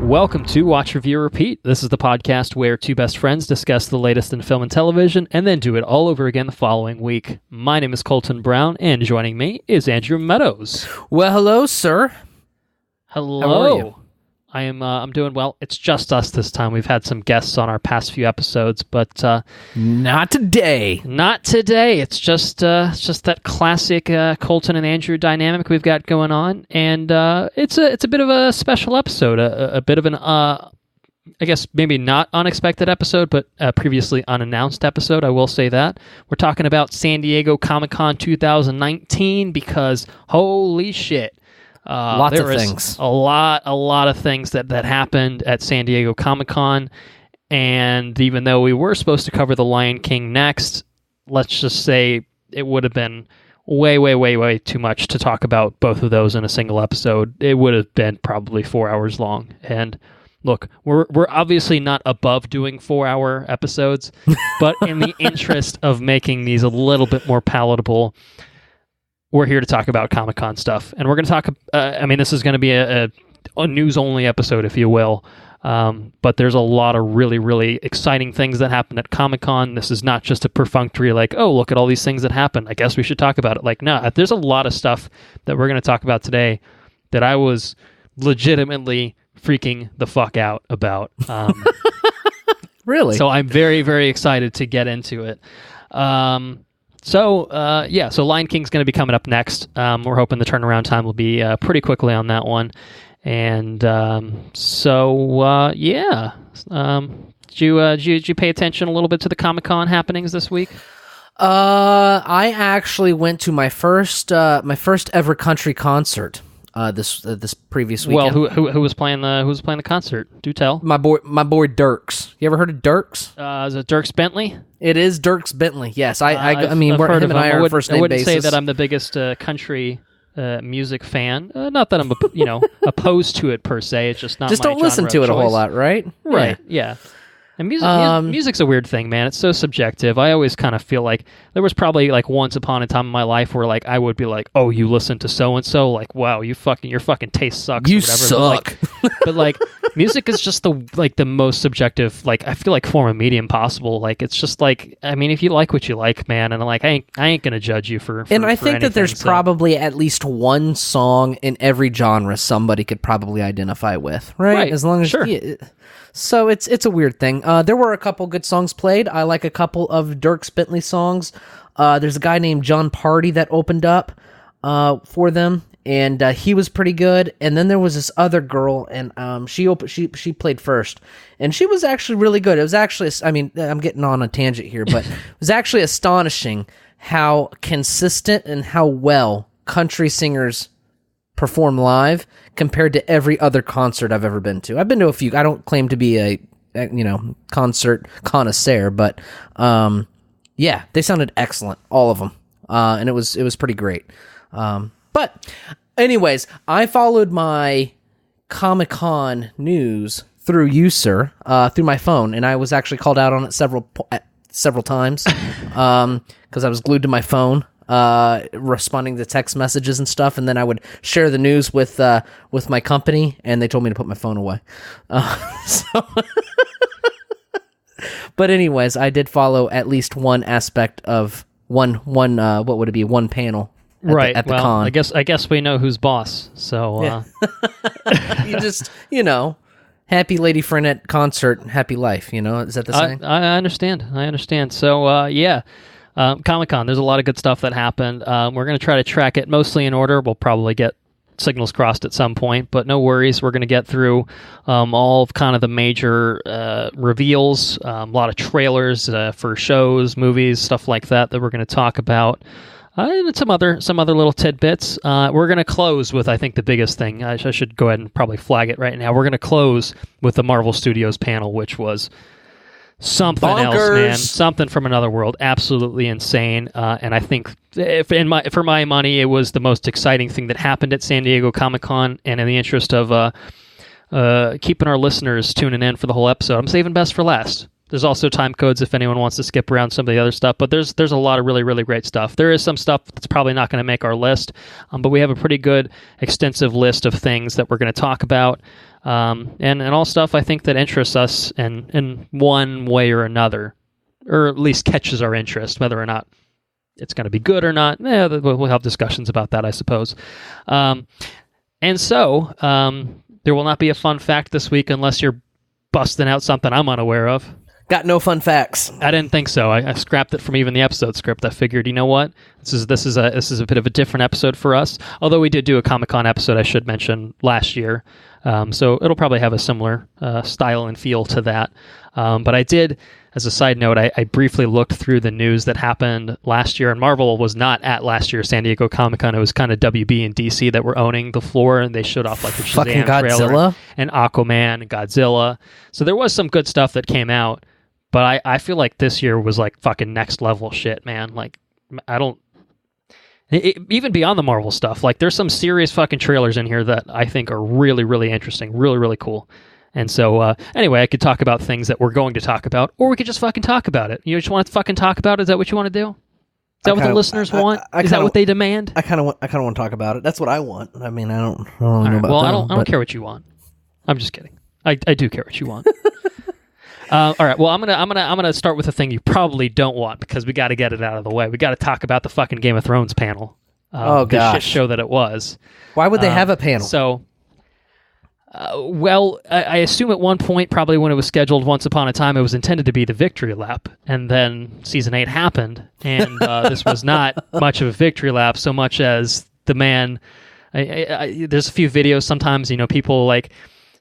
Welcome to Watch, Review, Repeat. This is the podcast where two best friends discuss the latest in film and television and then do it all over again the following week. My name is Colton Brown, and joining me is Andrew Meadows. Well, hello, sir. Hello. How are you? I'm doing well. It's just us this time. We've had some guests on our past few episodes, but not today. Not today. It's just that classic Colton and Andrew dynamic we've got going on, and it's a bit of a special episode, a bit of an I guess maybe not unexpected episode, but a previously unannounced episode. I will say that we're talking about San Diego Comic-Con 2019 because holy shit. Lots of things. A lot of things that happened at San Diego Comic-Con, and even though we were supposed to cover The Lion King next, let's just say it would have been way too much to talk about both of those in a single episode. It would have been probably 4 hours long. And look, we're obviously not above doing 4-hour episodes, but in the interest of making these a little bit more palatable, we're here to talk about Comic-Con stuff, and we're going to talk, this is going to be a news-only episode, if you will, but there's a lot of really exciting things that happened at Comic-Con. This is not just a perfunctory, like, oh, look at all these things that happened, I guess we should talk about it. Like, no, there's a lot of stuff that we're going to talk about today that I was legitimately freaking the fuck out about. Really? So I'm very excited to get into it. So Lion King's going to be coming up next. We're hoping the turnaround time will be pretty quickly on that one. And did you pay attention a little bit to the Comic-Con happenings this week? I actually went to my first ever country concert this previous weekend. Well, who was playing the concert? Do tell. My boy Dirks. You ever heard of Dirks? Is it Dirks Bentley? It is Dirks Bentley. Yes, I mean, I've heard him of and I are first name wouldn't basis. say that I'm the biggest country music fan. Not that I'm opposed to it per se. It's just not. Just my don't listen genre to it of a whole choice. lot, right? Right. Yeah. And music's a weird thing, man. It's so subjective. I always kind of feel like there was probably like once upon a time in my life where like I would be like, "Oh, you listen to so and so?" Like, "Wow, your fucking taste sucks." You or whatever. suck. But like, music is just the most subjective. Like, I feel like form of medium possible. Like, it's just like, I mean, if you like what you like, man, and like, I ain't gonna judge you for. And I for think anything, that there's probably at least one song in every genre somebody could probably identify with, right? As long as sure. So it's a weird thing. There were a couple good songs played. I like a couple of Dirks Bentley songs. There's a guy named John Party that opened up for them, and he was pretty good. And then there was this other girl, and she played first, and she was actually really good. It was actually, I'm getting on a tangent here, but it was actually astonishing how consistent and how well country singers perform live compared to every other concert I've ever been to. I've been to a few. I don't claim to be a concert connoisseur, but they sounded excellent, all of them, and it was pretty great. But anyways, I followed my Comic-Con news through you, sir, through my phone, and I was actually called out on it several times because I was glued to my phone. Responding to text messages and stuff, and then I would share the news with my company, and they told me to put my phone away. But anyways, I did follow at least one aspect of one what would it be? One panel at the con. I guess we know who's boss. So yeah. You just happy lady friend at concert, happy life. Is that the saying? I understand. So Comic-Con, there's a lot of good stuff that happened. We're going to try to track it mostly in order. We'll probably get signals crossed at some point, but no worries. We're going to get through all of kind of the major reveals, a lot of trailers for shows, movies, stuff like that we're going to talk about. And some other little tidbits. We're going to close with, I think, the biggest thing. I should go ahead and probably flag it right now. We're going to close with the Marvel Studios panel, which was something bonkers. Else, man. Something from another world. Absolutely insane. And I think, for my money, it was the most exciting thing that happened at San Diego Comic-Con. And in the interest of keeping our listeners tuning in for the whole episode, I'm saving best for last. There's also time codes if anyone wants to skip around some of the other stuff, but there's a lot of really, really great stuff. There is some stuff that's probably not going to make our list, but we have a pretty good, extensive list of things that we're going to talk about, and all stuff I think that interests us in one way or another, or at least catches our interest, whether or not it's going to be good or not. We'll have discussions about that, I suppose. And so there will not be a fun fact this week unless you're busting out something I'm unaware of. Got no fun facts. I didn't think so. I scrapped it from even the episode script. I figured, you know what, this is a bit of a different episode for us. Although we did do a Comic-Con episode, I should mention, last year, so it'll probably have a similar style and feel to that. But I did, as a side note, I briefly looked through the news that happened last year, and Marvel was not at last year's San Diego Comic-Con. It was kind of WB and DC that were owning the floor, and they showed off like the Shazam trailer and Aquaman and Godzilla. So there was some good stuff that came out. But I feel like this year was like fucking next level shit, man. Like, even beyond the Marvel stuff, like there's some serious fucking trailers in here that I think are really, really interesting, really, really cool. And so, anyway, I could talk about things that we're going to talk about, or we could just fucking talk about it. You just want to fucking talk about it? Is that what you want to do? Is that what the listeners want? Is that what they demand? I kind of want to talk about it. That's what I want. I mean, I don't know about that. Well, I don't care what you want. I'm just kidding. I do care what you want. All right. Well, I'm gonna start with a thing you probably don't want because we got to get it out of the way. We got to talk about the fucking Game of Thrones panel. The shit show that it was. Why would they have a panel? So, I assume at one point, probably when it was scheduled, once upon a time, it was intended to be the victory lap, and then season 8 happened, and this was not much of a victory lap, so much as the man. There's a few videos sometimes, people like.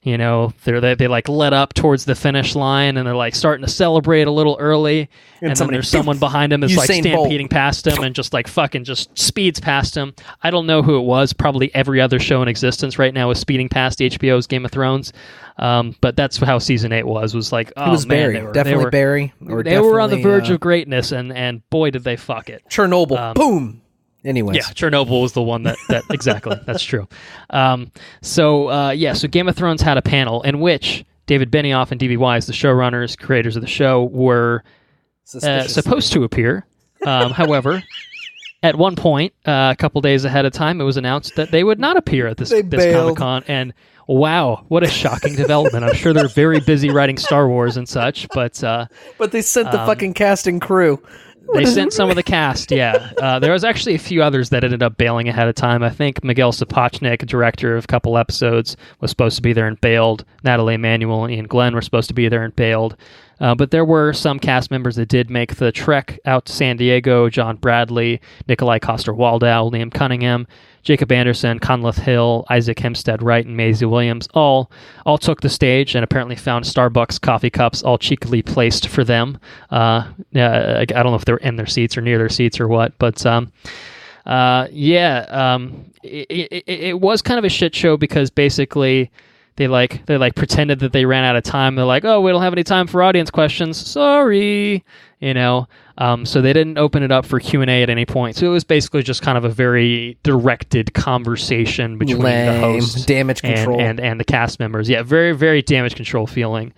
They like let up towards the finish line and they're like starting to celebrate a little early, and then there's someone behind him that's like stampeding past him and just like fucking just speeds past him. I don't know who it was. Probably every other show in existence right now is speeding past HBO's Game of Thrones. But that's how season 8 was like, oh, it was man, Barry. Definitely Barry. They were on the verge of greatness, and boy did they fuck it. Chernobyl. Boom. Anyways. Yeah, Chernobyl was the one that exactly, that's true. So Game of Thrones had a panel in which David Benioff and D.B. Weiss, the showrunners, creators of the show, were supposed to appear. However, at one point, a couple days ahead of time, it was announced that they would not appear at this Comic-Con, and wow, what a shocking development. I'm sure they're very busy writing Star Wars and such, but they sent the fucking cast and crew. They sent some of the cast, yeah. There was actually a few others that ended up bailing ahead of time. I think Miguel Sapochnik, director of a couple episodes, was supposed to be there and bailed. Natalie Emanuel and Ian Glenn were supposed to be there and bailed. But there were some cast members that did make the trek out to San Diego. John Bradley, Nikolai Coster-Waldau, Liam Cunningham, Jacob Anderson, Conleth Hill, Isaac Hempstead Wright, and Maisie Williams all took the stage and apparently found Starbucks coffee cups all cheekily placed for them. I don't know if they're in their seats or near their seats or what, but it was kind of a shit show because basically they pretended that they ran out of time. They're like, oh, we don't have any time for audience questions. Sorry, so they didn't open it up for Q&A at any point. So it was basically just kind of a very directed conversation between the host damage control and the cast members. Yeah, very, very damage control feeling.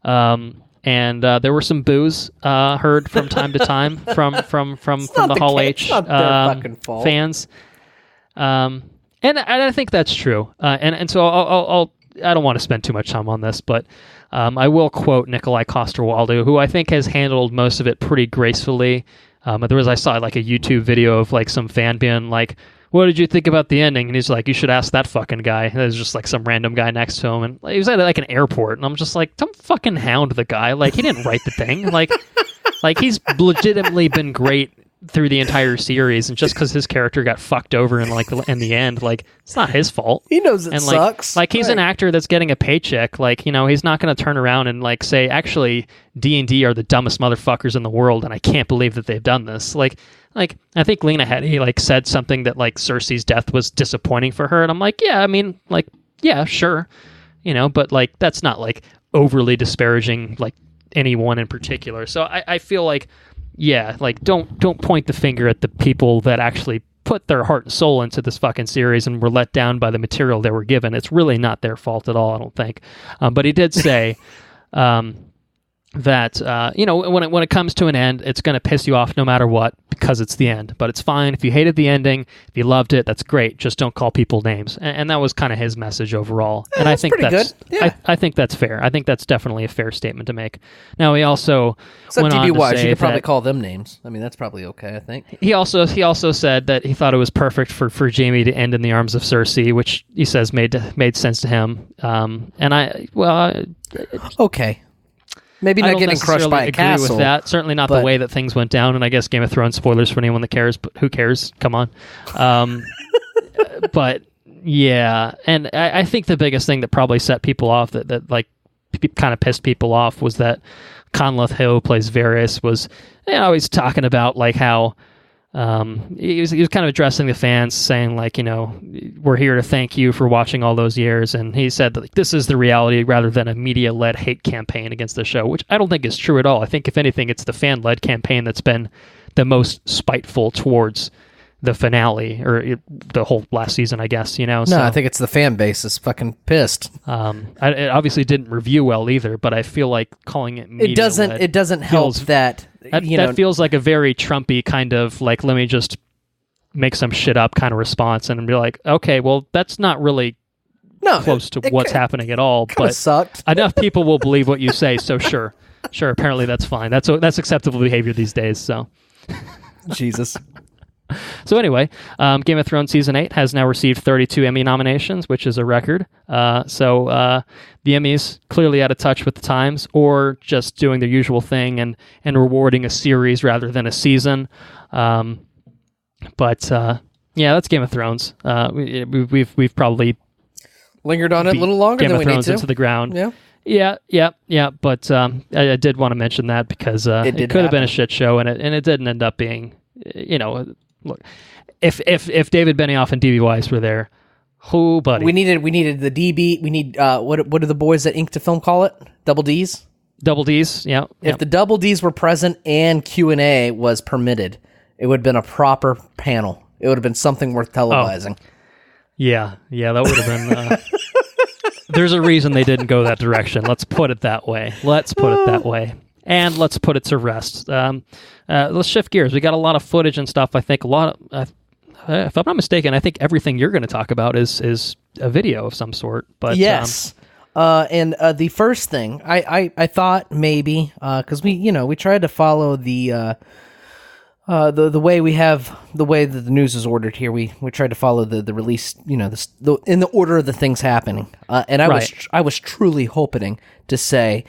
And there were some boos heard from time to time from the Hall H fans. And I think that's true. And so I don't want to spend too much time on this, but I will quote Nikolai Coster-Waldau, who I think has handled most of it pretty gracefully. I saw like a YouTube video of like some fan being like, what did you think about the ending? And he's like, you should ask that fucking guy. And there's just like some random guy next to him. And he was at like an airport. And I'm just like, don't fucking hound the guy. Like, he didn't write the thing. Like he's legitimately been great through the entire series, and just because his character got fucked over in the end, like, it's not his fault. He knows it sucks. Like he's an actor that's getting a paycheck. Like, he's not going to turn around and like say, actually, D&D are the dumbest motherfuckers in the world, and I can't believe that they've done this. Like I think Lena Headey like said something that like Cersei's death was disappointing for her, and I'm like, yeah, I mean, like, yeah, sure, but like that's not like overly disparaging like anyone in particular. So I feel like, yeah, like don't point the finger at the people that actually put their heart and soul into this fucking series and were let down by the material they were given. It's really not their fault at all, I don't think. But he did say, that when it comes to an end, it's going to piss you off no matter what because it's the end. But it's fine if you hated the ending, if you loved it, that's great. Just don't call people names. And that was kind of his message overall. Yeah, and I think that's good. Yeah. I think that's fair. I think that's definitely a fair statement to make. Now he also Except went on to DB say you could probably that call them names. I mean, that's probably okay. I think he also said that he thought it was perfect for Jamie to end in the arms of Cersei, which he says made sense to him. Okay. Maybe not getting crushed by a castle. With that. Certainly not the way that things went down. And I guess Game of Thrones spoilers for anyone that cares, but who cares? Come on. But yeah, and I think the biggest thing that probably set people off that like kind of pissed people off was that Conleth Hill, who plays Varys, was always talking about like how he was kind of addressing the fans, saying like, we're here to thank you for watching all those years, and he said that like, this is the reality rather than a media-led hate campaign against the show, which I don't think is true at all. I think if anything, it's the fan-led campaign that's been the most spiteful towards the finale or the whole last season, I guess. No, I think it's the fan base is fucking pissed. It obviously didn't review well either, but I feel like calling it media-led it doesn't help that. That feels like a very Trumpy kind of like, let me just make some shit up kind of response and be like, okay, well, that's not really close to what's happening at all. But sucked. Enough people will believe what you say, so sure. Apparently that's fine. That's acceptable behavior these days. So, Jesus. So anyway, Game of Thrones Season 8 has now received 32 Emmy nominations, which is a record. So the Emmys clearly out of touch with the times, or just doing their usual thing and rewarding a series rather than a season. But that's Game of Thrones. We've probably lingered on it a little longer Game than of we Thrones need to. into the ground. Yeah. Yeah. But I did want to mention that because it could have been a shit show, and it didn't end up being. Look, if David Benioff and DB Weiss were there, who buddy? We needed the DB. We need what do the boys that ink to film call it? Double Ds. Double Ds. Yeah. If the Double Ds were present and Q&A was permitted, it would have been a proper panel. It would have been something worth televising. Oh. Yeah, that would have been. There's a reason they didn't go that direction. Let's put it that way. And let's put it to rest. Let's shift gears. We got a lot of footage and stuff. I think if I'm not mistaken, I think everything you're going to talk about is a video of some sort. But yes. And the first thing I thought maybe because we tried to follow the way we have the way that the news is ordered here. We tried to follow the release, in the order of the things happening. And I was truly hoping to say.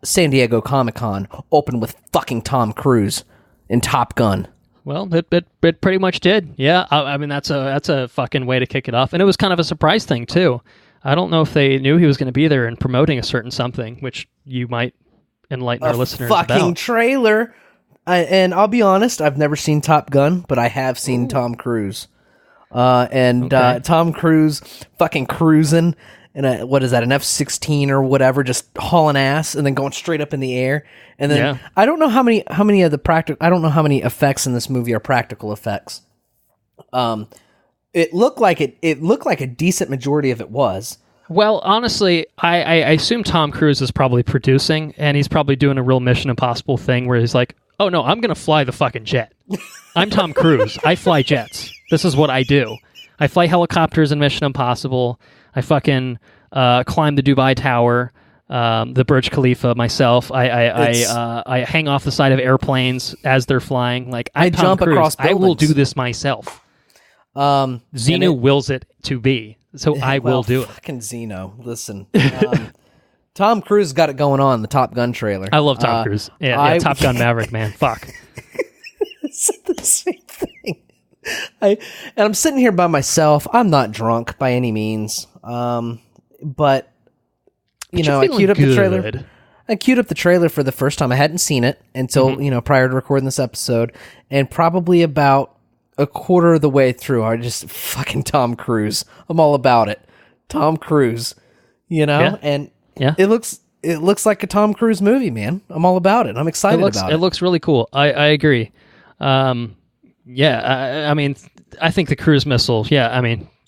San Diego Comic-Con opened with fucking Tom Cruise in Top Gun. Well, it pretty much did. Yeah, I mean that's a fucking way to kick it off, and it was kind of a surprise thing too. I don't know if they knew he was going to be there and promoting a certain something, which you might enlighten our listeners about. Fucking trailer. And I'll be honest, I've never seen Top Gun, but I have seen Tom Cruise. Tom Cruise fucking cruising. And what is that, an F-16 or whatever, just hauling ass and then going straight up in the air. And then I don't know how many of the I don't know how many effects in this movie are practical effects. It looked like a decent majority of it was. Well, honestly, I assume Tom Cruise is probably producing, and he's probably doing a real Mission Impossible thing where he's like, oh no, I'm going to fly the fucking jet. I'm Tom Cruise. I fly jets. This is what I do. I fly helicopters in Mission Impossible. I fucking climb the Dubai Tower, the Burj Khalifa myself. I hang off the side of airplanes as they're flying. Like I jump across buildings. I will do this myself. Xenu wills it to be, so I will do it. Fucking Xeno, listen. Tom Cruise got it going on in the Top Gun trailer. I love Tom Cruise. Yeah, Top Gun Maverick, man. Fuck. It's the same thing. I'm sitting here by myself. I'm not drunk by any means. But I queued up the trailer. I queued up the trailer for the first time. I hadn't seen it until, prior to recording this episode. And probably about a quarter of the way through, I just fucking Tom Cruise. I'm all about it. Tom Cruise, and it looks like a Tom Cruise movie, man. I'm all about it. I'm excited about it. It looks really cool. I agree. I mean, I think the cruise missile,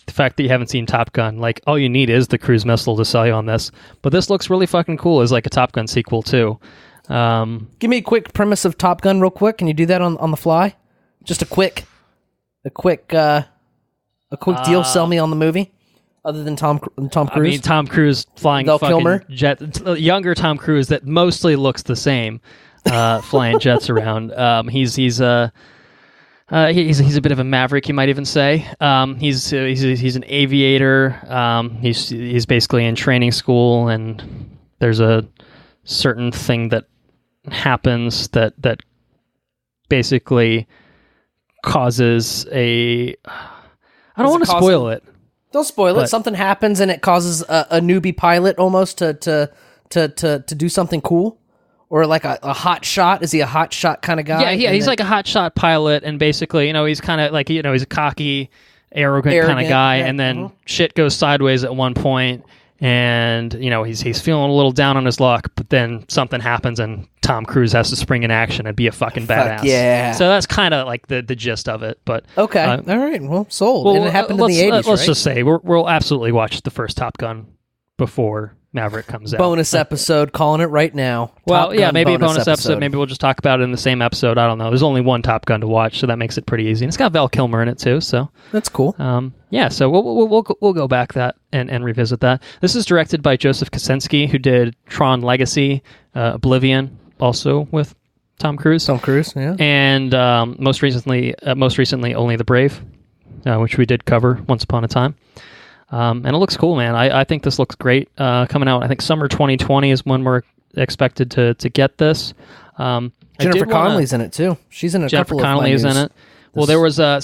the fact that you haven't seen Top Gun, like all you need is the cruise missile to sell you on this. But this looks really fucking cool as like a Top Gun sequel too. Give me a quick premise of Top Gun real quick. Can you do that on the fly? Just a quick deal. Sell me on the movie. Other than Tom Cruise. I mean, Tom Cruise flying Val fucking Kilmer? jet, younger Tom Cruise that mostly looks the same, flying jets around. He's a bit of a maverick, you might even say. He's an aviator. He's basically in training school, and there's a certain thing that happens that basically causes a. I don't want to spoil it. Don't spoil it. Something happens and it causes a newbie pilot almost to do something cool, or like a hot shot. Is he a hot shot kind of guy? Yeah, he's like a hot shot pilot, and basically, he's kind of like, he's a cocky, arrogant kind of guy, and then shit goes sideways at one point, and he's feeling a little down on his luck, but then something happens, and Tom Cruise has to spring in action and be a fucking badass. Yeah. So that's kind of like the gist of it. But okay, all right, well, sold. Well, and it happened in the 80s. Let's just say we'll absolutely watch the first Top Gun before Maverick comes out. Bonus episode, calling it right now. Well, yeah, maybe a bonus episode. Maybe we'll just talk about it in the same episode. I don't know. There's only one Top Gun to watch, so that makes it pretty easy. And it's got Val Kilmer in it too, so that's cool. Yeah, so we'll go back that and revisit that. This is directed by Joseph Kosinski, who did Tron Legacy, Oblivion, also with Tom Cruise. Tom Cruise, yeah. And most recently, Only the Brave, which we did cover once upon a time. And it looks cool, man. I think this looks great. Coming out, I think summer 2020 is when we're expected to get this. Jennifer Connelly's in it too. She's in a couple of Connelly is in it. Well, there was a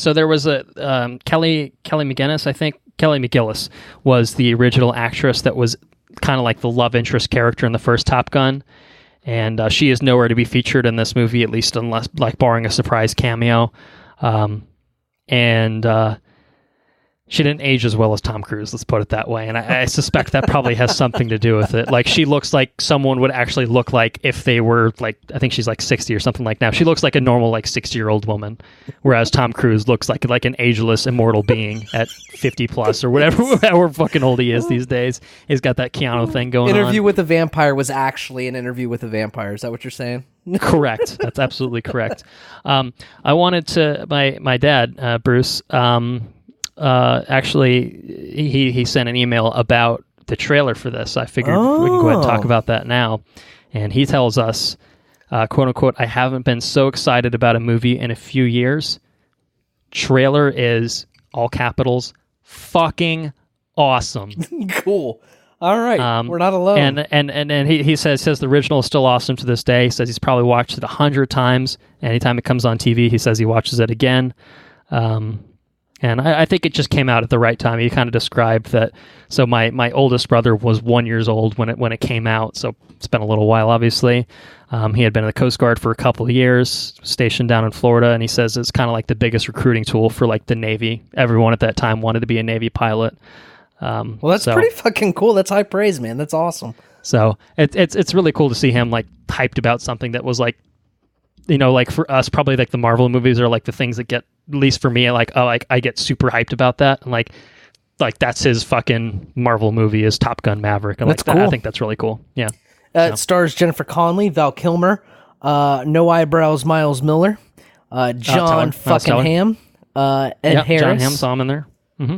Kelly McGillis. I think Kelly McGillis was the original actress that was kind of like the love interest character in the first Top Gun, and she is nowhere to be featured in this movie, at least unless like barring a surprise cameo. She didn't age as well as Tom Cruise, let's put it that way. And I suspect that probably has something to do with it. Like, she looks like someone would actually look like if they were, like, I think she's like 60 or something like that. She looks like a normal, like, 60-year-old woman, whereas Tom Cruise looks like an ageless, immortal being at 50 plus or however fucking old he is these days. He's got that Keanu thing going on. Interview with a Vampire was actually an interview with a vampire. Is that what you're saying? Correct. That's absolutely correct. I wanted to, my dad, Bruce, actually, he sent an email about the trailer for this. I figured we can go ahead and talk about that now. And he tells us, quote unquote, I haven't been so excited about a movie in a few years. Trailer is, all capitals, fucking awesome. Cool. All right. We're not alone. And he says the original is still awesome to this day. He says he's probably watched it 100 times. Anytime it comes on TV, he says he watches it again. And I think it just came out at the right time. He kind of described that. So my oldest brother was 1 year old when it came out. So it's been a little while, obviously. He had been in the Coast Guard for a couple of years, stationed down in Florida, and he says it's kind of like the biggest recruiting tool for like the Navy. Everyone at that time wanted to be a Navy pilot. Well, that's pretty fucking cool. That's high praise, man. That's awesome. So it's really cool to see him like hyped about something that was like, like for us, probably like the Marvel movies are like the things that get, at least for me, like I get super hyped about that, and like that's his fucking Marvel movie is Top Gun Maverick, and that's cool. I think that's really cool. Yeah. It stars Jennifer Connelly, Val Kilmer, No Eyebrows Miles Miller, John fucking Hamm, Ed Harris. John Hamm, saw him in there. Mm-hmm.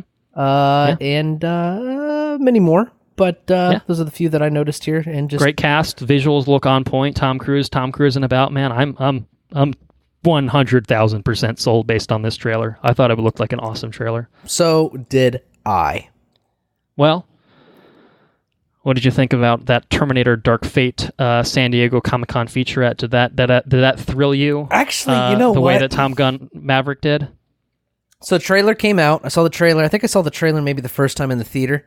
And many more. But those are the few that I noticed here, and just great cast, visuals look on point. Tom Cruise and about, man. I'm 100,000% sold based on this trailer. I thought it would look like an awesome trailer. So did I. Well, what did you think about that Terminator Dark Fate San Diego Comic-Con featurette? Did that thrill you? Actually, you know the what? way that Top Gun Maverick did. So the trailer came out. I saw the trailer. I think I saw the trailer maybe the first time in the theater.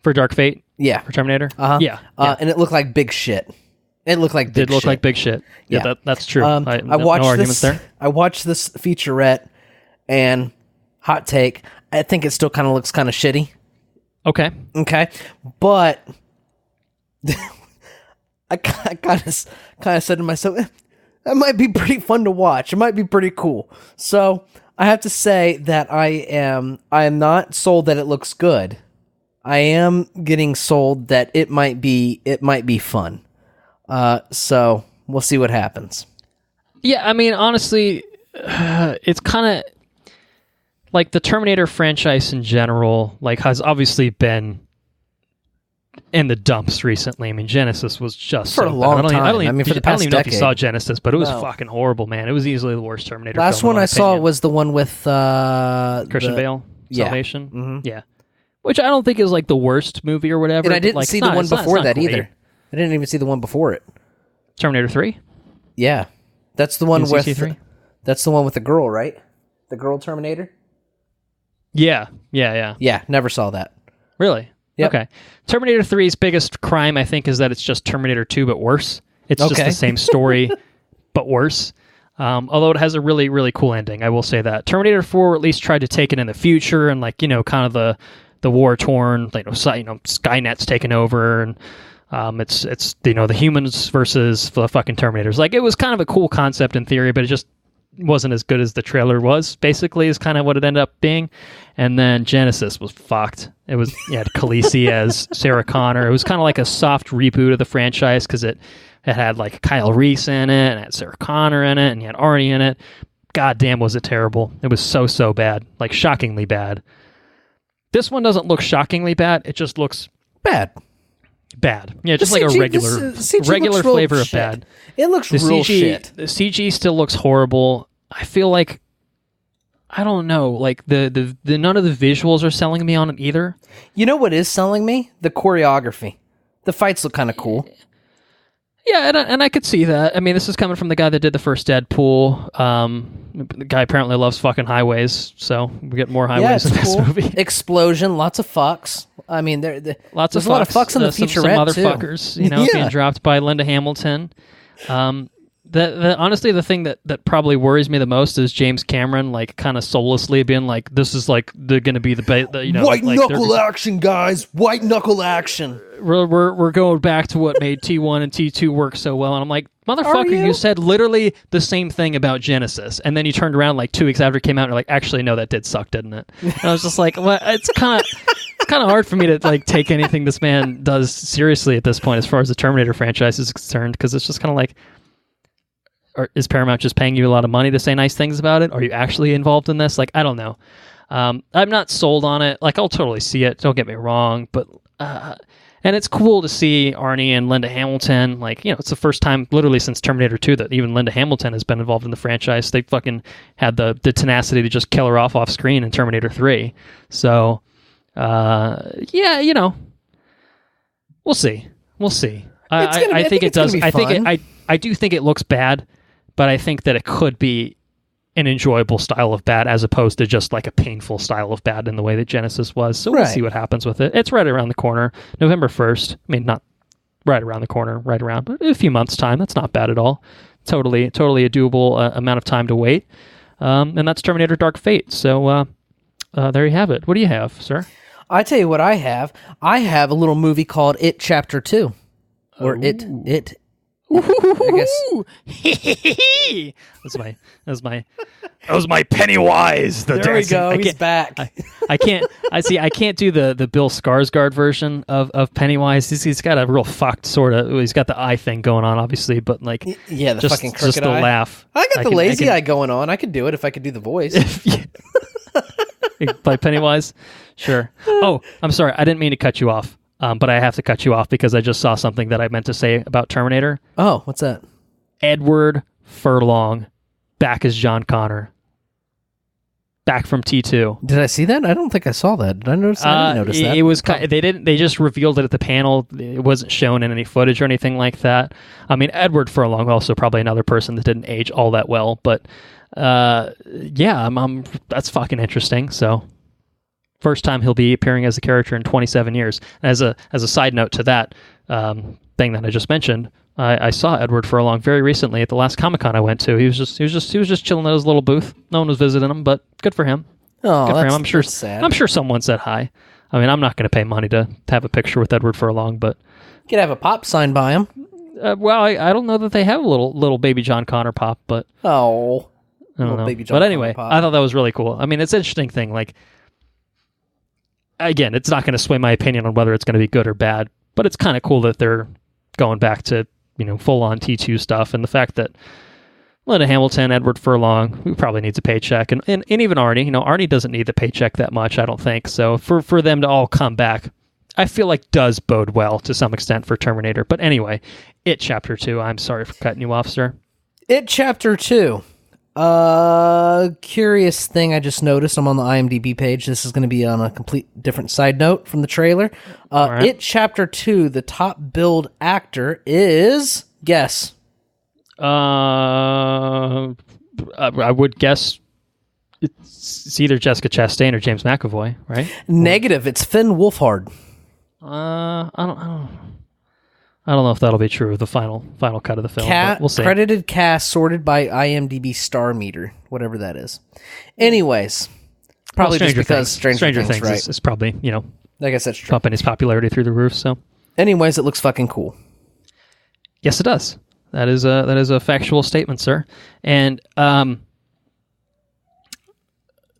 For Dark Fate? Yeah. For Terminator? Uh-huh. Yeah. And it looked like big shit. It looked like big shit. Like big shit. Yeah, that's true. I watched no arguments there. I watched this featurette, and hot take, I think it still kind of looks kind of shitty. Okay. But I kind of said to myself, that might be pretty fun to watch. It might be pretty cool. So I have to say that I am not sold that it looks good. I am getting sold that it might be fun. So we'll see what happens. Yeah, I mean, honestly, it's kind of like the Terminator franchise in general, like, has obviously been in the dumps recently. I mean, Genesis was just for a long time. I mean, for the past I don't even know if you saw Genesis, but it was No. fucking horrible, man. It was easily the worst Terminator. Last film, one in my I saw opinion. was the one with Christian Bale, Yeah. Salvation. Mhm. Yeah, which I don't think is like the worst movie or whatever. And I but, didn't like, see it's the not- one it's not- before it's not that great. either. I didn't even see the one before it. Terminator 3. Yeah, that's the one with UCC3? that's the one with the girl, right? The girl Terminator. Yeah. Yeah, never saw that. Really? Yep. Okay. Terminator 3's biggest crime, I think, is that it's just Terminator 2, but worse. It's just Okay. the same story, but worse. Although it has a really, really cool ending, I will say that. Terminator 4 at least tried to take it in the future and, like, kind of the war-torn, Skynet's taken over, and it's the humans versus the fucking Terminators. Like, it was kind of a cool concept in theory, but it just wasn't as good as the trailer was, basically, is kind of what it ended up being. And then Genesis was fucked. It was, you had Khaleesi as Sarah Connor. It was kind of like a soft reboot of the franchise because it had like Kyle Reese in it, and it had Sarah Connor in it, and you had Arnie in it. God damn, was it terrible. It was so bad. Like, shockingly bad. This one doesn't look shockingly bad. It just looks Bad. Yeah, just like a regular flavor of bad. It looks real shit. The CG still looks horrible. I feel like, I don't know, like the none of the visuals are selling me on it either. You know what is selling me? The choreography. The fights look kind of cool. Yeah, and I could see that. I mean, this is coming from the guy that did the first Deadpool. The guy apparently loves fucking highways, so we get more highways in this movie. Explosion, lots of fucks. I mean, there's a lot of fucks in the some featurette some motherfuckers, being dropped by Linda Hamilton. Honestly, the thing that probably worries me the most is James Cameron, like, kind of soullessly being like, "This is like they're going to be white knuckle action, guys, white knuckle action." We're going back to what made T1 and T2 work so well, and I'm like, motherfucker, you said literally the same thing about Genesis, and then you turned around like 2 weeks after it came out, and you're like, actually, no, that did suck, didn't it? And I was just like, well, it's kind of hard for me to like take anything this man does seriously at this point, as far as the Terminator franchise is concerned, because it's just kind of like, is Paramount just paying you a lot of money to say nice things about it? Are you actually involved in this? Like, I don't know. I'm not sold on it. Like, I'll totally see it. Don't get me wrong, but and it's cool to see Arnie and Linda Hamilton. Like, it's the first time, literally since Terminator 2, that even Linda Hamilton has been involved in the franchise. They fucking had the tenacity to just kill her off screen in Terminator 3. So, yeah, we'll see. I think it does. I do think it looks bad, but I think that it could be an enjoyable style of bad as opposed to just like a painful style of bad in the way that Genesis was. So we'll see what happens with it. It's right around the corner, November 1st. I mean, not right around the corner, but a few months' time. That's not bad at all. Totally a doable amount of time to wait. And that's Terminator Dark Fate. So there you have it. What do you have, sir? I tell you what I have. I have a little movie called It Chapter 2. Or It. I guess. That was my Pennywise. There we go. He's back. I can't do the Bill Skarsgård version of Pennywise. He's got a real fucked sort of. He's got the eye thing going on, obviously, but like, yeah, the fucking crooked just the eye. Laugh. I got the lazy eye going on. I could do it if I could do the voice. Play Pennywise, sure. Oh, I'm sorry. I didn't mean to cut you off. But I have to cut you off because I just saw something that I meant to say about Terminator. Oh, what's that? Edward Furlong, back as John Connor. Back from T2. Did I see that? I don't think I saw that. Did I notice that? I didn't notice that. It was they just revealed it at the panel. It wasn't shown in any footage or anything like that. I mean, Edward Furlong also probably another person that didn't age all that well, but yeah, that's fucking interesting. So first time he'll be appearing as a character in 27 years. As a side note to that thing that I just mentioned, I saw Edward Furlong very recently at the last Comic-Con I went to. He was just chilling at his little booth. No one was visiting him, but good for him. Oh, good for him. that's sad. I'm sure someone said hi. I mean, I'm not going to pay money to have a picture with Edward Furlong, but you could have a pop signed by him. Well, I don't know that they have a little baby John Connor pop, but oh, I don't Little know. baby John But anyway, Pop. I thought that was really cool. I mean, it's an interesting thing. Like, again, it's not going to sway my opinion on whether it's going to be good or bad, but it's kind of cool that they're going back to, full-on T2 stuff, and the fact that Linda Hamilton, Edward Furlong, who probably needs a paycheck, and even Arnie, Arnie doesn't need the paycheck that much, I don't think. So for them to all come back, I feel like does bode well to some extent for Terminator. But anyway, It Chapter 2, I'm sorry for cutting you off, sir. It Chapter 2. Curious thing I just noticed. I'm on the IMDb page. This is going to be on a complete different side note from the trailer. Right. It Chapter 2, the top billed actor is, guess. I would guess it's either Jessica Chastain or James McAvoy, right? Negative. It's Finn Wolfhard. I don't know if that'll be true of the final cut of the film. But we'll see. Credited cast sorted by IMDb star meter, whatever that is. Anyways, probably just because Stranger Things, right? Is probably I guess that's true. Pumping his popularity through the roof. So, anyways, it looks fucking cool. Yes, it does. That is a factual statement, sir. And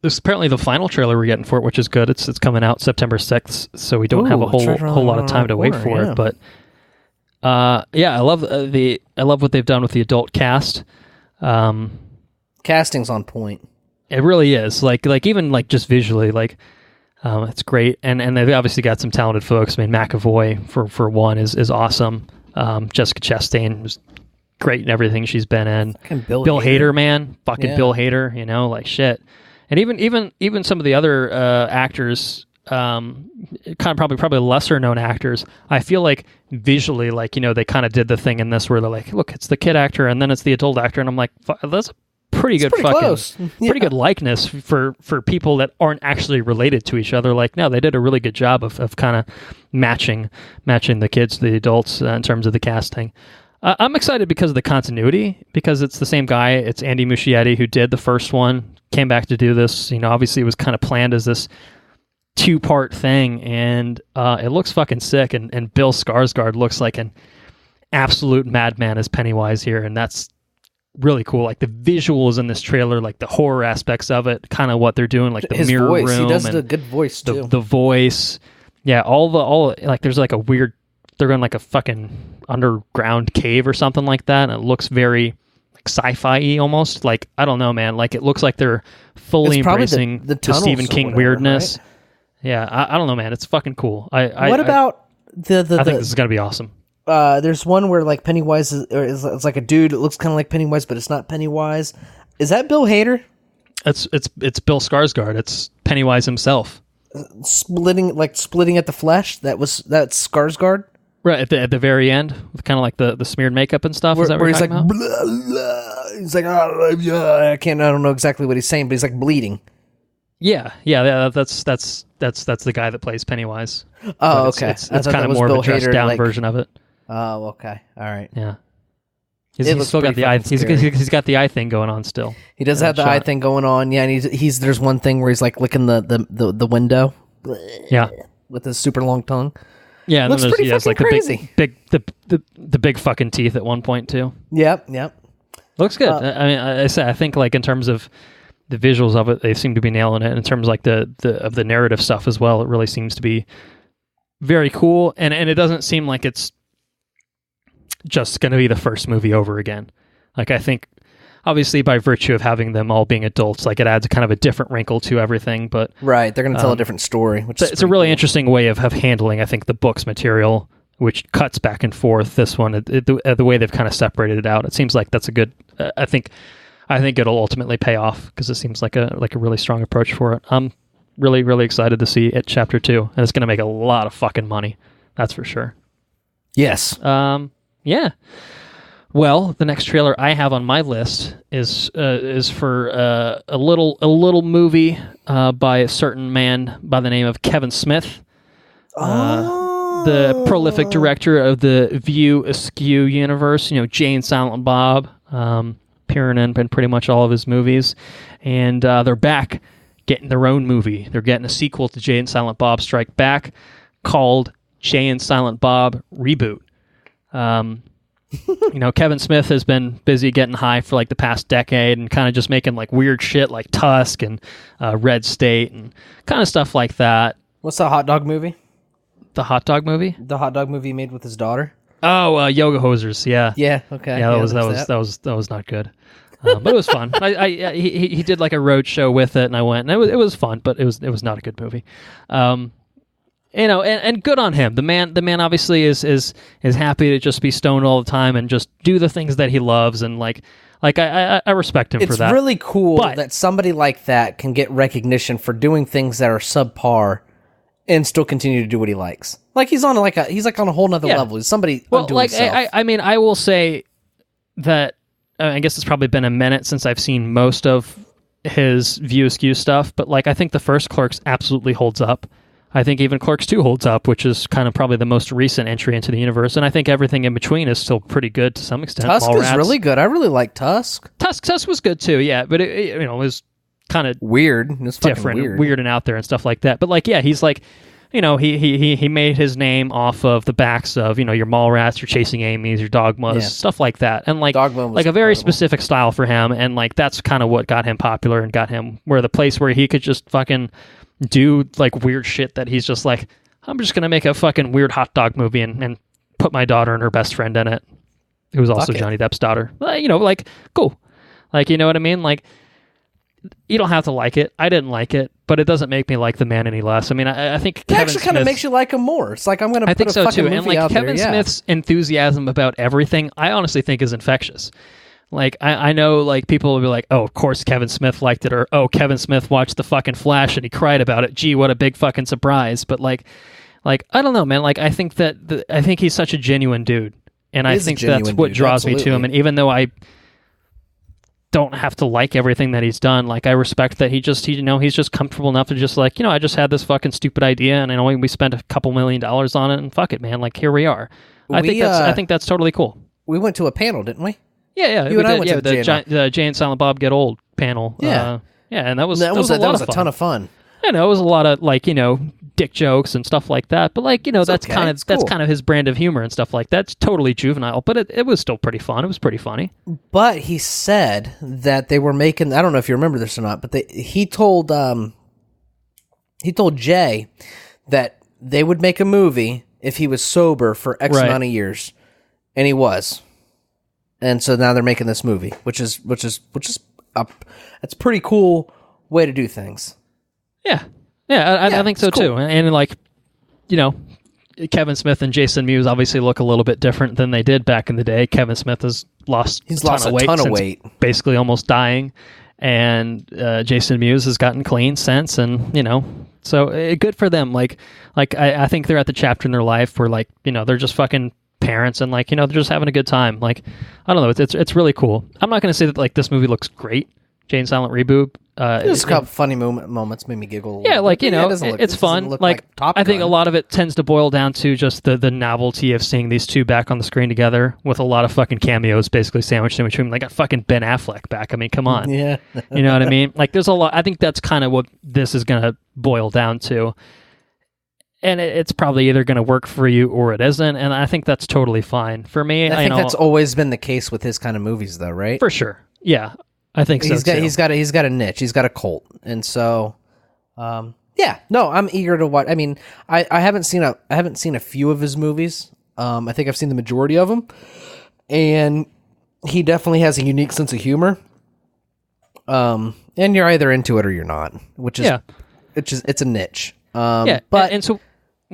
this is apparently the final trailer we're getting for it, which is good. It's coming out September 6th, so we don't have a whole lot of time to wait for it. But I love what they've done with the adult cast. Casting's on point. It really is. Like even like just visually, it's great. And they've obviously got some talented folks. I mean, McAvoy for one is awesome. Jessica Chastain was great in everything she's been in. Bill Hader, man, Bill Hader. Shit. And even some of the other actors, probably lesser known actors, I feel like visually, they kind of did the thing in this where they're like, look, it's the kid actor and then it's the adult actor, and I'm like, that's a pretty good pretty good likeness for people that aren't actually related to each other. No, they did a really good job of kind of matching the kids to the adults in terms of the casting. I'm excited because of the continuity, because it's the same guy. It's Andy Muschietti who did the first one, came back to do this. Obviously it was kind of planned as this 2-part thing, and it looks fucking sick. And Bill Skarsgård looks like an absolute madman as Pennywise here, and that's really cool. The visuals in this trailer, the horror aspects of it, kind of what they're doing, the his mirror voice. room. He does a good voice too. The voice, yeah. All there's a weird. They're in a fucking underground cave or something like that, and it looks very sci-fi-y almost. I don't know, man. It looks like they're fully embracing the Stephen King weirdness. Right? Yeah, I don't know, man. It's fucking cool. What about the? I think this is gonna be awesome. There's one where Pennywise is like a dude. It looks kind of like Pennywise, but it's not Pennywise. Is that Bill Hader? It's Bill Skarsgård. It's Pennywise himself. Splitting at the flesh. That's Skarsgård. Right at the very end, with kind of the smeared makeup and stuff. Is that what you're talking about? Blah, blah. He's like, I don't know exactly what he's saying, but he's bleeding. Yeah. That's the guy that plays Pennywise. Oh, okay. It's kind of more of a dressed down version of it. Oh, okay. All right. Yeah. He's still got the eye. He's got the eye thing going on still. He does have the eye thing going on. Yeah, and he's there's one thing where he's licking the window. Yeah. With his super long tongue. Yeah, and looks pretty fucking crazy. The big fucking teeth at one point too. Yep. Looks good. I think in terms of the visuals of it, they seem to be nailing it. In terms of the narrative stuff as well, it really seems to be very cool. And it doesn't seem like it's just going to be the first movie over again. I think obviously by virtue of having them all being adults, it adds kind of a different wrinkle to everything. But right, they're going to tell a different story, which it's a really interesting way of handling, I think, the book's material, which cuts back and forth. This one, the way they've kind of separated it out, it seems like that's a good. I think it'll ultimately pay off because it seems like a really strong approach for it. I'm really, really excited to see it Chapter 2, and it's going to make a lot of fucking money. That's for sure. Yes. Yeah. Well, the next trailer I have on my list is for a little movie by a certain man by the name of Kevin Smith, the prolific director of the View Askew universe. Jay and Silent Bob, appearing in pretty much all of his movies, and they're back getting their own movie. They're getting a sequel to Jay and Silent Bob Strike Back called Jay and Silent Bob Reboot. Kevin Smith has been busy getting high for like the past decade and kind of just making like weird shit like Tusk and Red State and kind of stuff like that. What's the hot dog movie? The hot dog movie? The hot dog movie he made with his daughter? Oh, Yoga Hosers, yeah. Yeah, okay. Yeah, that was not good. But it was fun. He did like a road show with it, and I went, and it was fun, but it was not a good movie. And good on him. The man obviously is happy to just be stoned all the time and just do the things that he loves, and I respect him for that. It's really cool that somebody like that can get recognition for doing things that are subpar and still continue to do what he likes. Like he's on on a whole nother level. He's somebody unto himself. I will say that I guess it's probably been a minute since I've seen most of his View Askew stuff, but I think the first Clerks absolutely holds up. I think even Clerks 2 holds up, which is kind of probably the most recent entry into the universe, and I think everything in between is still pretty good to some extent. Tusk is really good. I really like Tusk. Tusk was good too, yeah, but it was kind of weird. It's different, weird and out there and stuff like that. But he's like, he made his name off of the backs of your Mallrats, your Chasing Amy's, your Dogmas, stuff like that, and a very specific style for him, and that's kind of what got him popular and got him the place where he could just fucking do weird shit that he's just like, I'm just gonna make a fucking weird hot dog movie and put my daughter and her best friend in it, who's also Johnny Depp's daughter. Cool. You know what I mean? You don't have to like it. I didn't like it, but it doesn't make me like the man any less. I mean, I think it actually kind of makes you like him more. It's like, I'm going to put a fucking movie out there. And Kevin Smith's enthusiasm about everything, I honestly think is infectious. I know people will be like, oh, of course Kevin Smith liked it, or oh, Kevin Smith watched the fucking Flash and he cried about it. Gee, what a big fucking surprise. But I don't know, man. I think I think he's such a genuine dude, and I think that's what draws me to him. And even though I don't have to like everything that he's done, I respect that he's just comfortable enough to just I just had this fucking stupid idea, and I know we spent a couple $1 million on it, and fuck it, man. Here we are. I think that's totally cool. We went to a panel, didn't we? Yeah. You and I went to the Jay and Silent Bob Get Old panel. Yeah. And that was a ton of fun. I know, it was a lot of dick jokes and stuff like that, but that's kind of his brand of humor and stuff like that. It's totally juvenile, but it was still pretty fun. It was pretty funny. But he said that they were making, I don't know if you remember this or not, but he told Jay that they would make a movie if he was sober for X amount of years, and he was. And so now they're making this movie, which is it's a pretty cool way to do things. Yeah. I think so cool too. And Kevin Smith and Jason Mewes obviously look a little bit different than they did back in the day. Kevin Smith has lost a ton of weight, basically almost dying, and Jason Mewes has gotten clean since, and so good for them. I think they're at the chapter in their life where they're just fucking parents, and they're just having a good time. I don't know, it's really cool. I'm not going to say that this movie looks great, Jay and Silent Reboot. There's a couple funny moments made me giggle. Yeah, it's fun. I think a lot of it tends to boil down to just the novelty of seeing these two back on the screen together with a lot of fucking cameos basically sandwiched in between. They got fucking Ben Affleck back. I mean, come on. Yeah. You know what I mean? There's a lot. I think that's kind of what this is going to boil down to. And it's probably either going to work for you or it isn't, and I think that's totally fine. For me, I think that's always been the case with his kind of movies, though, right? For sure. Yeah, I think so too. He's got a niche. He's got a cult, and so, yeah. No, I'm eager to watch. I mean, I haven't seen a few of his movies. I think I've seen the majority of them, and he definitely has a unique sense of humor. And you're either into it or you're not, which is it's a niche. And so.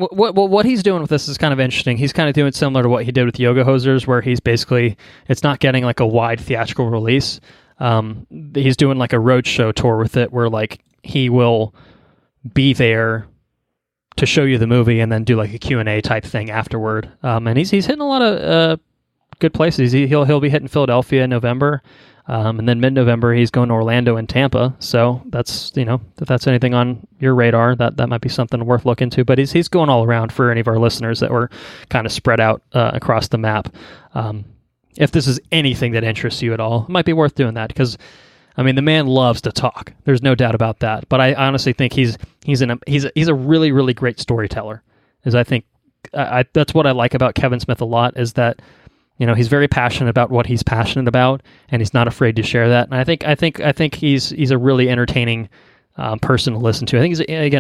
What he's doing with this is kind of interesting. He's kind of doing similar to what he did with Yoga Hosers, where he's basically, it's not getting a wide theatrical release. He's doing a roadshow tour with it, where he will be there to show you the movie and then do a Q&A type thing afterward. And he's hitting a lot of good places. He'll be hitting Philadelphia in November. And then mid-November, he's going to Orlando and Tampa. So that's, if that's anything on your radar, that might be something worth looking into. But he's going all around for any of our listeners that were kind of spread out across the map. If this is anything that interests you at all, it might be worth doing that, because, I mean, the man loves to talk. There's no doubt about that. But I honestly think he's a really, really great storyteller. I think that's what I like about Kevin Smith a lot, is that He's very passionate about what he's passionate about, and he's not afraid to share that. And I think he's a really entertaining person to listen to. I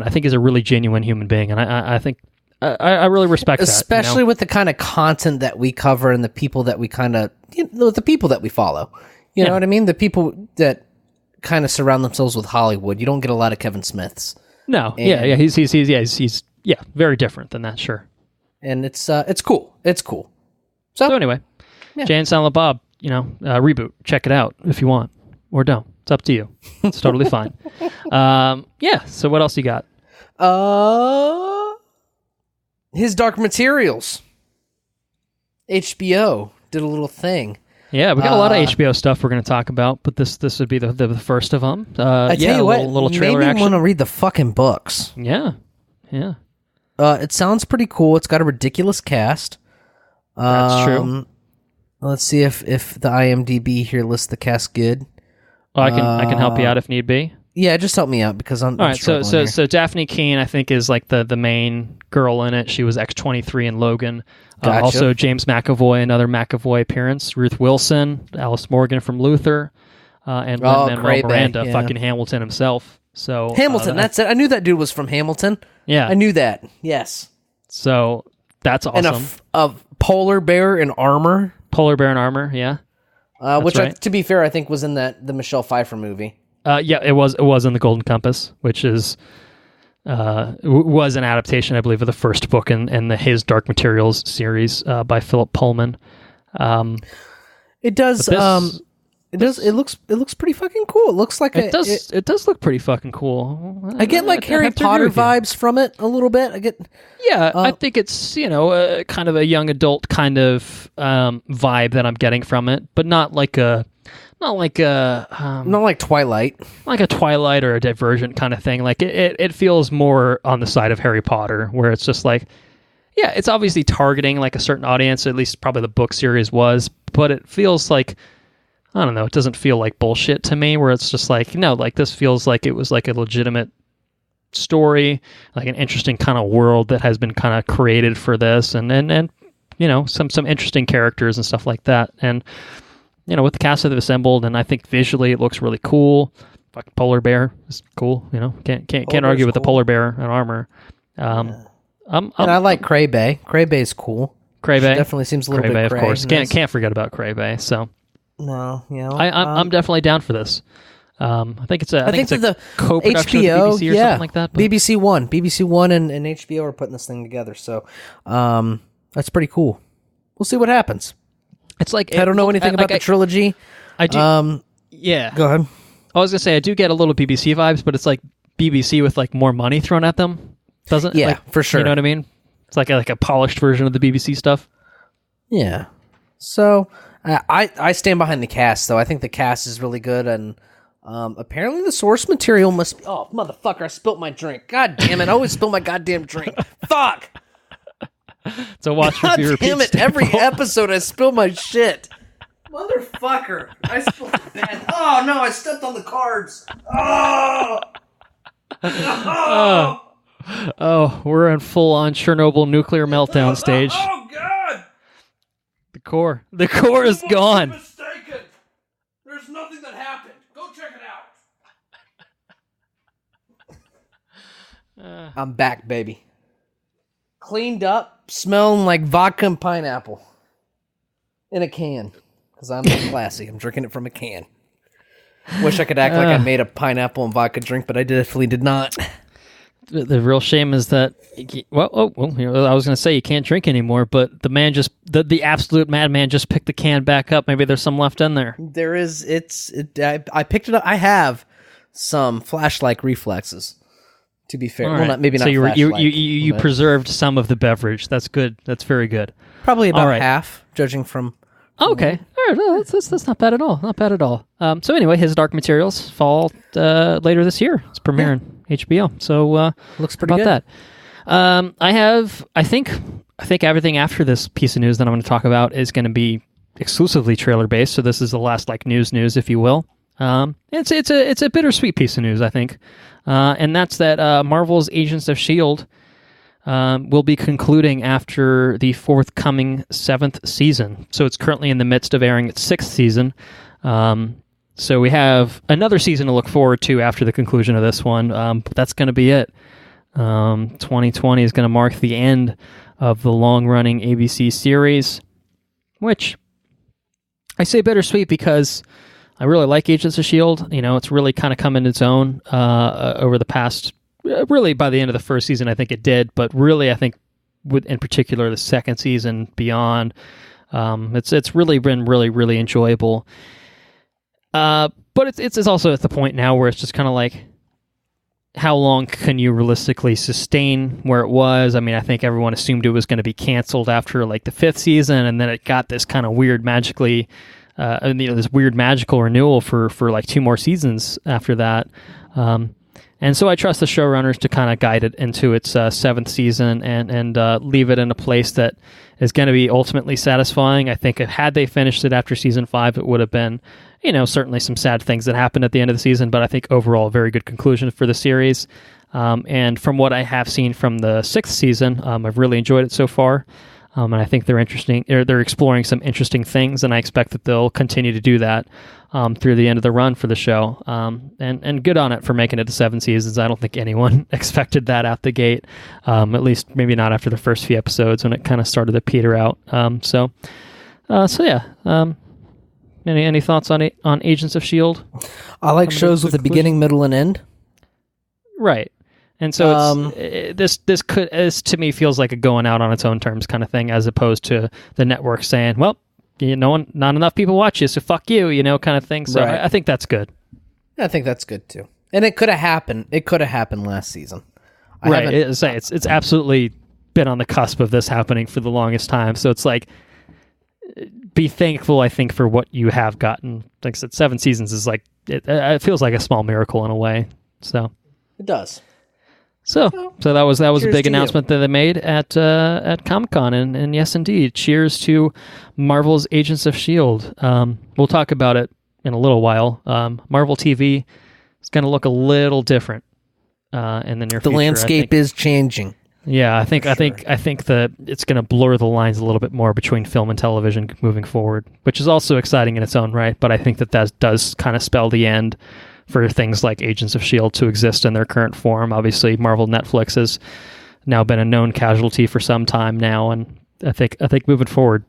think he's a really genuine human being, and I think I really respect that. Especially with the kind of content that we cover and the people that we kind of, the people that we follow. You know what I mean? The people that kind of surround themselves with Hollywood. You don't get a lot of Kevin Smiths. No, he's very different than that, sure. And it's cool. It's cool. So anyway, Jay and Silent Bob, Reboot. Check it out if you want, or don't. It's up to you. It's totally fine. So what else you got? His Dark Materials. HBO did a little thing. Yeah, we got a lot of HBO stuff we're going to talk about, but this would be the first of them. I tell you what, little trailer maybe action. want to read the fucking books. Yeah. It sounds pretty cool. It's got a ridiculous cast. That's true. Let's see if the IMDb here lists the cast good. Oh, I can help you out if need be. Yeah, just help me out because I'm. All right, so Daphne Keane, I think, is like the main girl in it. She was X-23 in Logan. Gotcha. Also, James McAvoy, another McAvoy appearance. Ruth Wilson, Alice Morgan from Luther, and Lin-Manuel Miranda, fucking Hamilton himself. So Hamilton, that's it. I knew that dude was from Hamilton. Yeah, I knew that. Yes. So that's awesome. And a polar bear in armor. Polar bear in armor, yeah. Which, right. To be fair, I think was in the Michelle Pfeiffer movie. It was in the Golden Compass, which is was an adaptation, I believe, of the first book in the His Dark Materials series by Philip Pullman. It does. It looks pretty fucking cool. It looks like it does look pretty fucking cool. I get like Harry Potter vibes from it a little bit. I think it's kind of a young adult kind of vibe that I'm getting from it, but not like Twilight, like a Twilight or a Divergent kind of thing. Like it feels more on the side of Harry Potter, where it's just like, yeah, it's obviously targeting like a certain audience. At least probably the book series was, but it feels like, I don't know, it doesn't feel like bullshit to me, where it's just like, no, like this feels like it was like a legitimate story, like an interesting kind of world that has been kind of created for this, and some interesting characters and stuff like that. And with the cast that they've assembled, and I think visually it looks really cool. Fucking polar bear is cool. Can't argue with the polar bear in armor. And I like Cray-Bay. Cray-Bay's cool. Cray-Bay definitely seems a little Cray-Bay, bit of course. Can't forget about Cray-Bay. So no, I'm definitely down for this. I think it's a co-production HBO, with BBC or something like that. But BBC One and HBO are putting this thing together. So that's pretty cool. We'll see what happens. It's like I don't know anything about the trilogy. I do. Yeah. Go ahead. I was gonna say I do get a little BBC vibes, but it's like BBC with like more money thrown at them, doesn't? Yeah, like, for sure. You know what I mean? It's like a polished version of the BBC stuff. Yeah. So I stand behind the cast, though. I think the cast is really good, and apparently the source material must. Oh, motherfucker! I spilt my drink. God damn it! I always spill my goddamn drink. Fuck. So watch God your damn it! Every episode I spill my shit. Motherfucker! I spilled the pen. Oh no! I stepped on the cards. Oh. Oh, we're in full-on Chernobyl nuclear meltdown stage. Oh God! The core is gone. Mistaken. There's nothing that happened. Go check it out. I'm back, baby. Cleaned up, smelling like vodka and pineapple. In a can. Because I'm classy. I'm drinking it from a can. Wish I could act like I made a pineapple and vodka drink, but I definitely did not. The real shame is that, I was going to say you can't drink anymore, but the man the absolute madman just picked the can back up. Maybe there's some left in there. There is. I picked it up. I have some flash-like reflexes. To be fair, right. Well, maybe not. So flash-like, you preserved some of the beverage. That's good. That's very good. Probably about half, judging from. Okay, all right. No, that's not bad at all. Not bad at all. So anyway, His Dark Materials fall later this year. It's premiering HBO. So looks pretty about good. That. I think everything after this piece of news that I'm going to talk about is going to be exclusively trailer based. So this is the last news, if you will. It's a bittersweet piece of news, I think, and that's that Marvel's Agents of S.H.I.E.L.D. will be concluding after the forthcoming 7th season. So it's currently in the midst of airing its 6th season. So we have another season to look forward to after the conclusion of this one. But that's going to be it. 2020 is going to mark the end of the long-running ABC series, which I say bittersweet because I really like Agents of S.H.I.E.L.D. You know, it's really kind of come into its own over the past, really by the end of the first season, I think it did, but really I think in particular the second season beyond, it's really been really enjoyable. But it's also at the point now where it's just kind of like, how long can you realistically sustain where it was? I mean, I think everyone assumed it was going to be canceled after like the 5th season, and then it got this kind of weird this weird magical renewal for like 2 more seasons after that. And so I trust the showrunners to kind of guide it into its 7th season and leave it in a place that is going to be ultimately satisfying. I think had they finished it after season 5, it would have been, you know, certainly some sad things that happened at the end of the season, but I think overall a very good conclusion for the series. And from what I have seen from the 6th season, I've really enjoyed it so far. And I think they're exploring some interesting things, and I expect that they'll continue to do that through the end of the run for the show. And good on it for making it to 7 seasons. I don't think anyone expected that out the gate, at least maybe not after the first few episodes when it kind of started to peter out. So yeah. Any thoughts on Agents of S.H.I.E.L.D.? I like shows with a beginning, middle, and end. Right. And so this to me feels like a going out on its own terms kind of thing, as opposed to the network saying, well, you know, not enough people watch you, so fuck you, you know, kind of thing. So right. I think that's good. I think that's good too. And it could have happened. It could have happened last season. It's absolutely been on the cusp of this happening for the longest time. So it's like, be thankful, I think, for what you have gotten. Like I said, 7 seasons is like, it feels like a small miracle in a way. So it does. So that was a big announcement that they made at Comic-Con, and yes, indeed, cheers to Marvel's Agents of S.H.I.E.L.D. We'll talk about it in a little while. Marvel TV is going to look a little different in the near future. The landscape is changing. Yeah, I think that it's going to blur the lines a little bit more between film and television moving forward, which is also exciting in its own right. But I think that does kind of spell the end for things like Agents of S.H.I.E.L.D. to exist in their current form. Obviously, Marvel Netflix has now been a known casualty for some time now, and I think moving forward,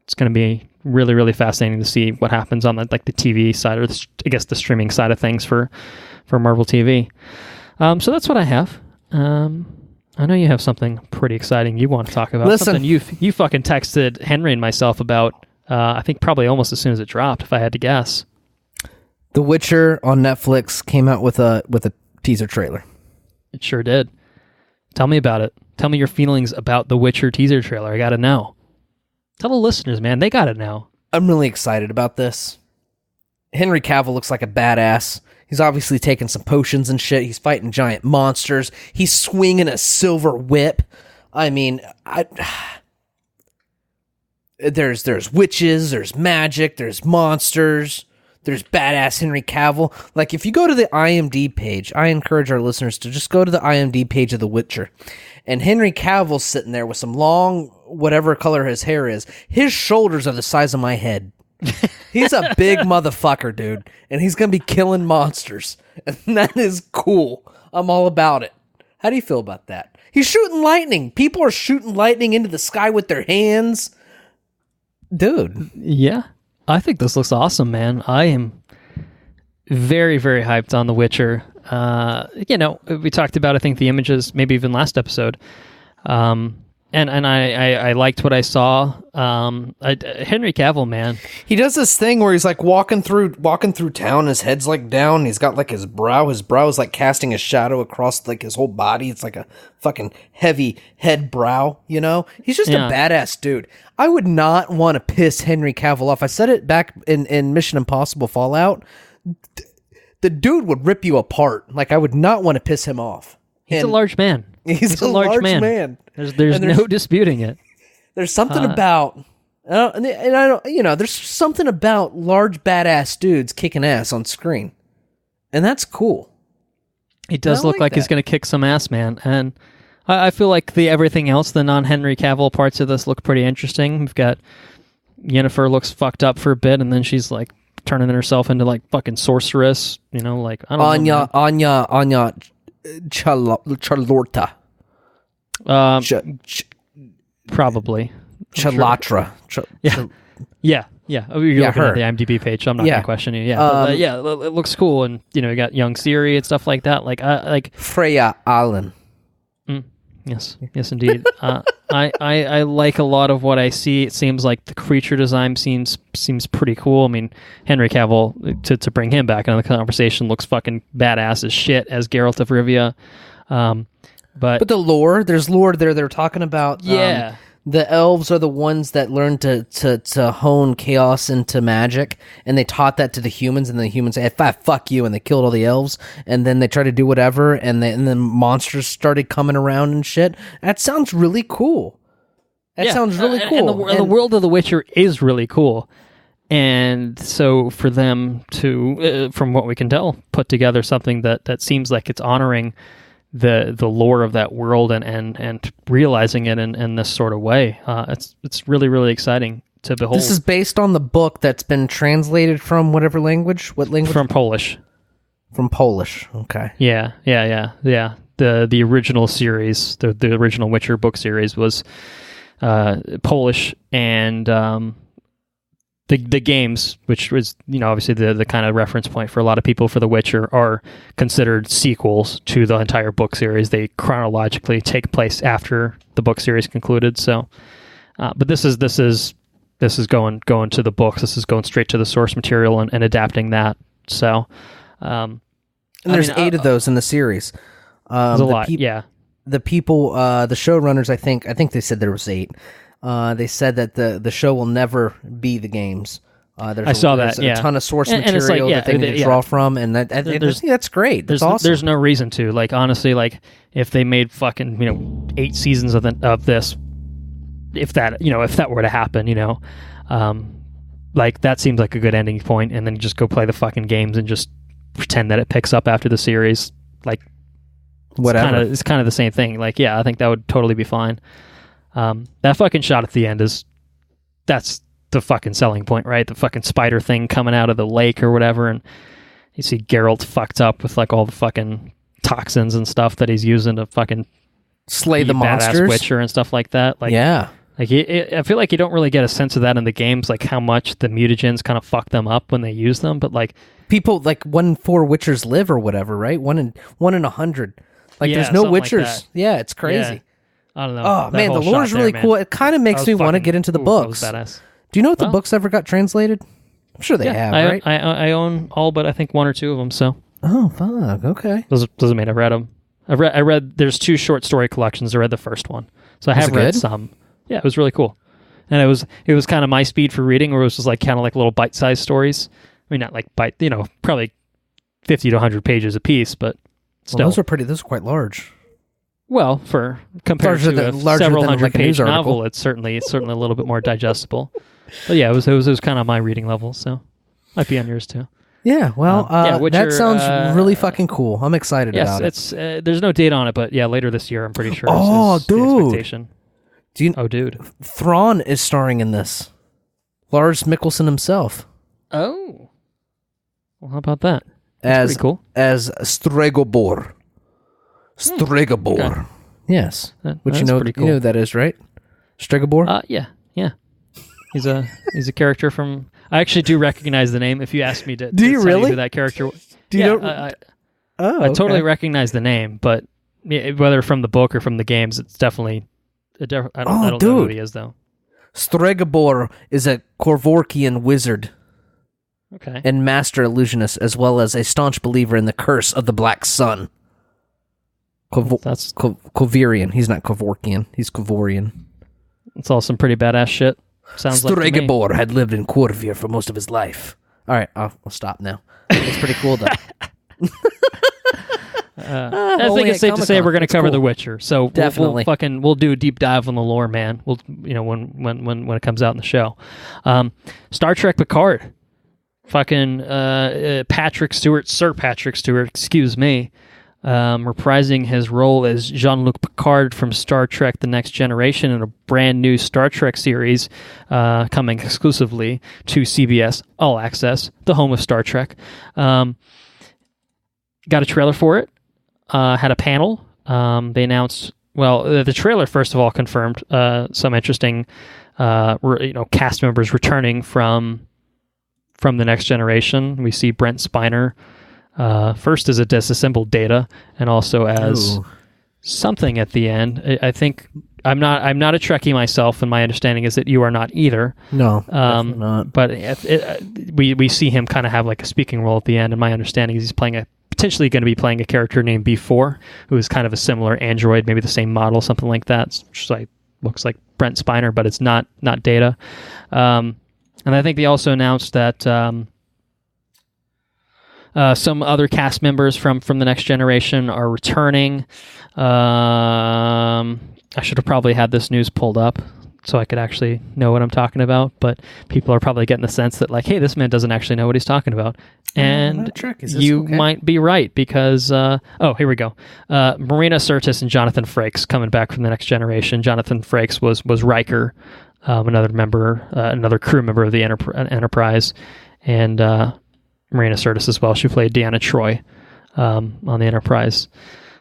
it's going to be really fascinating to see what happens on the TV side, or the streaming side of things for Marvel TV. So that's what I have. I know you have something pretty exciting you want to talk about. Listen, something you fucking texted Henry and myself about. I think probably almost as soon as it dropped, if I had to guess. The Witcher on Netflix came out with a teaser trailer. It sure did. Tell me about it. Tell me your feelings about the Witcher teaser trailer. I gotta know. Tell the listeners, man. They gotta know. I'm really excited about this. Henry Cavill looks like a badass. He's obviously taking some potions and shit. He's fighting giant monsters. He's swinging a silver whip. I mean, there's witches, there's magic, there's monsters, there's badass Henry Cavill. Like, if you go to the IMDb page, I encourage our listeners to just go to the IMDb page of The Witcher. And Henry Cavill's sitting there with some long, whatever color his hair is. His shoulders are the size of my head. He's a big motherfucker, dude. And he's going to be killing monsters. And that is cool. I'm all about it. How do you feel about that? He's shooting lightning. People are shooting lightning into the sky with their hands. Dude. Yeah. I think this looks awesome, man. I am very hyped on The Witcher. We talked about, I think, the images, maybe even last episode. And I liked what I saw. Henry Cavill, man. He does this thing where he's like walking through town. His head's like down. He's got like his brow. His brow is like casting a shadow across like his whole body. It's like a fucking heavy head brow, you know? He's just a badass dude. I would not want to piss Henry Cavill off. I said it back in Mission Impossible Fallout. The dude would rip you apart. Like, I would not want to piss him off. He's a large man. He's a large man. There's no disputing it. There's something about, there's something about large badass dudes kicking ass on screen, and that's cool. He does look like he's going to kick some ass, man, and I feel like everything else, the non-Henry Cavill parts of this look pretty interesting. We've got Yennefer looks fucked up for a bit, and then she's like turning herself into like fucking sorceress. You know, like I don't know. Anya Charlorta. Probably. Chalatra. Yeah. Oh, you're looking her. at the IMDb page, so I'm not going to question you. Yeah, but, it looks cool, and you got young Ciri and stuff like that. Like Freya Allen. Yes, indeed. I like a lot of what I see. It seems like the creature design seems pretty cool. I mean, Henry Cavill, to bring him back into the conversation, looks fucking badass as shit as Geralt of Rivia. But the lore, there's lore there. They're talking about the elves are the ones that learned to hone chaos into magic, and they taught that to the humans, and the humans said, fuck you, and they killed all the elves, and then they tried to do whatever, and then monsters started coming around and shit. That sounds really cool. Sounds really cool. And the world of The Witcher is really cool. And so for them to, from what we can tell, put together something that seems like it's honoring the lore of that world and realizing it in this sort of way. It's really, really exciting to behold. This is based on the book that's been translated from whatever language? What language? From Polish. From Polish, okay. Yeah. The original series, the original Witcher book series was Polish, and the games, which was obviously the kind of reference point for a lot of people for The Witcher, are considered sequels to the entire book series. They chronologically take place after the book series concluded. So, but this is going to the books. This is going straight to the source material and adapting that. So, and there's 8 of those in the series. There's a lot. Yeah, the people, the showrunners, I think they said there was 8. They said that the show will never be the games. There's a ton of source material that they need to draw from, and that's great. That's awesome. There's no reason to. Like, honestly, like if they made fucking 8 seasons of this, if that were to happen, like that seems like a good ending point, and then you just go play the fucking games and just pretend that it picks up after the series. Like, whatever. It's kind of the same thing. Like, yeah, I think that would totally be fine. That fucking shot at the end that's the fucking selling point, right? The fucking spider thing coming out of the lake or whatever, and you see Geralt fucked up with like all the fucking toxins and stuff that he's using to fucking slay the monsters, badass Witcher and stuff like that. Like, yeah, like I feel like you don't really get a sense of that in the games, like how much the mutagens kind of fuck them up when they use them. But like people, like 1 in 4 Witchers live or whatever, right? 1 in 100. Like there's no Witchers. Like yeah, it's crazy. Yeah. I don't know. Oh man, the lore is really cool. It kind of makes me want to get into the books. That was badass. Do you know if the books ever got translated? I'm sure they have, right? I own all but I think 1 or 2 of them. So. Oh fuck! Okay. Doesn't mean I've read them. I read. There's 2 short story collections. I read the first one, so I have read some. Yeah, it was really cool, and it was kind of my speed for reading, where it was just like kind of like little bite sized stories. I mean, not like probably 50 to 100 pages a piece, but still. Those are quite large. Well, for compared to a several hundred page novel, it's certainly a little bit more digestible. But yeah, it was kind of my reading level, so might be on yours too. Yeah, well, Witcher, that sounds really fucking cool. I'm excited about it. Yes, it's there's no date on it, but yeah, later this year, I'm pretty sure. Oh, dude! The expectation. Dude! Thrawn is starring in this. Lars Mikkelsen himself. Oh, well, how about that? That's pretty cool. As Stregobor. Stregobor. Yes. Which you know who that is, right? Stregobor? Yeah. He's a character from. I actually do recognize the name. If you ask me to, do you really? Who that character? Do you know? I totally recognize the name, but whether from the book or from the games, it's definitely. I don't know who he is though. Stregobor is a Korvorkian wizard. Okay. And master illusionist, as well as a staunch believer in the curse of the Black Sun. That's Kovirian. He's not Kevorkian. He's Kovorian. It's all some pretty badass shit. Sounds like Stregobor had lived in Corvir for most of his life. All right, I'll stop now. It's pretty cool, though. I think it's safe to say we're going to cover The Witcher. So definitely, we'll do a deep dive on the lore, man. We'll when it comes out in the show. Star Trek Picard. Fucking Sir Patrick Stewart, excuse me. reprising his role as Jean-Luc Picard from Star Trek The Next Generation in a brand new Star Trek series coming exclusively to CBS All Access, the home of Star Trek. Got a trailer for it, had a panel. They announced, the trailer, first of all, confirmed some interesting cast members returning from The Next Generation. We see Brent Spiner first as a disassembled Data, and also as something at the end. I think I'm not a Trekkie myself, and my understanding is that you are not either. No, definitely not. But we see him kind of have like a speaking role at the end, and my understanding is he's potentially going to be playing a character named B4, who is kind of a similar android, maybe the same model, something like that. Which looks like Brent Spiner, but it's not Data. And I think they also announced that some other cast members from The Next Generation are returning. I should have probably had this news pulled up so I could actually know what I'm talking about, but people are probably getting the sense that, like, hey, this man doesn't actually know what he's talking about. And you might be right, because, here we go. Marina Sirtis and Jonathan Frakes coming back from The Next Generation. Jonathan Frakes was Riker, another crew member of the Enterprise, and Marina Sirtis as well. She played Deanna Troi on the Enterprise.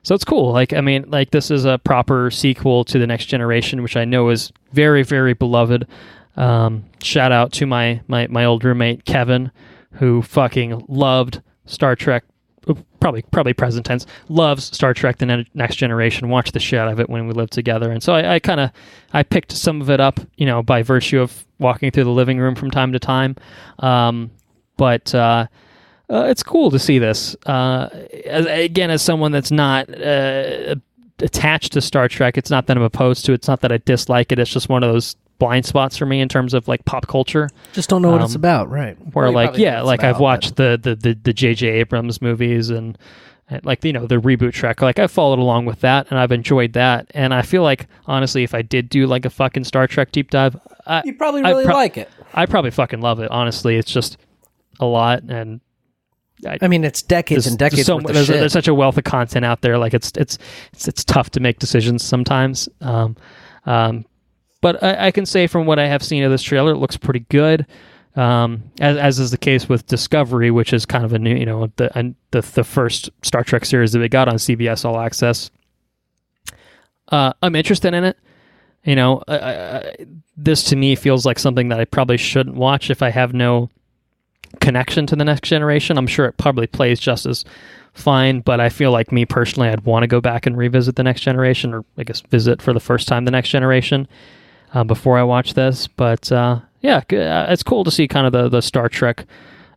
So it's cool. This is a proper sequel to The Next Generation, which I know is very, very beloved. Shout out to my old roommate, Kevin, who fucking loved Star Trek, probably present tense, loves Star Trek The Next Generation, watched the shit out of it when we lived together. And so I picked some of it up, by virtue of walking through the living room from time to time. But it's cool to see this. As someone that's not attached to Star Trek, it's not that I'm opposed to it. It's not that I dislike it. It's just one of those blind spots for me in terms of like pop culture. Just don't know what it's about, right? Where I've watched the J.J. Abrams movies and the reboot Trek. Like, I've followed along with that and I've enjoyed that. And I feel like, honestly, if I did do like a fucking Star Trek deep dive, you'd probably like it. I'd probably fucking love it. Honestly, it's just a lot, and it's decades and decades worth of shit. There's such a wealth of content out there. Like, it's tough to make decisions sometimes. But I can say from what I have seen of this trailer, it looks pretty good. As is the case with Discovery, which is kind of a new, the first Star Trek series that we got on CBS All Access. I'm interested in it. This to me feels like something that I probably shouldn't watch if I have no connection to The Next Generation. I'm sure it probably plays just as fine, but I feel like, me personally, I'd want to go back and revisit The Next Generation, or I guess visit for the first time The Next Generation before I watch this. But it's cool to see kind of the Star Trek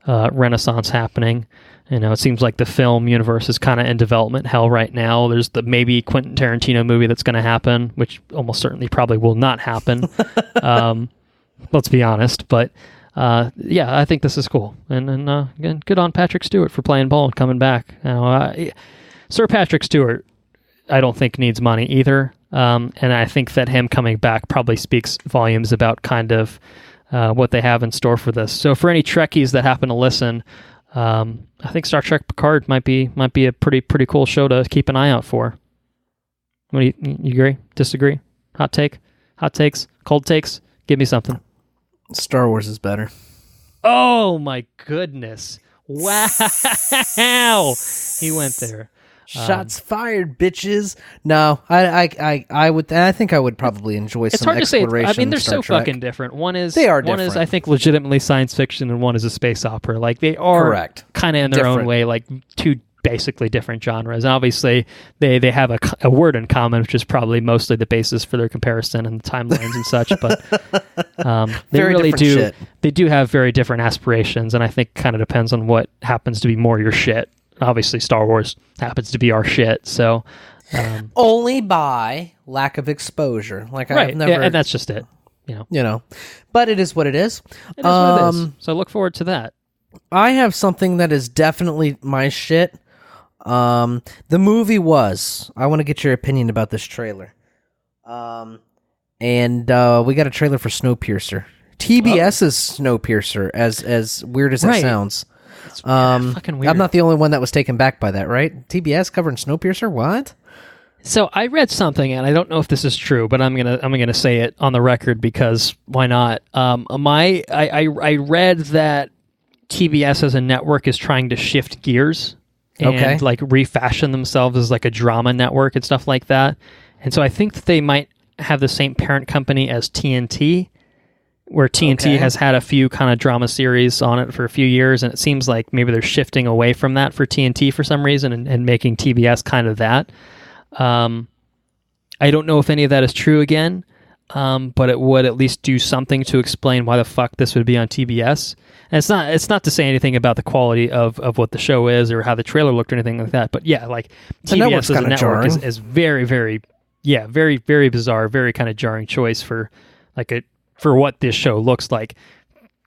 renaissance happening. It seems like the film universe is kind of in development hell right now. There's the maybe Quentin Tarantino movie that's going to happen, which almost certainly probably will not happen. Let's be honest, but I think this is cool, and again, good on Patrick Stewart for playing ball and coming back. Sir Patrick Stewart, I don't think needs money either, and I think that him coming back probably speaks volumes about kind of what they have in store for this. So for any Trekkies that happen to listen, I think Star Trek Picard might be a pretty cool show to keep an eye out for. What do you agree? Disagree? Hot takes, cold takes? Give me something. Star Wars is better. Oh my goodness. Wow. He went there. Shots fired, bitches. No, I think I would probably enjoy some exploration. It's hard to say. They're so Trek. fucking different. One is I think, legitimately science fiction, and one is a space opera. Like, they are kind of in their own way, like two basically different genres. And obviously, they have a word in common, which is probably mostly the basis for their comparison and the timelines and such. But they really do. Shit. They do have very different aspirations, and I think kind of depends on what happens to be more your shit. Obviously, Star Wars happens to be our shit, so only by lack of exposure. Like, I've never, and that's just it. But it is what it is. It is what it is. So I look forward to that. I have something that is definitely my shit. The movie was. I want to get your opinion about this trailer. And we got a trailer for Snowpiercer. TBS's Snowpiercer, as weird as that sounds. fucking weird. I'm not the only one that was taken back by that, right? TBS covering Snowpiercer? What? So I read something, and I don't know if this is true, but I'm gonna say it on the record because why not? I read that TBS as a network is trying to shift gears and like refashion themselves as like a drama network and stuff like that. And so I think that they might have the same parent company as TNT, where TNT has had a few kind of drama series on it for a few years, and it seems like maybe they're shifting away from that for TNT for some reason and making TBS kind of that. I don't know if any of that is true again, but it would at least do something to explain why the fuck this would be on TBS. And it's not to say anything about the quality of what the show is or how the trailer looked or anything like that. But yeah, like TBS as a network is very, very, very, very bizarre, very kind of jarring choice for what this show looks like.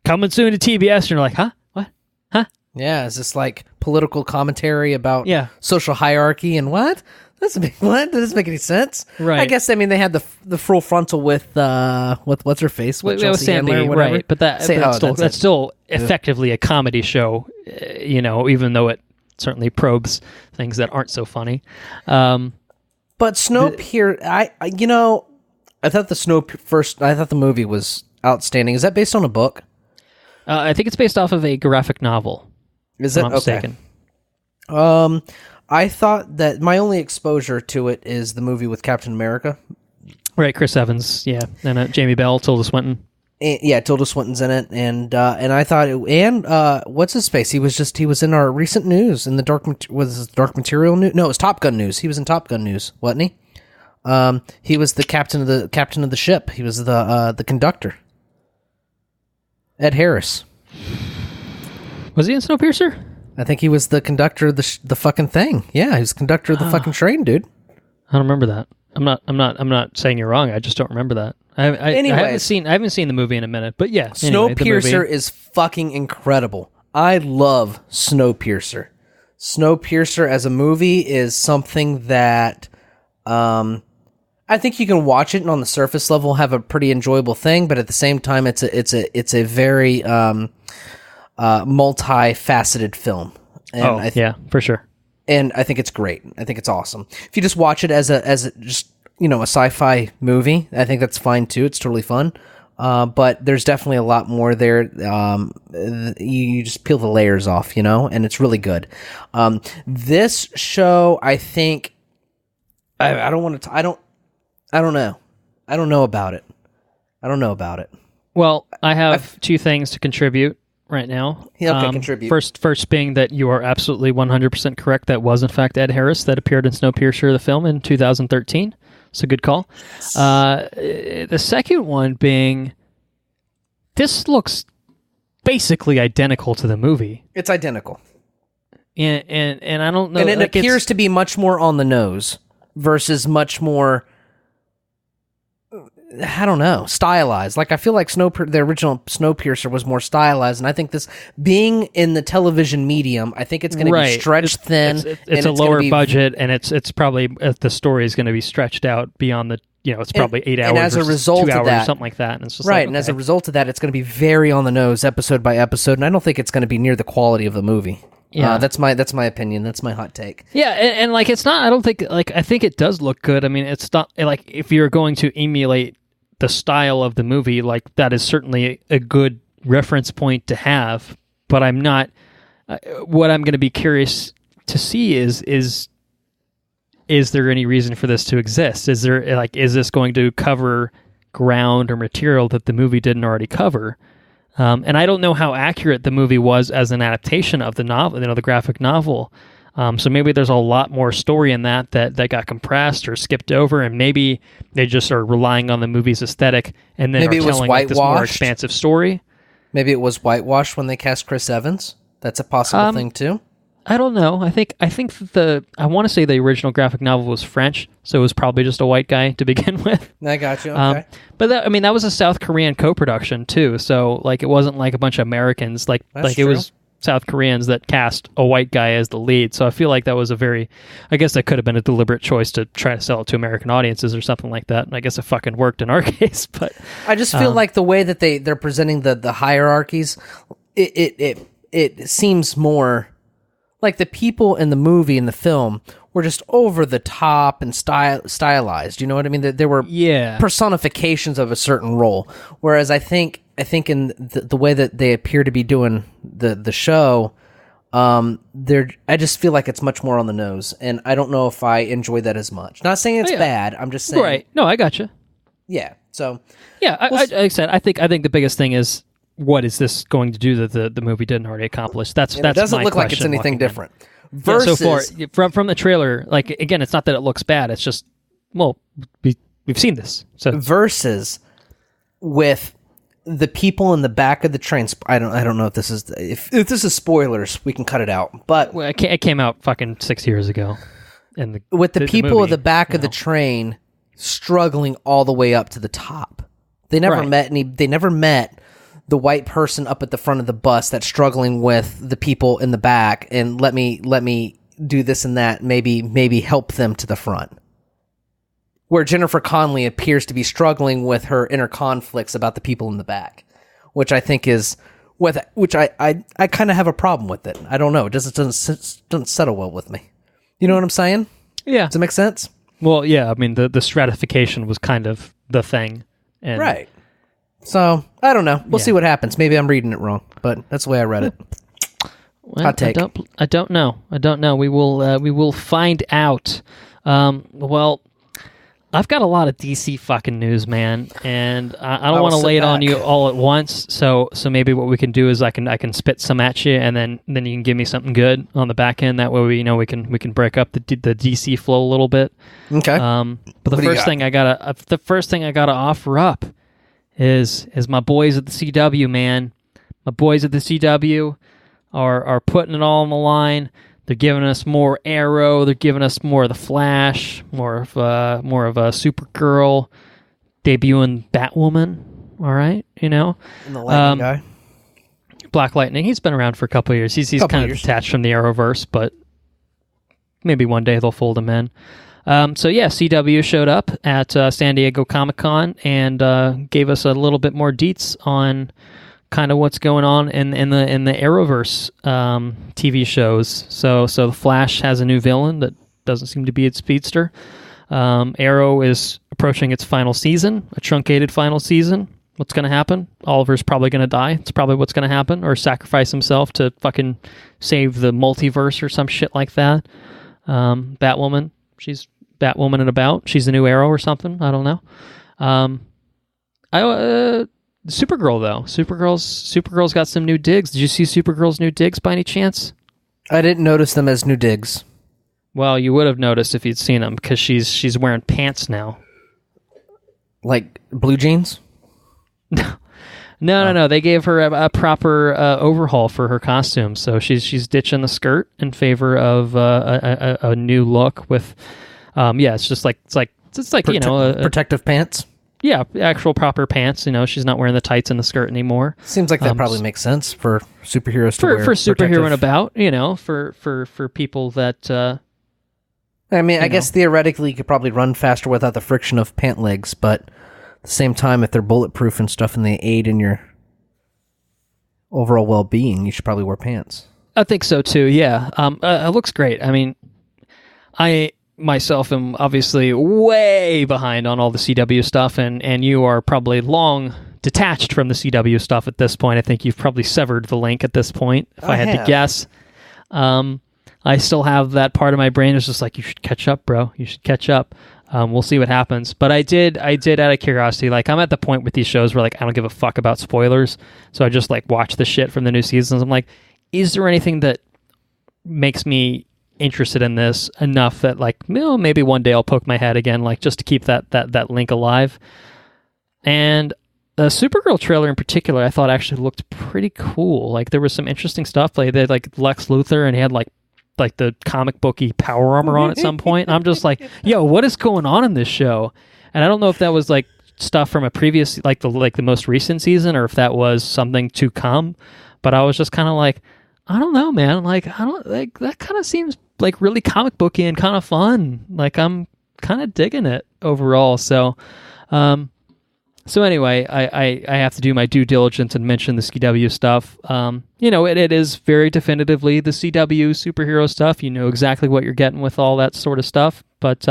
Coming soon to TBS, and you're like, huh? What? Huh? Yeah, is this like political commentary about social hierarchy and what? What? Does this make any sense? Right. I guess, I mean, they had the full frontal with what's her face? With Chelsea Sandy, Handler or whatever. right. But that's still effectively a comedy show, even though it certainly probes things that aren't so funny. But Snowpiercer, I thought the movie was outstanding. Is that based on a book? I think it's based off of a graphic novel. Is it? If I'm mistaken. I thought that my only exposure to it is the movie with Captain America. Right, Chris Evans, and Jamie Bell, Tilda Swinton. Tilda Swinton's in it, and I thought what's his face? He was in our recent news in the Dark Material news. No, it was Top Gun news. He was in Top Gun news, wasn't he? He was the captain of the ship. He was the conductor. Ed Harris. Was he in Snowpiercer? I think he was the conductor of the fucking thing. Yeah, he was the conductor of the fucking train, dude. I don't remember that. I'm not saying you're wrong. I just don't remember that. I haven't seen the movie in a minute, but yeah. Snowpiercer is fucking incredible. I love Snowpiercer. Snowpiercer as a movie is something that I think you can watch it and on the surface level have a pretty enjoyable thing, but at the same time it's a very multifaceted film. And for sure. And I think it's great. I think it's awesome. If you just watch it as a just a sci-fi movie, I think that's fine too. It's totally fun. But there's definitely a lot more there. You just peel the layers off, and it's really good. This show, I think, I don't know. I don't know about it. Well, I have two things to contribute right now. Contribute. First being that you are absolutely 100% correct. That was, in fact, Ed Harris that appeared in Snowpiercer, the film, in 2013. So good call. The second one being, this looks basically identical to the movie. It's identical. And I don't know. And it appears to be much more on the nose versus much more, I don't know, stylized. Like, I feel like the original Snowpiercer was more stylized, and I think this, being in the television medium, I think it's going to be stretched thin. It's a lower budget, and it's probably, the story is going to be stretched out beyond the, it's probably 8 hours and as a result 2 of hours that, or something like that. And it's just right, and as a result of that, it's going to be very on the nose, episode by episode, and I don't think it's going to be near the quality of the movie. Yeah, that's my opinion. That's my hot take. Yeah, and like, it's not. I don't think, like, I think it does look good. I mean, it's not like, if you're going to emulate the style of the movie, like, that is certainly a good reference point to have. But I'm not. What I'm going to be curious to see is there any reason for this to exist? Is this going to cover ground or material that the movie didn't already cover? And I don't know how accurate the movie was as an adaptation of the novel, the graphic novel. So maybe there's a lot more story in that got compressed or skipped over, and maybe they just are relying on the movie's aesthetic and then maybe are telling this more expansive story. Maybe it was whitewashed when they cast Chris Evans. That's a possible thing too. I don't know. I think I want to say the original graphic novel was French, so it was probably just a white guy to begin with. I got you. Okay. But that was a South Korean co-production too. So, like, it wasn't like a bunch of Americans. That's true. It was South Koreans that cast a white guy as the lead. So I feel like that was I guess that could have been a deliberate choice to try to sell it to American audiences or something like that. And I guess it fucking worked in our case. But I just feel like the way that they're presenting the hierarchies, it it seems more like the people in the movie and the film were just over the top and stylized. You know what I mean? There were personifications of a certain role. Whereas I think in the way that they appear to be doing the show, I just feel like it's much more on the nose, and I don't know if I enjoy that as much. Not saying it's bad. I'm just saying. Right. No, I gotcha. Yeah. So. Yeah, like I said, I think the biggest thing is, what is this going to do that the movie didn't already accomplish? That's it doesn't look like it's anything different. Versus, so far from the trailer, like, again, it's not that it looks bad. It's just, well, we've seen this. So versus with the people in the back of the train. I don't know if this is if this is spoilers. We can cut it out. But it came out fucking 6 years ago. With the people movie, at the back of the train struggling all the way up to the top. They never met They never met the white person up at the front of the bus that's struggling with the people in the back, and let me do this and that, maybe help them to the front. Where Jennifer Connelly appears to be struggling with her inner conflicts about the people in the back, which I think is which I kind of have a problem with it. I don't know. It doesn't settle well with me. You know what I'm saying? Yeah. Does it make sense? Well, yeah. I mean, the stratification was kind of the thing. And right. So, I don't know. We'll see what happens. Maybe I'm reading it wrong, but that's the way I read it. Well, hot take. I don't know. We will find out. Well, I've got a lot of DC fucking news, man, and I don't want to lay it on you all at once. So maybe what we can do is I can spit some at you, and then you can give me something good on the back end. That way we can break up the DC flow a little bit. Okay. But the first thing I gotta offer up is my boys at the CW, man. My boys at the CW are putting it all on the line. They're giving us more Arrow. They're giving us more of the Flash, more of a Supergirl, debuting Batwoman. All right, And the Lightning guy, Black Lightning. He's been around for a couple of years. He's kind of detached from the Arrowverse, but maybe one day they'll fold him in. CW showed up at San Diego Comic-Con and gave us a little bit more deets on kind of what's going on in the Arrowverse TV shows. So the Flash has a new villain that doesn't seem to be its speedster. Arrow is approaching its final season, a truncated final season. What's going to happen? Oliver's probably going to die. It's probably what's going to happen, or sacrifice himself to fucking save the multiverse or some shit like that. Batwoman. She's Batwoman and about. She's the new Arrow or something. I don't know. Supergirl, though. Supergirl's got some new digs. Did you see Supergirl's new digs by any chance? I didn't notice them as new digs. Well, you would have noticed if you'd seen them, because she's wearing pants now. Like blue jeans? No. They gave her a proper overhaul for her costume. So she's ditching the skirt in favor of a new look with, it's just like protective pants. Yeah, actual proper pants. She's not wearing the tights and the skirt anymore. Seems like that probably makes sense for superheroes to wear. For superhero and about, for people that. I guess theoretically you could probably run faster without the friction of pant legs, but at the same time, if they're bulletproof and stuff and they aid in your overall well-being, you should probably wear pants. I think so too. Yeah, it looks great. I mean, I myself am obviously way behind on all the CW stuff, and you are probably long detached from the CW stuff at this point. I think you've probably severed the link at this point, if I had to guess. I still have that part of my brain is just like, you should catch up, bro. You should catch up. We'll see what happens. But I did out of curiosity, like, I'm at the point with these shows where, like, I don't give a fuck about spoilers, so I just, like, watch the shit from the new seasons. I'm like, is there anything that makes me interested in this enough that, like, maybe one day I'll poke my head again, like, just to keep that link alive. And the Supergirl trailer in particular, I thought actually looked pretty cool. Like, there was some interesting stuff. Like, they had, like, Lex Luthor, and he had like the comic booky power armor on at some point. I'm just like, yo, what is going on in this show? And I don't know if that was like stuff from a previous, like the most recent season, or if that was something to come. But I was just kind of like, I don't know, man. Like, I don't like that. Kind of seems like really comic booky and kind of fun. Like, I'm kind of digging it overall. So, So anyway, I have to do my due diligence and mention the CW stuff. It is very definitively the CW superhero stuff. You know exactly what you're getting with all that sort of stuff. But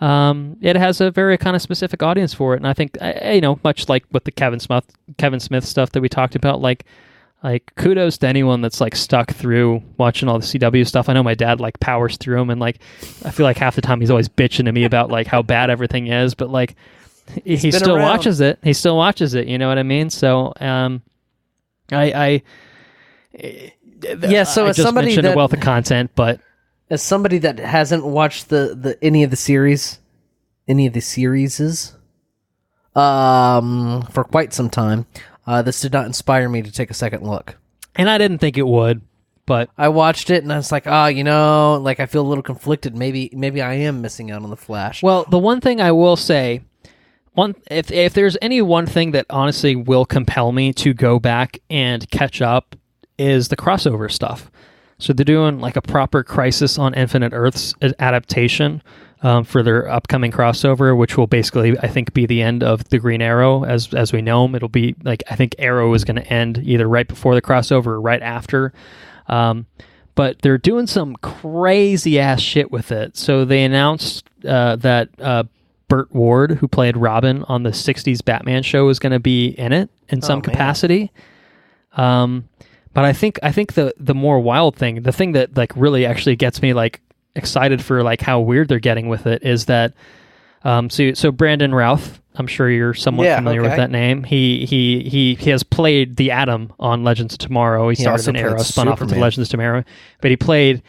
it has a very kind of specific audience for it, and I think much like with the Kevin Smith stuff that we talked about, like kudos to anyone that's like stuck through watching all the CW stuff. I know my dad like powers through them, and like I feel like half the time he's always bitching to me about like how bad everything is, but like. He still watches it. He still watches it. You know what I mean? So, So as somebody mentioned that a wealth of content, but as somebody that hasn't watched any of the series, for quite some time, this did not inspire me to take a second look. And I didn't think it would, but I watched it and I was like, like I feel a little conflicted. Maybe I am missing out on the Flash. Well, the one thing I will say. If there's any one thing that honestly will compel me to go back and catch up is the crossover stuff. So they're doing like a proper Crisis on Infinite Earths adaptation for their upcoming crossover, which will basically, I think, be the end of the Green Arrow as we know him. It'll be like, I think Arrow is going to end either right before the crossover or right after. But they're doing some crazy ass shit with it. So they announced that Burt Ward, who played Robin on the 60s Batman show, is going to be in it in some capacity. But I think the more wild thing, the thing that like really actually gets me like excited for like how weird they're getting with it is that so Brandon Routh, I'm sure you're somewhat familiar with that name. He has played the Atom on Legends of Tomorrow. He started in Arrow, spun off into Legends of Tomorrow, but he played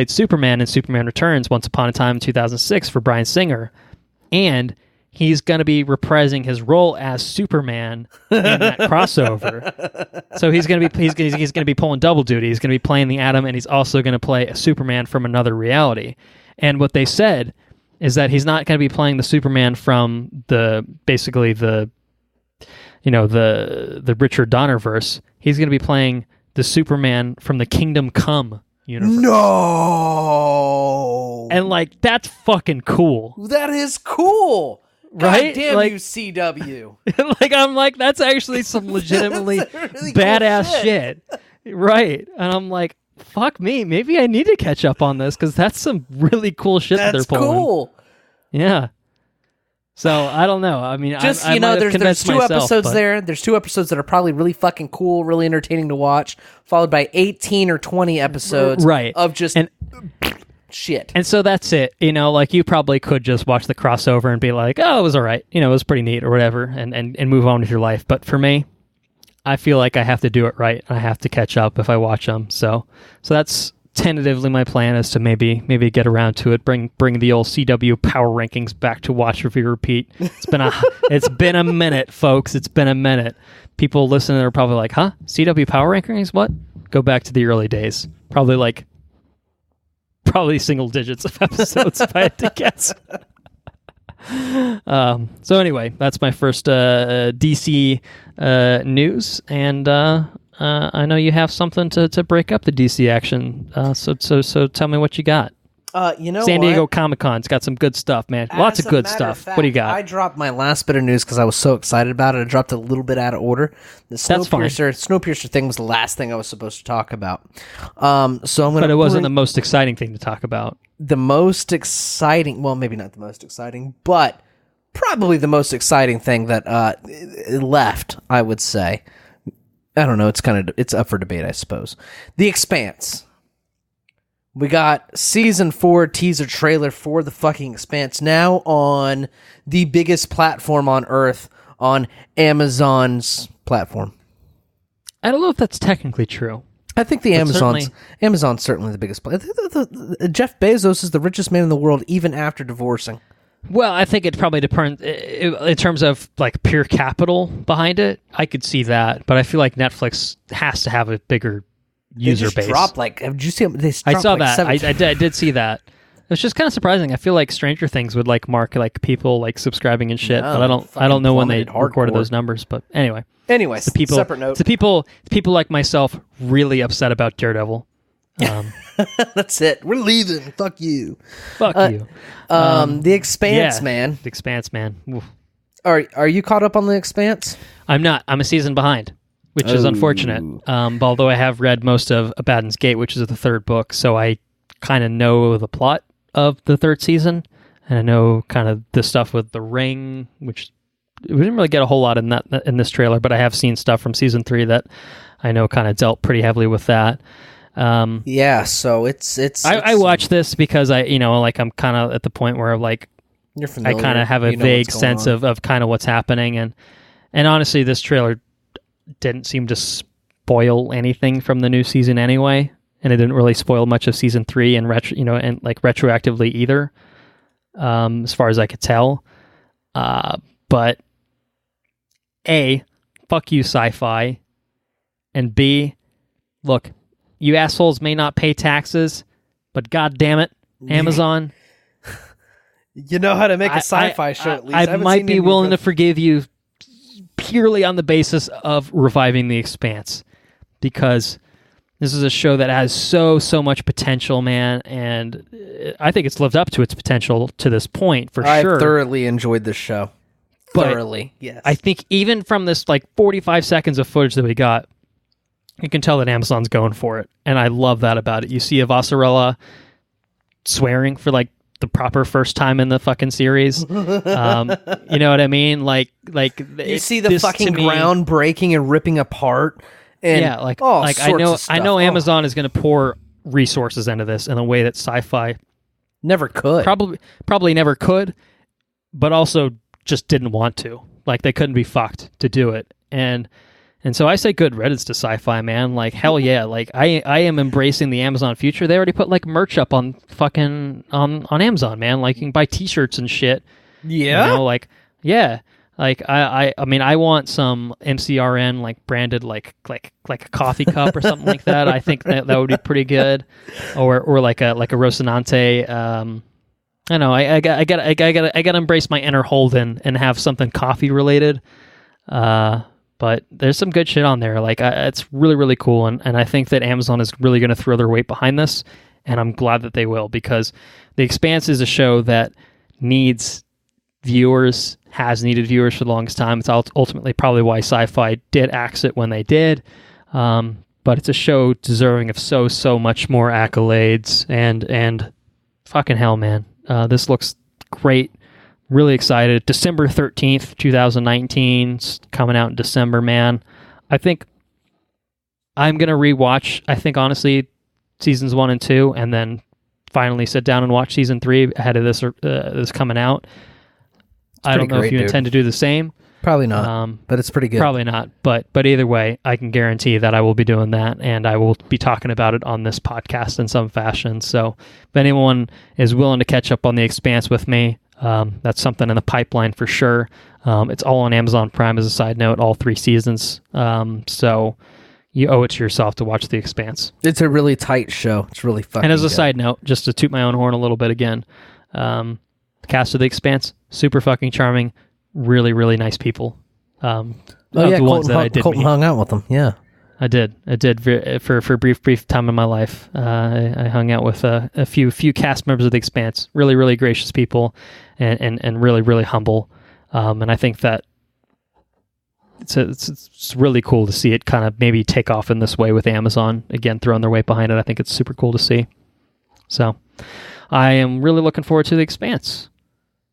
Superman in Superman Returns once upon a time in 2006 for Bryan Singer. And he's going to be reprising his role as Superman in that crossover. So he's going to be pulling double duty. He's going to be playing the Atom, and he's also going to play a Superman from another reality. And what they said is that he's not going to be playing the Superman from the Richard Donner verse. He's going to be playing the Superman from the Kingdom Come universe. No! And like, that's fucking cool. That is cool. Right? God damn like, you, CW. I'm like, that's actually some legitimately really badass cool shit. Right. And I'm like, fuck me. Maybe I need to catch up on this because that's some really cool shit that they're pulling. That's cool. Yeah. So I don't know. I mean, there's 2 episodes there. There's 2 episodes that are probably really fucking cool, really entertaining to watch, followed by 18 or 20 episodes of just shit. And so that's it. Like you probably could just watch the crossover and be like, oh, it was all right. It was pretty neat or whatever, and move on with your life. But for me, I feel like I have to do it right. I have to catch up if I watch them. So that's tentatively my plan, is to maybe get around to it. Bring the old CW power rankings back to Watch Review Repeat. It's been a minute, folks. It's been a minute. People listening are probably like, huh? CW power rankings? What? Go back to the early days. Probably single digits of episodes if I had to guess. So anyway, that's my first DC news, and I know you have something to break up the DC action. So tell me what you got. San Diego Comic-Con's got some good stuff, man. Lots of good stuff. What do you got? I dropped my last bit of news because I was so excited about it. I dropped it a little bit out of order. The Snowpiercer thing was the last thing I was supposed to talk about. But it wasn't the most exciting thing to talk about. The most exciting, well, maybe not the most exciting, but probably the most exciting thing that left, I would say. I don't know. It's up for debate, I suppose. The Expanse. We got season 4 teaser trailer for the fucking Expanse now on the biggest platform on Earth, on Amazon's platform. I don't know if that's technically true. I think Amazon's certainly the biggest. Jeff Bezos is the richest man in the world, even after divorcing. Well, I think it probably depends in terms of like pure capital behind it. I could see that, but I feel like Netflix has to have a bigger user base. Did you see them? I saw that. I did see that. It's just kind of surprising. I feel like Stranger Things would like mark like people like subscribing and shit, but I don't know when they recorded those numbers. But anyway, separate note. The people like myself really upset about Daredevil. That's it. We're leaving. Fuck you. Fuck you. The Expanse, man. The Expanse, man. Oof. Are you caught up on The Expanse? I'm not. I'm a season behind, which is unfortunate. Although I have read most of Abaddon's Gate, which is the third book, so I kind of know the plot of the third season, and I know kind of the stuff with the ring, which we didn't really get a whole lot in this trailer, but I have seen stuff from season 3 that I know kind of dealt pretty heavily with that. So it's I watch this because I'm kind of at the point where like you're familiar. I kind of have a vague sense of kind of what's happening, and honestly, this trailer didn't seem to spoil anything from the new season anyway, and it didn't really spoil much of season 3 and retroactively either, as far as I could tell. But A, fuck you, sci-fi, and B, look, you assholes may not pay taxes, but god damn it, Amazon. You know how to make a sci-fi show, at least. I might be willing to forgive you purely on the basis of reviving The Expanse, because this is a show that has so much potential, man, and I think it's lived up to its potential to this point, for sure. I thoroughly enjoyed this show. But thoroughly, yes. I think even from this 45 seconds of footage that we got, you can tell that Amazon's going for it, and I love that about it. You see Avasarala swearing for the proper first time in the fucking series. You know what I mean? You see the fucking ground breaking and ripping apart. And yeah, I know Amazon is going to pour resources into this in a way that sci-fi never could. Probably never could, but also just didn't want to. They couldn't be fucked to do it. And so I say good riddance to sci-fi, man. Hell yeah. I am embracing the Amazon future. They already put merch up on fucking on Amazon, man. You can buy t-shirts and shit. Yeah. Yeah. I mean, I want some MCRN branded like a coffee cup or something like that. I think that would be pretty good. Or like a Rocinante. I know I gotta embrace my inner Holden and have something coffee related. But there's some good shit on there. It's really, really cool. And I think that Amazon is really going to throw their weight behind this. And I'm glad that they will, because The Expanse is a show that needs viewers, has needed viewers for the longest time. It's ultimately probably why sci-fi did axe it when they did. But it's a show deserving of so much more accolades. And fucking hell, man. This looks great. Really excited. December 13th, 2019. It's coming out in December, man. I think I'm going to rewatch, honestly, seasons 1 and 2, and then finally sit down and watch season 3 ahead of this coming out. I don't know if you intend to do the same. Probably not, but it's pretty good. Probably not, but either way, I can guarantee that I will be doing that, and I will be talking about it on this podcast in some fashion. So if anyone is willing to catch up on The Expanse with me, that's something in the pipeline for sure. It's all on Amazon Prime as a side note, all 3 seasons. So you owe it to yourself to watch The Expanse. It's a really tight show. It's really fucking And as a good. side note, just to toot my own horn a little bit again, the cast of The Expanse, super fucking charming, really, really nice people. Colton hung out with them. Yeah. I did for a brief time in my life. I hung out with a few cast members of The Expanse. Really, really gracious people, and really, really humble. And I think that it's really cool to see it kind of maybe take off in this way with Amazon again throwing their weight behind it. I think it's super cool to see. So I am really looking forward to The Expanse.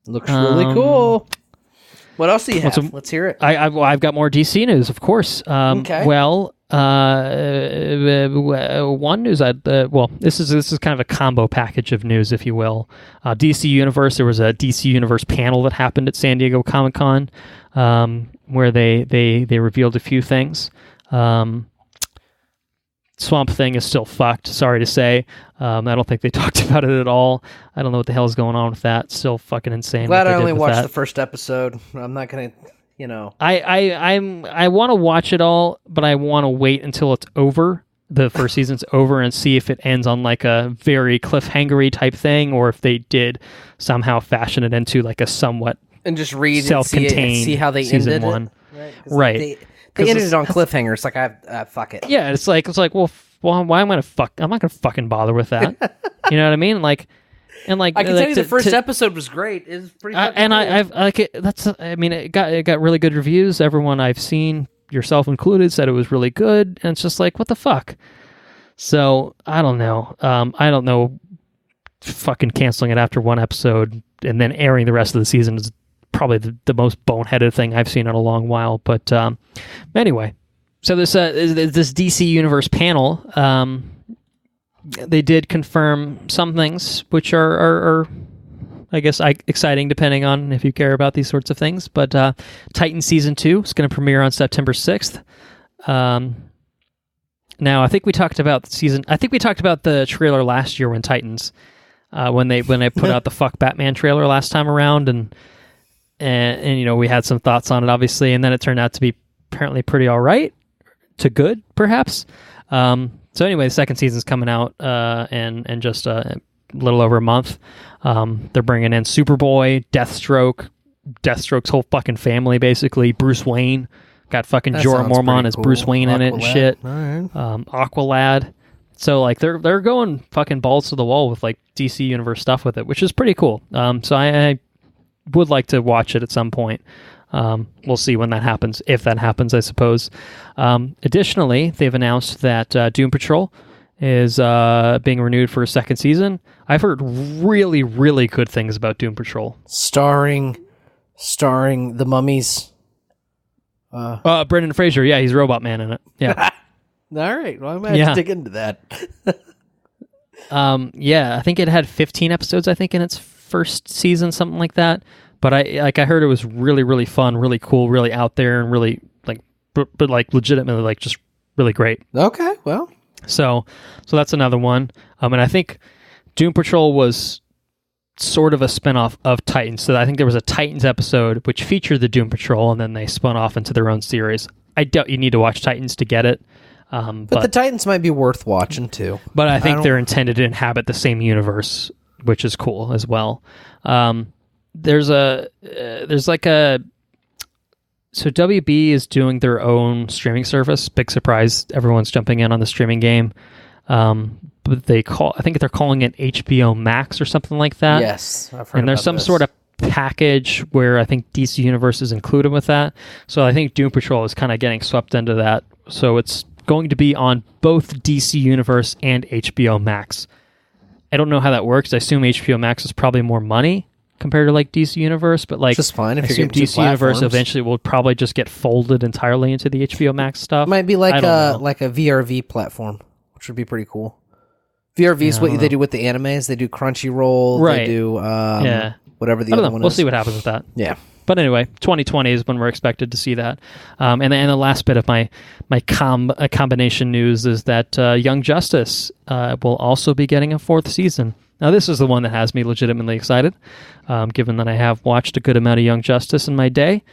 Looks really cool. What else do you have? Let's hear it. I've got more DC news, of course. Okay. Well, one news. This is kind of a combo package of news, if you will. DC Universe. There was a DC Universe panel that happened at San Diego Comic-Con, where they revealed a few things. Swamp Thing is still fucked, sorry to say. I don't think they talked about it at all. I don't know what the hell is going on with that. Still fucking insane. Glad I only watched the first episode. I'm not gonna, I want to watch it all, but I want to wait until it's over. The first season's over, and see if it ends on a very cliffhangery type thing, or if they did somehow fashion it into a somewhat and just read self-contained and see how they season ended 1. It. Right. They ended it on cliffhangers. Fuck it. Yeah, it's like, well, why am I gonna fuck? I'm not gonna fucking bother with that. You know what I mean? And like I can tell you the first episode was great. It was pretty. And I've like it, that's. I mean, it got really good reviews. Everyone I've seen, yourself included, said it was really good. And it's just like, what the fuck? So I don't know. I don't know. Fucking canceling it after one episode and then airing the rest of the season is probably the most boneheaded thing I've seen in a long while. But anyway, so this DC Universe panel. They did confirm some things, which are I guess, exciting depending on if you care about these sorts of things. But Titan Season 2 is going to premiere on September 6th. Now, I think we talked about the trailer last year when Titans, when they put out the Fuck Batman trailer last time around, and you know, we had some thoughts on it, obviously, and then it turned out to be apparently pretty all right to good, perhaps. So anyway, the second season's coming out, and just a little over a month. They're bringing in Superboy, Deathstroke's whole fucking family, basically. Bruce Wayne, got fucking Jorah Mormont as Bruce Wayne in it and shit. All right. Aqualad. So like they're going fucking balls to the wall with like DC Universe stuff with it, which is pretty cool. So I would like to watch it at some point. We'll see when that happens, if that happens, I suppose. Additionally, they've announced that Doom Patrol is being renewed for a second season. I've heard really, really good things about Doom Patrol. Starring the mummies. Brendan Fraser, yeah, he's Robot Man in it. Yeah. All right, well, I might have to dig into that. Yeah, I think it had 15 episodes, I think, in its first season, something like that. But I heard it was really, really fun, really cool, really out there, and really but like legitimately like just really great. Okay, well, so that's another one. And I think Doom Patrol was sort of a spinoff of Titans. So I think there was a Titans episode which featured the Doom Patrol, and then they spun off into their own series. I doubt you need to watch Titans to get it. But the Titans might be worth watching too. But I think they're intended to inhabit the same universe, which is cool as well. So WB is doing their own streaming service. Big surprise, everyone's jumping in on the streaming game. But I think they're calling it HBO Max or something like that. Yes, I've heard. And there's some sort of package where I think DC Universe is included with that. So I think Doom Patrol is kind of getting swept into that. So it's going to be on both DC Universe and HBO Max. I don't know how that works. I assume HBO Max is probably more money compared to like DC Universe, but like just fine if I assume DC Universe eventually will probably just get folded entirely into the HBO Max stuff. It might be like a VRV platform, which would be pretty cool. VRV is what they do with the animes. They do Crunchyroll. Right. They do whatever the other one is. We'll see what happens with that. Yeah. But anyway, 2020 is when we're expected to see that. And the last bit of my combination news is that Young Justice will also be getting a fourth season. Now, this is the one that has me legitimately excited, given that I have watched a good amount of Young Justice in my day.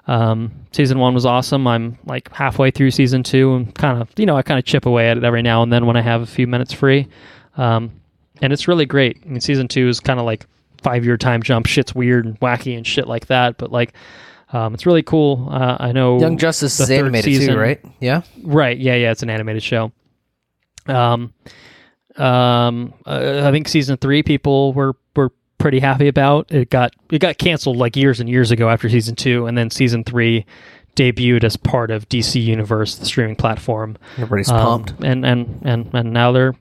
Season 1 was awesome. I'm like halfway through season 2 and I kind of chip away at it every now and then when I have a few minutes free. And it's really great. I mean, season 2 is kind of like 5-year time jump. Shit's weird and wacky and shit like that. But like, it's really cool. I know Young Justice is animated too, right? Yeah. Right. Yeah. It's an animated show. I think season 3 people were pretty happy about. It got canceled like years and years ago after season 2, and then season 3 debuted as part of DC Universe, the streaming platform. Everybody's pumped, and now they're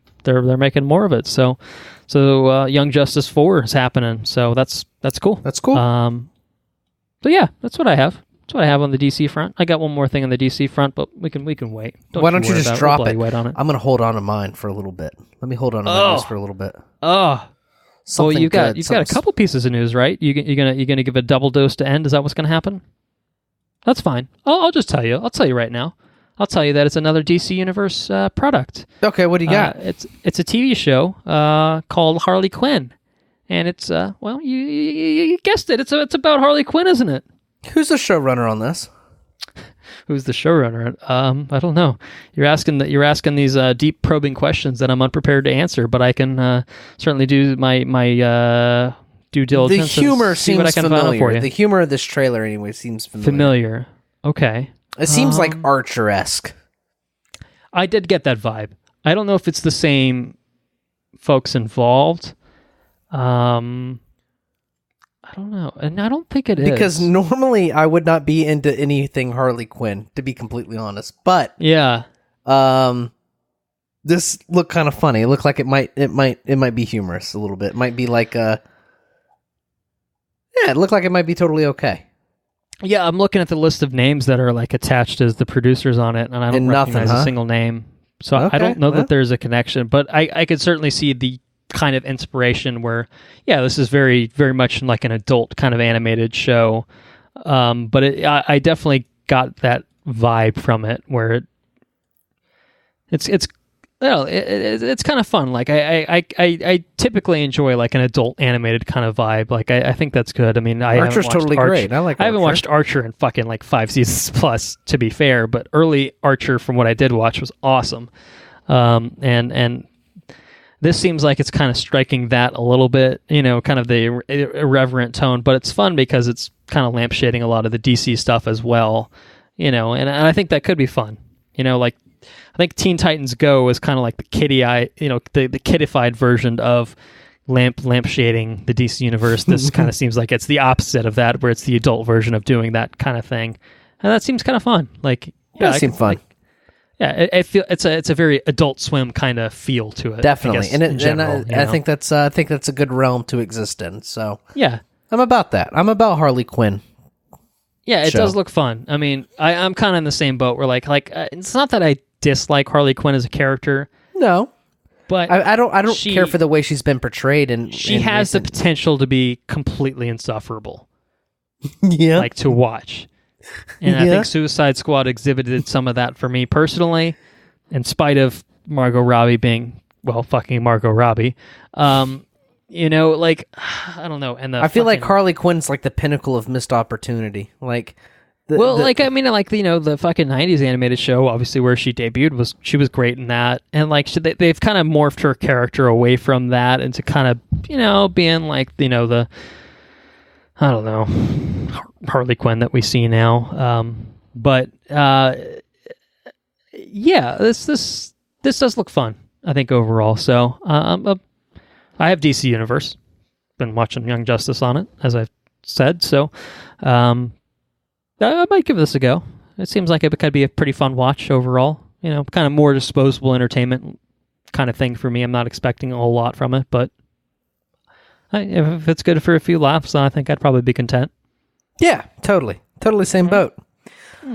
making more of it. So Young Justice 4 is happening. So that's cool. That's cool. So yeah, that's what I have. That's what I have on the DC front. I got one more thing on the DC front, but we can wait. Why don't you just drop it? On it? I'm going to hold on to mine for a little bit. Let me hold on to my news for a little bit. Oh. Well, you've got a couple pieces of news, right? You're gonna give a double dose to end. Is that what's gonna happen? That's fine. I'll just tell you. I'll tell you right now. I'll tell you that it's another DC Universe product. Okay, what do you got? It's a TV show called Harley Quinn, and it's you guessed it. It's about Harley Quinn, isn't it? Who's the showrunner on this? Who's the showrunner? I don't know. You're asking these deep probing questions that I'm unprepared to answer, but I can certainly do my due diligence. The humor and see seems what I can familiar. find out for you. The humor of this trailer, anyway, seems familiar. Okay. It seems like Archer-esque. I did get that vibe. I don't know if it's the same folks involved. I don't know, and I don't think it is because normally I would not be into anything Harley Quinn, to be completely honest. But yeah, this looked kind of funny. It looked like it might be humorous a little bit. It might be like it looked like it might be totally okay. Yeah, I'm looking at the list of names that are like attached as the producers on it, and I don't recognize a single name. So I don't know that there's a connection, but I could certainly see the kind of inspiration where, yeah, this is very, very much like an adult kind of animated show. But I definitely got that vibe from it, where it's kind of fun. Like I typically enjoy like an adult animated kind of vibe. Like I think that's good. I mean, Archer's totally great. I haven't watched Archer in fucking like 5 seasons plus, to be fair, but early Archer from what I did watch was awesome. And this seems like it's kind of striking that a little bit, kind of the irreverent tone, but it's fun because it's kind of lampshading a lot of the DC stuff as well, and I think that could be fun. Like I think Teen Titans Go is kind of like the the kiddified version of lampshading the DC universe. This kind of seems like it's the opposite of that, where it's the adult version of doing that kind of thing, and that seems kind of fun. Like, yeah, it seems fun. Yeah, I feel it's a very Adult Swim kind of feel to it. Definitely, I think that's a good realm to exist in. So yeah, I'm about that. I'm about Harley Quinn. Yeah, it does look fun. I mean, I'm kind of in the same boat where like it's not that I dislike Harley Quinn as a character. No, but I don't care for the way she's been portrayed, and she has the potential to be completely insufferable. Yeah, like to watch. And I think Suicide Squad exhibited some of that for me personally, in spite of Margot Robbie being, fucking Margot Robbie. Like, I don't know. And I feel like Harley Quinn's like the pinnacle of missed opportunity. Like, the fucking 90s animated show, obviously, where she debuted, she was great in that. And like, they've kind of morphed her character away from that into kind of, being like, the, I don't know, Harley Quinn that we see now. This does look fun, I think, overall. So I have DC Universe. Been watching Young Justice on it, as I've said. So I might give this a go. It seems like it could be a pretty fun watch overall. Kind of more disposable entertainment kind of thing for me. I'm not expecting a whole lot from it, but if it's good for a few laughs, I think I'd probably be content. Yeah, totally same boat.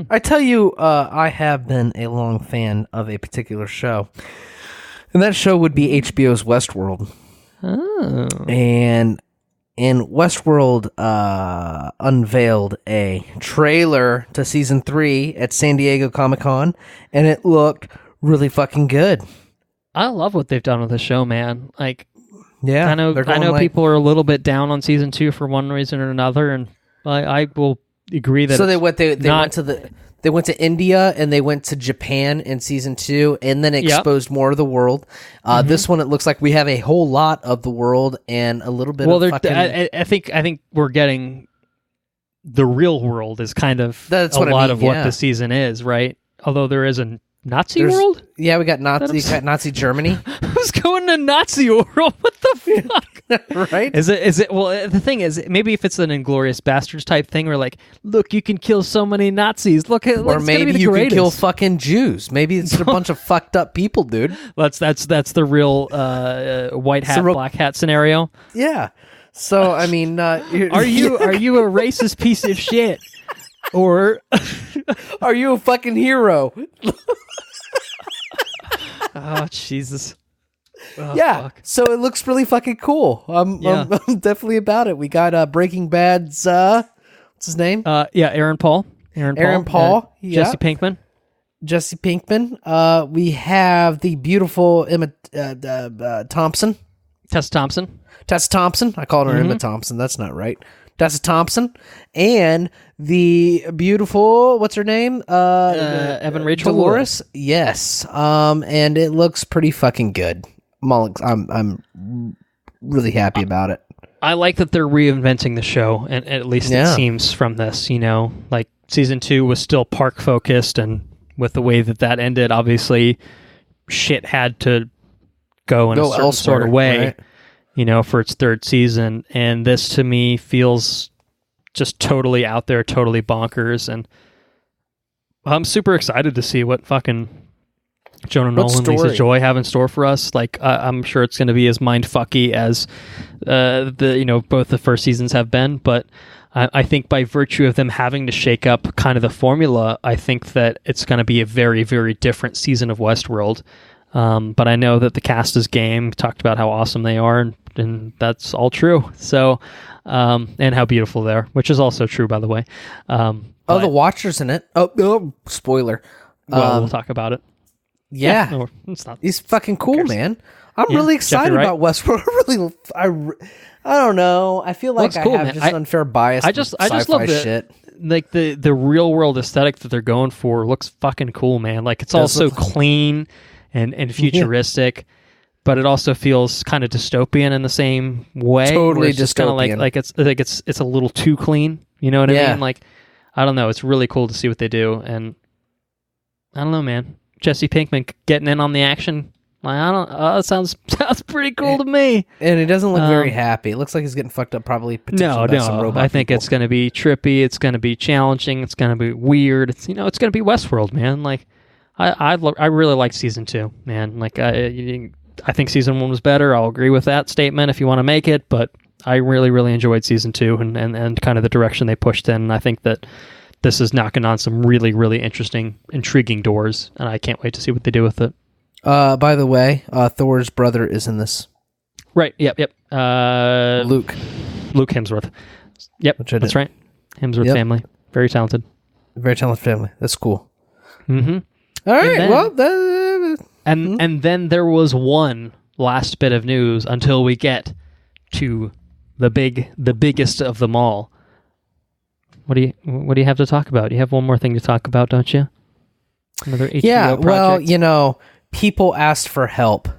I tell you, I have been a long fan of a particular show, and that show would be HBO's Westworld. Oh. And Westworld unveiled a trailer to season 3 at San Diego Comic-Con, and it looked really fucking good. I love what they've done with the show, man. Like, yeah, I know people are a little bit down on season 2 for one reason or another, and I will agree that. So they went to India and they went to Japan in season 2, and then exposed more of the world. This one, it looks like we have a whole lot of the world and a little bit of fucking. I think we're getting the real world is kind of what the season is, right? Although there is a Nazi world? Yeah, we got Nazi Germany. Who's going to Nazi world? What the fuck? Right? Is it? Well, the thing is, maybe if it's an Inglourious Bastards type thing, where like, look, you can kill so many Nazis. Or maybe you can kill fucking Jews. Maybe it's a bunch of fucked up people, dude. That's the real white hat, black hat scenario. Yeah. So I mean, are you a racist piece of shit? Or are you a fucking hero? Oh, Jesus. Oh, yeah, fuck. So it looks really fucking cool. I'm definitely about it. We got Breaking Bad's, what's his name? Aaron Paul. Aaron Paul. Jesse Pinkman. Jesse Pinkman. We have the beautiful Emma Thompson. Tessa Thompson. I called her Emma Thompson. That's not right. Tessa Thompson. And the beautiful, what's her name? Evan Rachel Dolores. Wood. Yes. And it looks pretty fucking good. I'm really happy about it. I like that they're reinventing the show, and at least it seems from this, like season 2 was still park focused, and with the way that ended, obviously shit had to go in a certain sort of way. for its third season. And this to me feels just totally out there, totally bonkers. And I'm super excited to see what fucking Jonah Nolan and Lisa Joy have in store for us. Like, I'm sure it's going to be as mindfucky as both the first seasons have been, but I think by virtue of them having to shake up kind of the formula, I think that it's going to be a very, very different season of Westworld. But I know that the cast is game. Talked about how awesome they are, and that's all true. So, and how beautiful they are, which is also true, by the way. The Watcher's in it. Oh, spoiler. Well, we'll talk about it. Yeah. No, it's not. He's fucking cool, man. I'm really excited about Westworld. I don't know. I feel like cool, I have man. just unfair bias. I just love shit. Like the real world aesthetic that they're going for looks fucking cool, man. Like it's all so clean and futuristic, but it also feels kind of dystopian in the same way. Totally it's just dystopian. Kind of it's a little too clean. You know what I mean? Like, I don't know. It's really cool to see what they do, and I don't know, man. Jesse Pinkman getting in on the action. Like, sounds pretty cool to me. And it doesn't look very happy. It looks like he's getting fucked up, probably potentially by some robot I think people. It's going to be trippy. It's going to be challenging. It's going to be weird. It's going to be Westworld, man. Like, I really like season 2, man. Like, I think season 1 was better. I'll agree with that statement if you want to make it, but I really, really enjoyed season 2 and kind of the direction they pushed in. And I think that this is knocking on some really, really interesting, intriguing doors, and I can't wait to see what they do with it. By the way, Thor's brother is in this. Right. Yep. Luke Hemsworth. Yep. That's right. Hemsworth family. Very talented. Very talented family. That's cool. Mm-hmm. All right. And then there was one last bit of news until we get to the biggest of them all. What do you have to talk about? You have one more thing to talk about, don't you? Another HBO project? Well, people asked for help,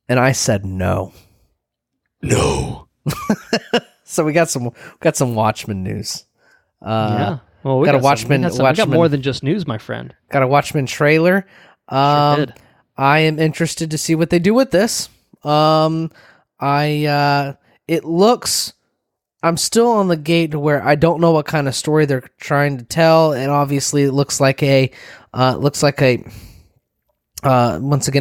and I said no. No. So we got some Watchmen news. Yeah. Well, we got a Watchmen. We got more than just news, my friend. Got a Watchmen trailer. Sure did. I am interested to see what they do with this. It looks. I'm still on the gate to where I don't know what kind of story they're trying to tell, and obviously it looks like once again,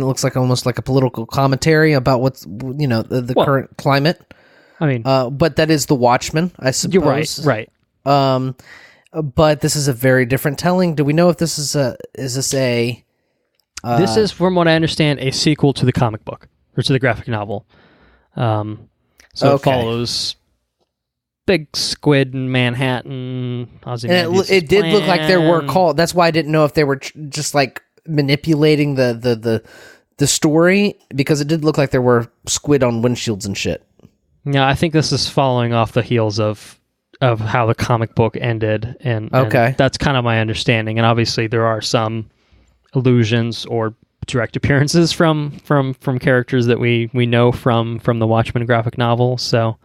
it looks like almost like a political commentary about what's the current climate. I mean, but that is the Watchmen, I suppose. You're right. But this is a very different telling. Do we know if this is this is, from what I understand, a sequel to the comic book or to the graphic novel? It follows Big Squid in Manhattan. It did look like there were calls. That's why I didn't know if they were just like manipulating the story, because it did look like there were squid on windshields and shit. Yeah, I think this is following off the heels of how the comic book ended, and that's kind of my understanding. And obviously, there are some allusions or direct appearances from characters that we know from the Watchmen graphic novel. So.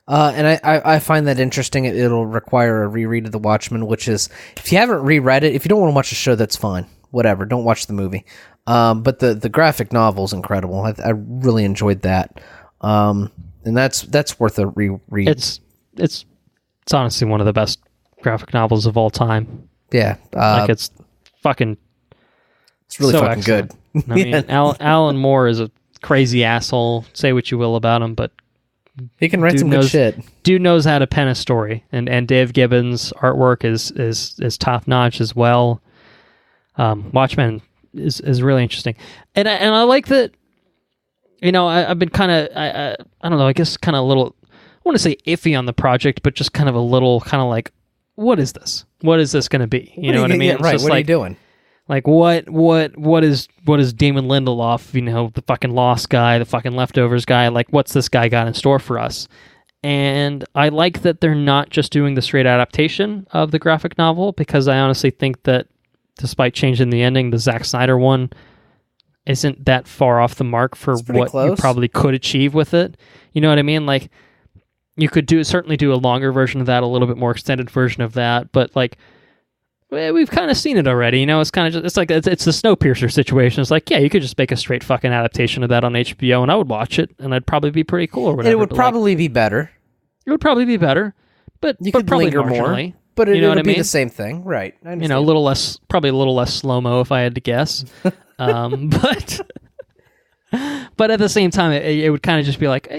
And I find that interesting. It'll require a reread of The Watchmen, which is, if you haven't reread it, if you don't want to watch the show, that's fine. Whatever, don't watch the movie. But the graphic novel is incredible. I really enjoyed that. And that's worth a reread. It's honestly one of the best graphic novels of all time. Yeah, it's really so fucking excellent. good. I mean, Alan Moore is a crazy asshole. Say what you will about him, but he can write some good shit. Dude knows how to pen a story, and Dave Gibbons' artwork is top notch as well. Watchmen is really interesting, and I like that. I've been kind of I don't know. I guess kind of a little. I want to say iffy on the project, but just kind of a little kind of like, what is this? What is this going to be? You know what I mean? Yeah, right. What are you doing? Like what is Damon Lindelof, the fucking Lost guy, the fucking Leftovers guy, like what's this guy got in store for us? And I like that they're not just doing the straight adaptation of the graphic novel, because I honestly think that despite changing the ending, the Zack Snyder one isn't that far off the mark for what you probably could achieve with it. You know what I mean? Like, you could certainly do a longer version of that, a little bit more extended version of that, but like, well, we've kind of seen it already. It's kind of just, it's the Snowpiercer situation. It's like, yeah, you could just make a straight fucking adaptation of that on HBO, and I would watch it, and it'd probably be pretty cool or whatever. It would probably be better. It would probably be better, but you could probably linger more. But it would be the same thing, right? A little less, probably a little less slow-mo if I had to guess. But at the same time, it would kind of just be like,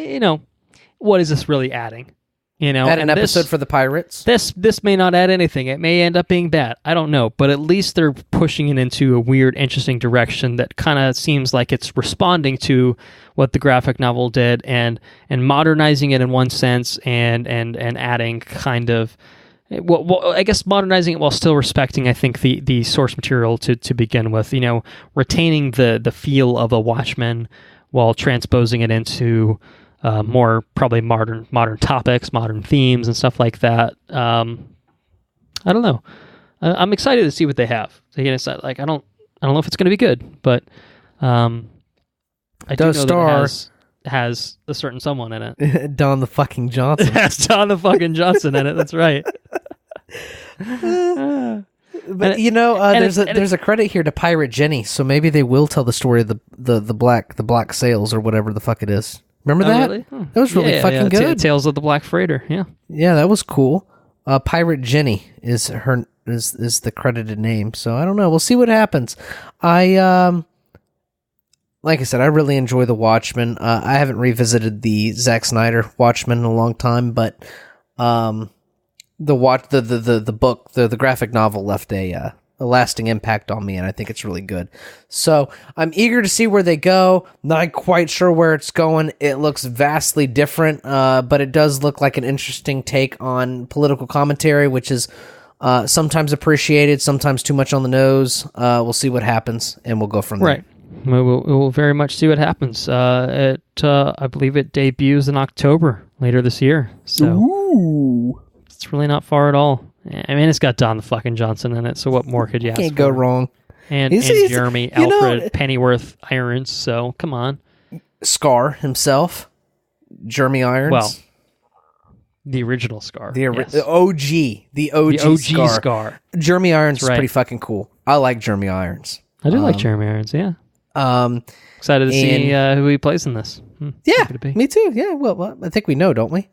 what is this really adding? Add an episode for the pirates. This may not add anything. It may end up being bad. I don't know. But at least they're pushing it into a weird, interesting direction that kind of seems like it's responding to what the graphic novel did and modernizing it in one sense and adding kind of, well, I guess modernizing it while still respecting, I think, the source material to begin with. Retaining the feel of a Watchmen while transposing it into more probably modern topics, modern themes, and stuff like that. I don't know. I'm excited to see what they have. Again, it's like I don't know if it's going to be good, but I do know that it has a certain someone in it. Don the fucking Johnson. It has Don the fucking Johnson in it. That's right. But there's a credit here to Pirate Jenny, so maybe they will tell the story of the black sails or whatever the fuck it is. Remember that? Really? That was really fucking good. Tales of the Black Freighter. Yeah. Yeah, that was cool. Pirate Jenny is the credited name. So I don't know. We'll see what happens. Like I said, I really enjoy the Watchmen. I haven't revisited the Zack Snyder Watchmen in a long time, but the book, the graphic novel left a lasting impact on me, and I think it's really good. So I'm eager to see where they go. Not quite sure where it's going. It looks vastly different, but it does look like an interesting take on political commentary, which is sometimes appreciated, sometimes too much on the nose. We'll see what happens, and we'll go from there. Right. We'll very much see what happens. I believe it debuts in October later this year. So Ooh. It's really not far at all. I mean, it's got Don the fucking Johnson in it, so what more could you ask for? Can't go wrong. And Jeremy Alfred Pennyworth Irons, so come on. Scar himself, Jeremy Irons. Well, the original Scar. The OG Scar. Jeremy Irons is pretty fucking cool. I like Jeremy Irons. I do like Jeremy Irons, yeah. Excited to see who he plays in this. Yeah, me too. Yeah, well, I think we know, don't we?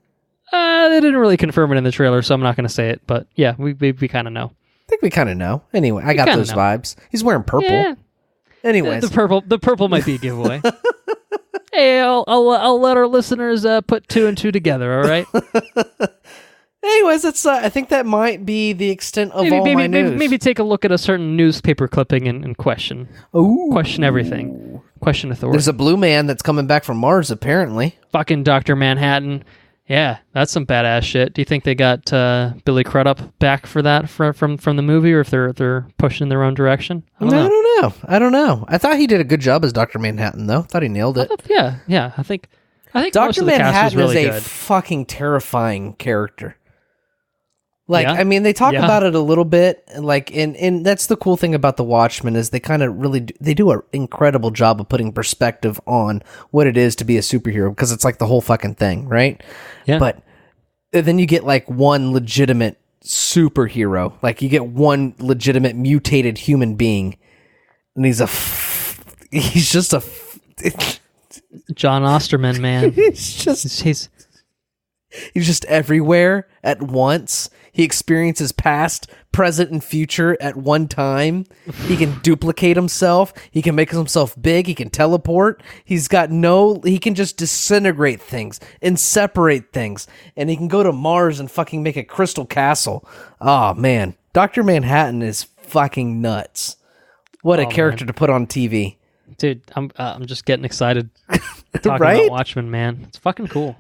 They didn't really confirm it in the trailer, so I'm not going to say it. But yeah, we kind of know. I think we kind of know. Anyway, I got those vibes. He's wearing purple. Yeah. Anyways, the purple might be a giveaway. Hey, I'll let our listeners put two and two together. All right. Anyways, that's I think that might be the extent of my news. Maybe take a look at a certain newspaper clipping and question. Ooh. Question everything. Question authority. There's a blue man that's coming back from Mars, apparently. Fucking Dr. Manhattan. Yeah, that's some badass shit. Do you think they got Billy Crudup back for that from the movie, or if they're pushing in their own direction? I don't know. I thought he did a good job as Dr. Manhattan, though. I thought he nailed it. Yeah. I think Dr. Manhattan really is a good. fucking terrifying character. Like, I mean, they talk about it a little bit, like, and that's the cool thing about the Watchmen is they kind of really they do an incredible job of putting perspective on what it is to be a superhero, because it's like the whole fucking thing, right? Yeah. But then you get like one legitimate superhero, like you get one legitimate mutated human being, and he's just a John Osterman, man. he's just everywhere at once. He experiences past, present, and future at one time. He can duplicate himself. He can make himself big. He can teleport. He can just disintegrate things and separate things. And he can go to Mars and fucking make a crystal castle. Oh, man. Dr. Manhattan is fucking nuts. What a character to put on TV. Dude, I'm just getting excited talking about Watchmen, man. It's fucking cool.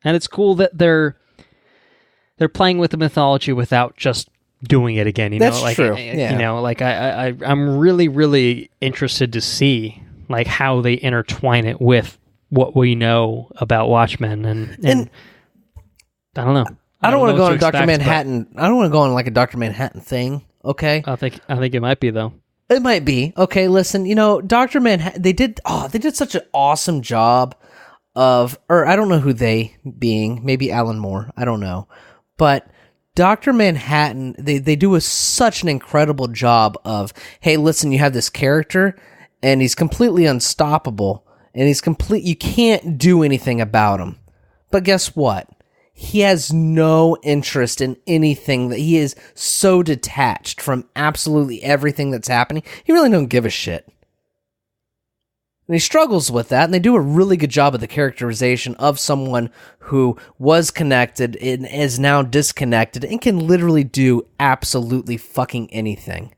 And it's cool that they're playing with the mythology without just doing it again. That's true. I'm really, really interested to see like how they intertwine it with what we know about Watchmen, and I don't know. I don't want to go on a Dr. Manhattan. I don't want to go on like a Dr. Manhattan thing. Okay. I think it might be though. It might be. Okay, listen. Dr. Manhattan. They did such an awesome job of, or I don't know who they being, maybe Alan Moore. I don't know. But Dr. Manhattan, they do such an incredible job of, hey, listen, you have this character, and he's completely unstoppable, and you can't do anything about him. But guess what? He has no interest in anything. That he is so detached from absolutely everything that's happening. He really don't give a shit. And he struggles with that, and they do a really good job of the characterization of someone who was connected and is now disconnected and can literally do absolutely fucking anything.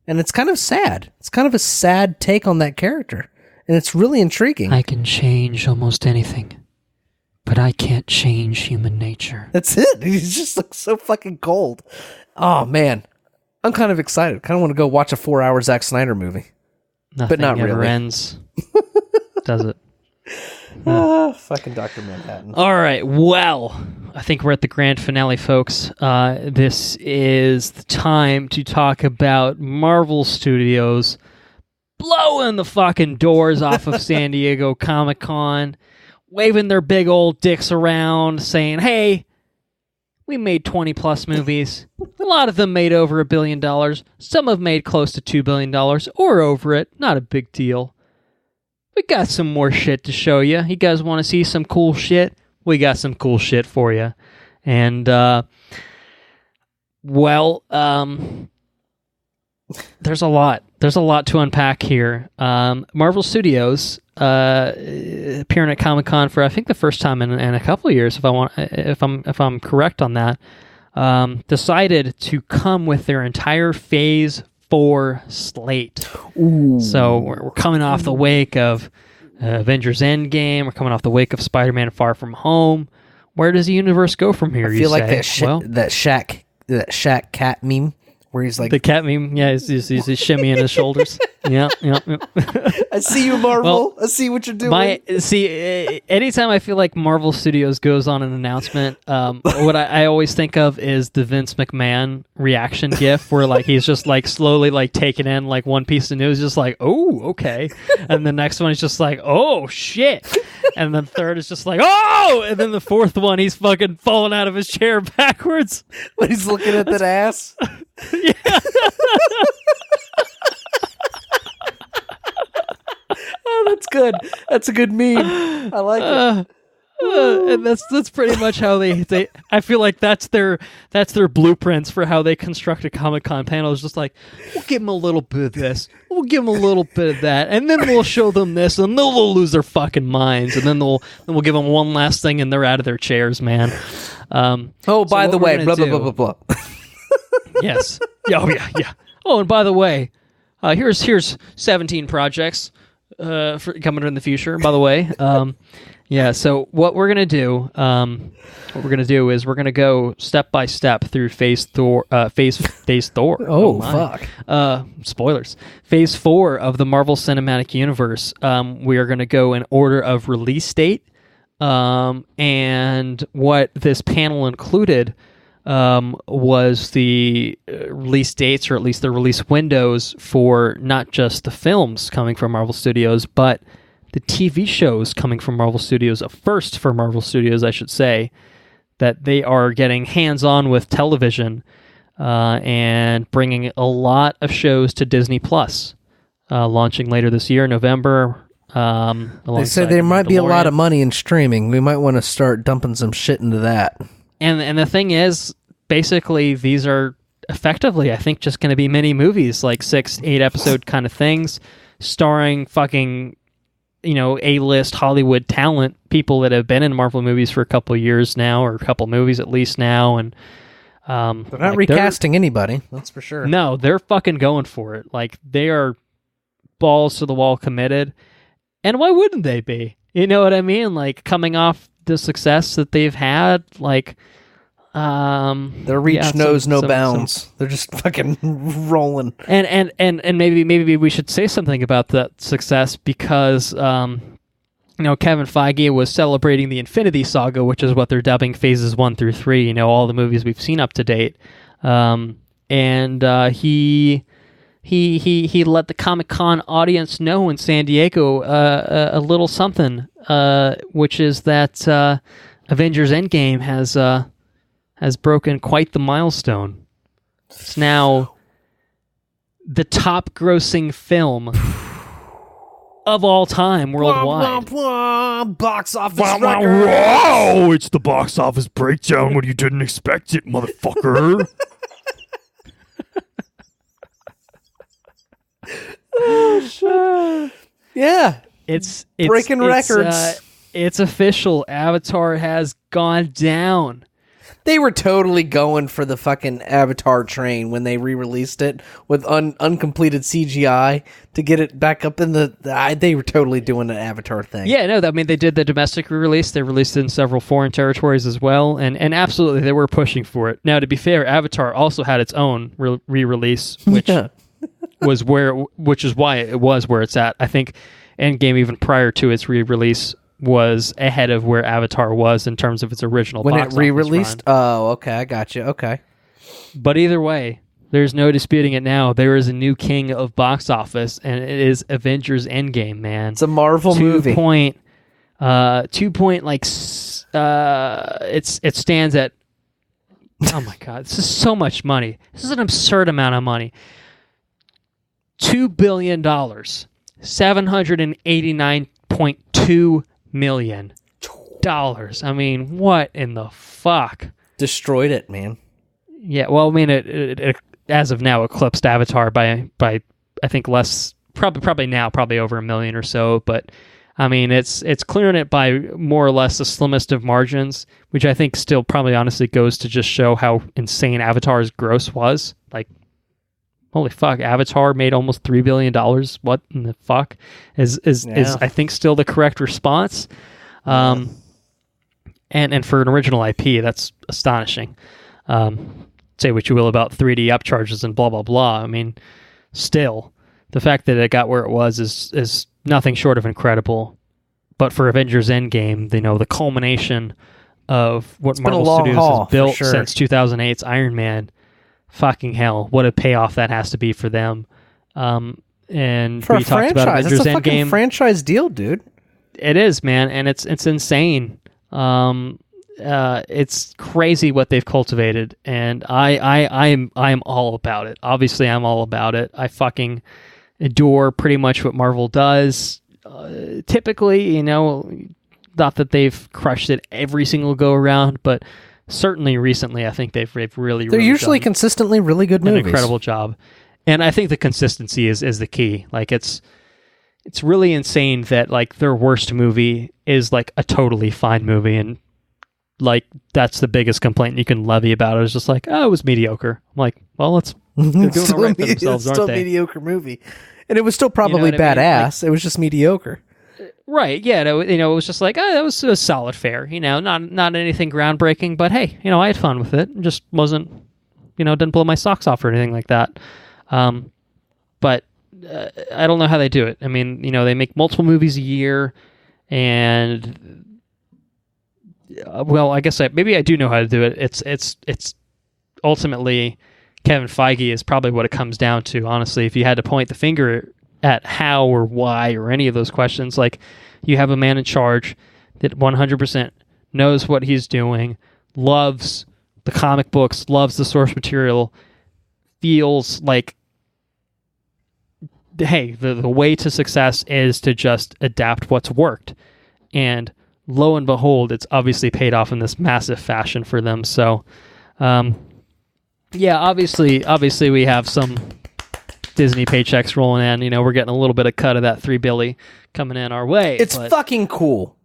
And it's kind of sad. It's kind of a sad take on that character, and it's really intriguing. I can change almost anything, but I can't change human nature. That's it. He just looks so fucking cold. Oh, man. I'm kind of excited. Kind of want to go watch a 4-hour Zack Snyder movie. Nothing But not ever really. ends, does it? Fucking Dr. Manhattan. All right, well, I think we're at the grand finale, folks. This is the time to talk about Marvel Studios blowing the fucking doors off of San Diego Comic-Con, waving their big old dicks around, saying, hey, we made 20-plus movies. A lot of them made over $1 billion. Some have made close to $2 billion or over it. Not a big deal. We got some more shit to show you. You guys want to see some cool shit? We got some cool shit for you. And, there's a lot. There's a lot to unpack here. Marvel Studios appearing at Comic-Con for I think the first time in a couple of years, if I'm correct on that, decided to come with their entire Phase 4 slate. Ooh. So we're coming off the wake of Avengers Endgame. We're coming off the wake of Spider-Man Far From Home. Where does the universe go from here? I feel like that Shaq cat meme. Where he's like the cat meme, yeah, he's shimmying his shoulders. Yeah. I see you, Marvel. I see what you're doing. Anytime I feel like Marvel Studios goes on an announcement, what I always think of is the Vince McMahon reaction gif, where like he's just like slowly like taking in like one piece of news, just like, oh, okay, and the next one is just like, oh shit, and then third is just like, oh, and then the fourth one he's fucking falling out of his chair backwards when he's looking at that ass. Yeah. Oh, that's good. That's a good meme. I like it. And that's pretty much how they I feel like that's their blueprints for how they construct a Comic-Con panel. Is just like, we'll give them a little bit of this, we'll give them a little bit of that, and then we'll show them this, and they'll lose their fucking minds, and then we'll give them one last thing, and they're out of their chairs, man. By the way, blah, blah, blah, blah, blah. Yes. Yeah. Oh, and by the way, here's 17 projects for coming in the future. By the way, yeah. So what we're gonna do, is we're gonna go step by step through Phase Thor. Oh fuck. Spoilers. Phase 4 of the Marvel Cinematic Universe. We are gonna go in order of release date, and what this panel included. Was the release dates, or at least the release windows, for not just the films coming from Marvel Studios, but the TV shows coming from Marvel Studios. A first for Marvel Studios, I should say, that they are getting hands-on with television and bringing a lot of shows to Disney Plus, launching later this year, November. They say there might be a lot of money in streaming. We might want to start dumping some shit into that. And the thing is, basically, these are effectively, I think, just going to be mini movies, like 6-8 episode kind of things, starring fucking, A-list Hollywood talent, people that have been in Marvel movies for a couple of years now, or a couple movies at least now, and they're not recasting anybody, that's for sure. No, they're fucking going for it. Like, they are balls to the wall committed, and why wouldn't they be? You know what I mean? Like, coming off the success that they've had, like, their reach knows no bounds. They're just fucking rolling. And maybe we should say something about that success, because Kevin Feige was celebrating the Infinity Saga, which is what they're dubbing Phases 1 through 3. All the movies we've seen up to date, and he let the Comic-Con audience know in San Diego a little something, which is that Avengers Endgame has broken quite the milestone. It's now the top grossing film of all time worldwide. Box office Wow, record. wow, it's the box office breakdown when you didn't expect it, motherfucker. Oh, shit. Yeah. It's breaking records. It's official. Avatar has gone down. They were totally going for the fucking Avatar train when they re-released it with uncompleted CGI to get it back up in they were totally doing the Avatar thing. Yeah, no, I mean, they did the domestic re-release. They released it in several foreign territories as well, and absolutely, they were pushing for it. Now, to be fair, Avatar also had its own re-release, which which is why it was where it's at. I think Endgame, even prior to its re-release, was ahead of where Avatar was in terms of its original when box it re-released. Office run. Oh, okay, I got you. Okay, but either way, there's no disputing it now. There is a new king of box office, and it is Avengers Endgame, man. it's a Marvel movie. It stands at. Oh my god, this is so much money. This is an absurd amount of money. $2 billion, $789.2 million. I mean, what in the fuck? Destroyed it, man. Yeah, well, I mean, it as of now eclipsed Avatar by I think less, probably over $1 million or so. But I mean, it's clearing it by more or less the slimmest of margins, which I think still probably honestly goes to just show how insane Avatar's gross was. Like, holy fuck, Avatar made almost $3 billion. What in the fuck is I think still the correct response. And for an original IP, that's astonishing. Say what you will about 3D upcharges and blah blah blah. I mean, still, the fact that it got where it was is nothing short of incredible. But for Avengers Endgame, the culmination of what Marvel Studios has built since 2008's Iron Man. Fucking hell, what a payoff that has to be for them. And for we talked about Avengers that's a Endgame. fucking franchise deal, dude. It is, man, and it's insane. It's crazy what they've cultivated, and I'm all about it. Obviously, I'm all about it. I fucking adore pretty much what Marvel does. Typically, not that they've crushed it every single go around, but certainly recently, I think they're usually consistently really good movies. An incredible job, and I think the consistency is the key. Like it's really insane that like their worst movie is like a totally fine movie, and like that's the biggest complaint you can levy about it. It's just like, oh, it was mediocre. I'm like, well, they're doing all right for themselves, it's aren't still they? a mediocre movie, and it was still probably what I mean? badass. It was just mediocre. Right, yeah, it was just like, that was a solid fare, not anything groundbreaking, but hey, I had fun with it. It just wasn't, didn't blow my socks off or anything like that. But I don't know how they do it. I mean, they make multiple movies a year, and well, I guess maybe I do know how to do it. It's ultimately Kevin Feige is probably what it comes down to. Honestly, if you had to point the finger at how or why or any of those questions, like you have a man in charge that 100% knows what he's doing, loves the comic books, loves the source material, feels like, hey, the way to success is to just adapt what's worked. And lo and behold, it's obviously paid off in this massive fashion for them. So, yeah, obviously we have some Disney paychecks rolling in. We're getting a little bit of cut of that $3 billion coming in our way. It's fucking cool.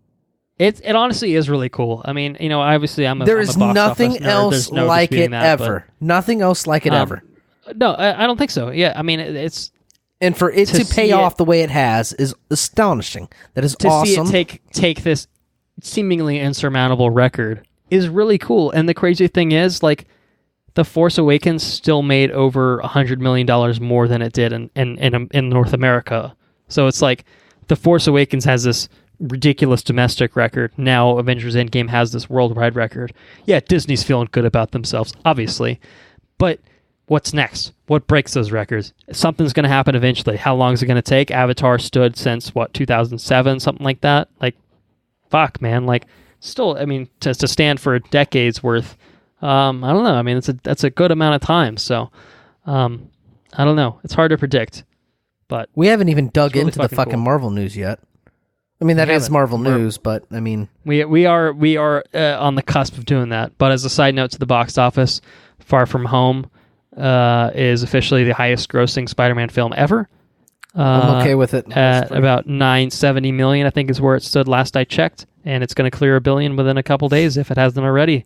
It honestly is really cool. I mean, obviously there is nothing else like it ever. Nothing else like it ever. No, I don't think so. Yeah, I mean, it's and for it to pay off the way it has is astonishing. That is awesome. To see it take this seemingly insurmountable record is really cool. And the crazy thing is, like, The Force Awakens still made over $100 million more than it did in North America. So it's like The Force Awakens has this ridiculous domestic record. Now Avengers Endgame has this worldwide record. Yeah, Disney's feeling good about themselves, obviously. But what's next? What breaks those records? Something's going to happen eventually. How long is it going to take? Avatar stood since, 2007? Something like that? Like, fuck, man. Like, still, I mean, to stand for a decade's worth I don't know. I mean, that's a good amount of time. So, I don't know. It's hard to predict. But we haven't even dug really into the fucking cool. Marvel news yet. I mean, that is Marvel news, but I mean, we are on the cusp of doing that. But as a side note to the box office, Far From Home is officially the highest grossing Spider-Man film ever. I'm okay with it. At about $970 million, I think is where it stood last I checked, and it's going to clear $1 billion within a couple days if it hasn't already.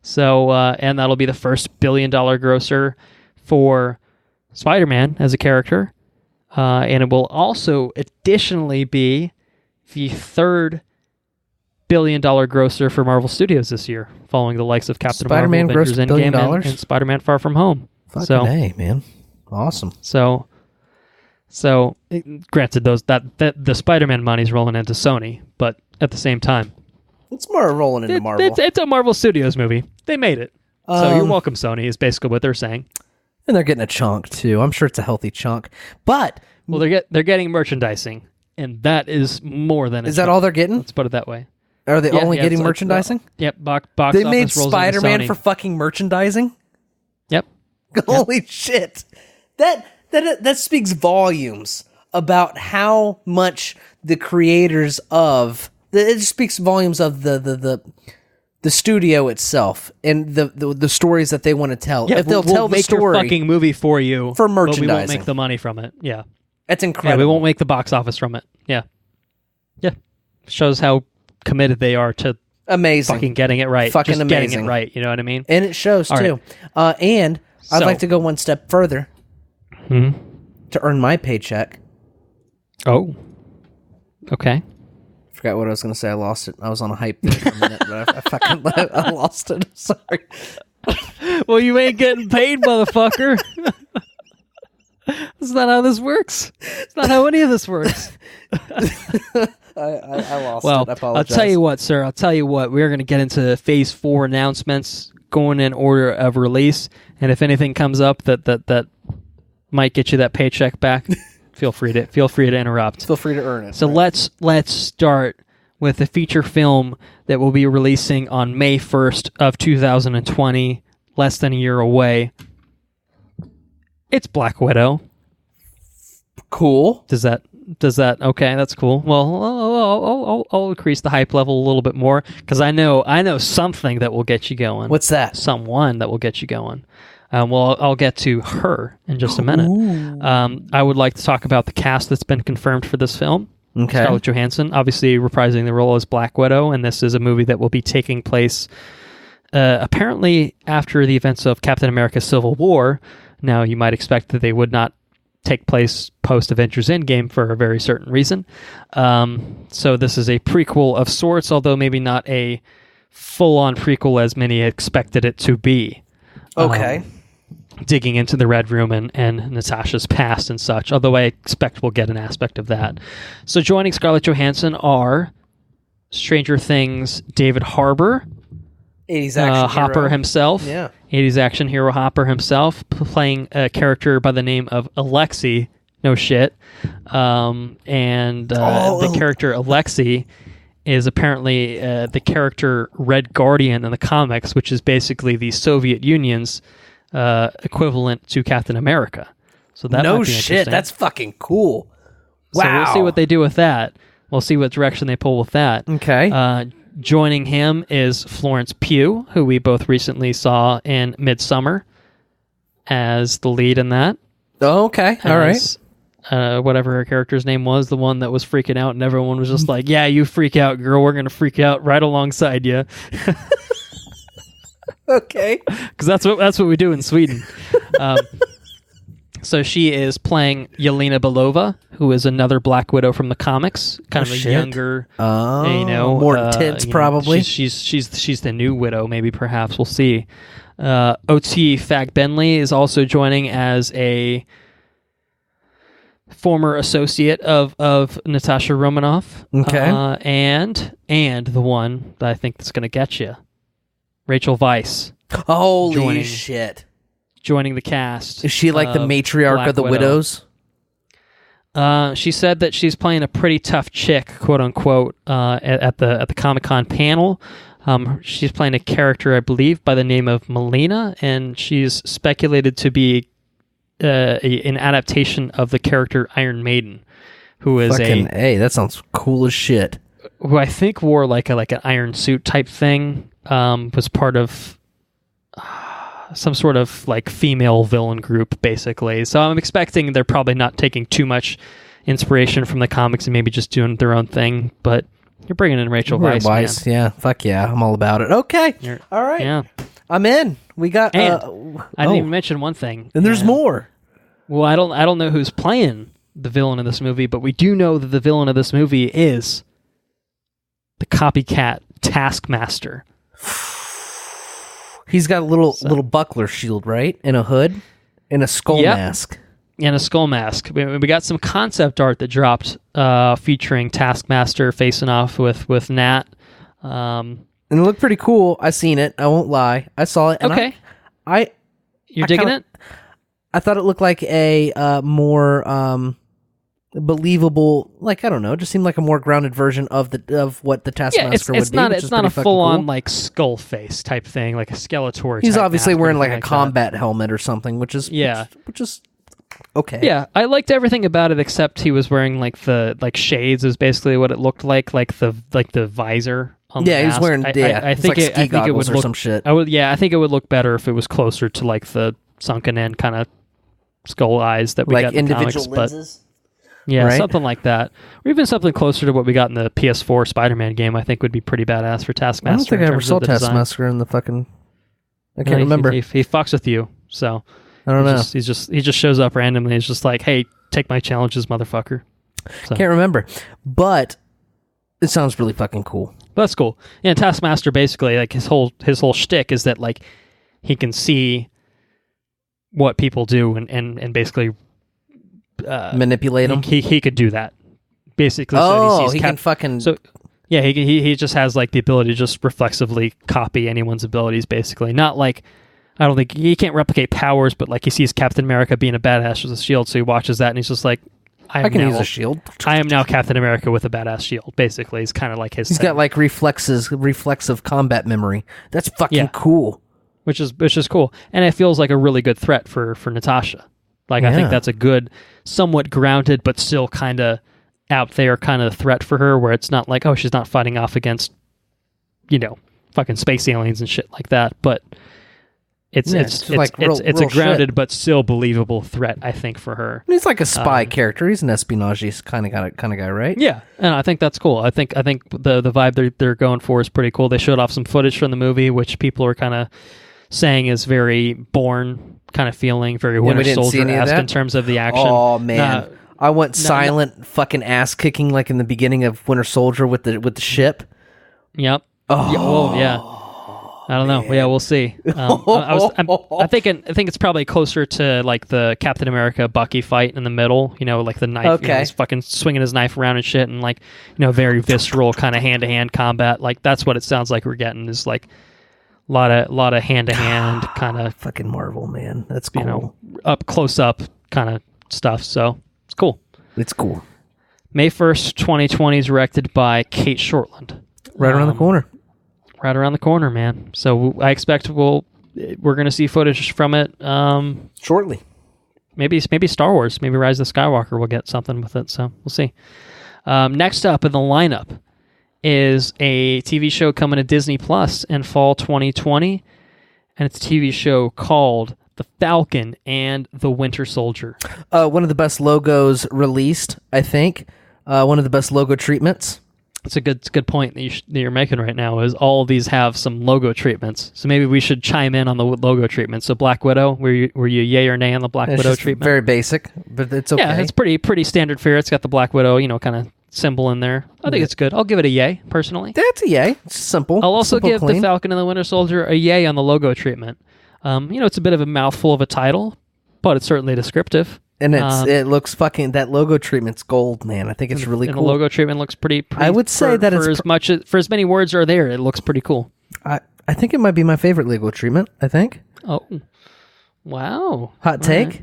So, and that'll be the first $1 billion grosser for Spider-Man as a character, and it will also additionally be the third $1 billion grosser for Marvel Studios this year, following the likes of Captain Spider-Man Marvel, Avengers grossed $1 billion? Endgame, and Spider-Man Far From Home. Fucking A, man. Awesome. So, granted, that the Spider-Man money's rolling into Sony, but at the same time, It's more rolling into Marvel. it's a Marvel Studios movie. They made it, so you're welcome, Sony. Is basically what they're saying. And they're getting a chunk too. I'm sure it's a healthy chunk. But Well, they're getting merchandising, and that is more than. Is that all they're getting? Let's put it that way. Are they only getting it's merchandising? Yep. Box They made office rolls into Spider-Man Sony. for fucking merchandising? Yep. Holy shit. That speaks volumes about how much the creators of it speaks volumes of the studio itself and the stories that they want to tell. Yeah, if they'll we'll tell the make story your fucking movie for you for but we won't merchandising. make the money from it. Yeah. That's Yeah, incredible. we won't make the box office from it. Yeah. Yeah. Shows how committed they are to Amazing. fucking getting it right. Fucking Just amazing. getting it right, you know what I mean? And it shows All too. And I'd So- like to go one step further to earn my paycheck. Oh. Okay. Forgot what I was going to say. I lost it. I was on a hype there for a minute, but I fucking I lost it. Sorry. Well, you ain't getting paid, motherfucker. That's not how this works. It's not how any of this works. I lost Well, it. I apologize. I'll tell you what, sir. I'll tell you what. We're going to get into Phase 4 announcements going in order of release. And if anything comes up that might get you that paycheck back, feel free to interrupt. Feel free to earn it. So let's start with a feature film that will be releasing on May 1st of 2020, less than a year away. It's Black Widow. Cool. Does that okay? That's cool. Well, I'll increase the hype level a little bit more because I know something that will get you going. What's that? Someone that will get you going. Well, I'll get to her in just a minute. I would like to talk about the cast that's been confirmed for this film. Okay. Scarlett Johansson, obviously reprising the role as Black Widow, and this is a movie that will be taking place apparently after the events of Captain America: Civil War. Now, you might expect that they would not take place post-Avengers Endgame for a very certain reason. So this is a prequel of sorts, although maybe not a full-on prequel as many expected it to be. Okay. Digging into the Red Room and Natasha's past and such, although I expect we'll get an aspect of that. So joining Scarlett Johansson are Stranger Things' David Harbour, 80s action Hopper hero. himself, Yeah. 80s action hero Hopper himself, playing a character by the name of Alexei. No shit. The character Alexei is apparently the character Red Guardian in the comics, which is basically the Soviet Union's equivalent to Captain America. So that No might be shit. interesting. That's fucking cool. So Wow. we'll see what they do with that. We'll see what direction they pull with that. Okay. Joining him is Florence Pugh, who we both recently saw in Midsommar as the lead in that. Okay. All right. As, whatever her character's name was, the one that was freaking out, and everyone was just like, "Yeah, you freak out, girl. We're gonna freak out right alongside you," Okay. because that's what we do in Sweden. So she is playing Yelena Belova, who is another Black Widow from the comics, kind of a shit. younger, Oh, more intense, probably. She's the new Widow, maybe perhaps we'll see. O.T. Fag Benley is also joining as a former associate of Natasha Romanoff. Okay. And the one that I think that's going to get you, Rachel Weisz, Holy joining. shit. joining the cast. Is she like the matriarch Black of the Widow. widows? She said that she's playing a pretty tough chick, quote unquote, at the Comic-Con panel. She's playing a character, I believe, by the name of Melina, and she's speculated to be an adaptation of the character Iron Maiden, who is Hey, that sounds cool as shit. Who I think wore like an iron suit type thing. Was part of some sort of like female villain group, basically. So I'm expecting they're probably not taking too much inspiration from the comics and maybe just doing their own thing. But you're bringing in Rachel Weisz, man. Yeah, fuck yeah, I'm all about it. Okay, all right, yeah, I'm in. We got. And I didn't even mention one thing. And there's more. Well, I don't know who's playing the villain in this movie, but we do know that the villain of this movie is the copycat Taskmaster. He's got a little buckler shield, right? And a hood and a skull mask. And a skull mask. We got some concept art that dropped featuring Taskmaster facing off with Nat. And it looked pretty cool. I seen it. I won't lie. I saw it. And okay. You're digging it? I thought it looked like a more believable, like, I don't know, just seemed like a more grounded version of what the Taskmaster would be. It's not a full on like skull face type thing, like a Skeletor. He's obviously wearing like a combat helmet or something, which is okay. Yeah, I liked everything about it except he was wearing like the shades is basically what it looked like the visor. On the mask. He's wearing. I think it would look some shit. I think it would look better if it was closer to like the sunken in kind of skull eyes that we got in the individual comics, lenses. Yeah, right? something like that. Or even something closer to what we got in the PS4 Spider-Man game, I think would be pretty badass for Taskmaster. I don't think I ever saw Taskmaster in the fucking... I can't remember. He fucks with you, so... I don't know. He just shows up randomly. He's just like, hey, take my challenges, motherfucker. So. Can't remember. But it sounds really fucking cool. That's cool. Yeah, Taskmaster basically, like his whole shtick is that like he can see what people do and basically... manipulate him. He could do that basically. Oh, so he can fucking. So yeah, he just has like the ability to just reflexively copy anyone's abilities. Basically, not like I don't think he can't replicate powers, but like he sees Captain America being a badass with a shield, so he watches that and he's just like, I can use a shield. I am now Captain America with a badass shield. Basically, it's kind of like his. He's got like reflexive combat memory. That's fucking cool. Which is cool, and it feels like a really good threat for Natasha. Like, I think that's a good, somewhat grounded, but still kind of out there kind of threat for her, where it's not like, oh, she's not fighting off against, fucking space aliens and shit like that. But it's a grounded shit. but still believable threat, I think, for her. He's like a spy character. He's an espionage kind of guy, right? Yeah, and I think that's cool. I think the vibe they're going for is pretty cool. They showed off some footage from the movie, which people are kind of saying is very Bourne kind of feeling, very Winter Soldier-esque in terms of the action. Oh man, I went silent fucking ass kicking like in the beginning of Winter Soldier with the ship. Yep. Oh yeah. I don't know. Man. Yeah, we'll see. I think it's probably closer to like the Captain America Bucky fight in the middle. Like the knife. Okay. He's fucking swinging his knife around and shit, and like very visceral kind of hand-to-hand combat. Like that's what it sounds like we're getting. Is like a lot of hand-to-hand kind of fucking Marvel, man. That's cool. Up close up kind of stuff. So it's cool. It's cool. May 1st, 2020 is directed by Kate Shortland. Right around the corner. Right around the corner, man. So I expect we're going to see footage from it shortly. Maybe Star Wars, maybe Rise of Skywalker will get something with it. So we'll see. Next up in the lineup is a TV show coming to Disney Plus in fall 2020, and it's a TV show called The Falcon and the Winter Soldier. One of the best logos released, I think. One of the best logo treatments. It's a good point that you're making right now. Is all of these have some logo treatments? So maybe we should chime in on the logo treatment. So Black Widow, were you yay or nay on the Black Widow treatment? Very basic, but it's okay. Yeah, it's pretty standard fare. It's got the Black Widow, kind of symbol in there. I think it's good. I'll give it a yay personally. That's a yay. It's simple. I'll also give clean. The Falcon and the Winter Soldier a yay on the logo treatment. It's a bit of a mouthful of a title, but it's certainly descriptive. And it looks fucking, that logo treatment's gold, man. I think it's really cool. The logo treatment looks pretty I would say that for as many words are there, it looks pretty cool. I think it might be my favorite logo treatment, I think. Oh. Wow. Hot take.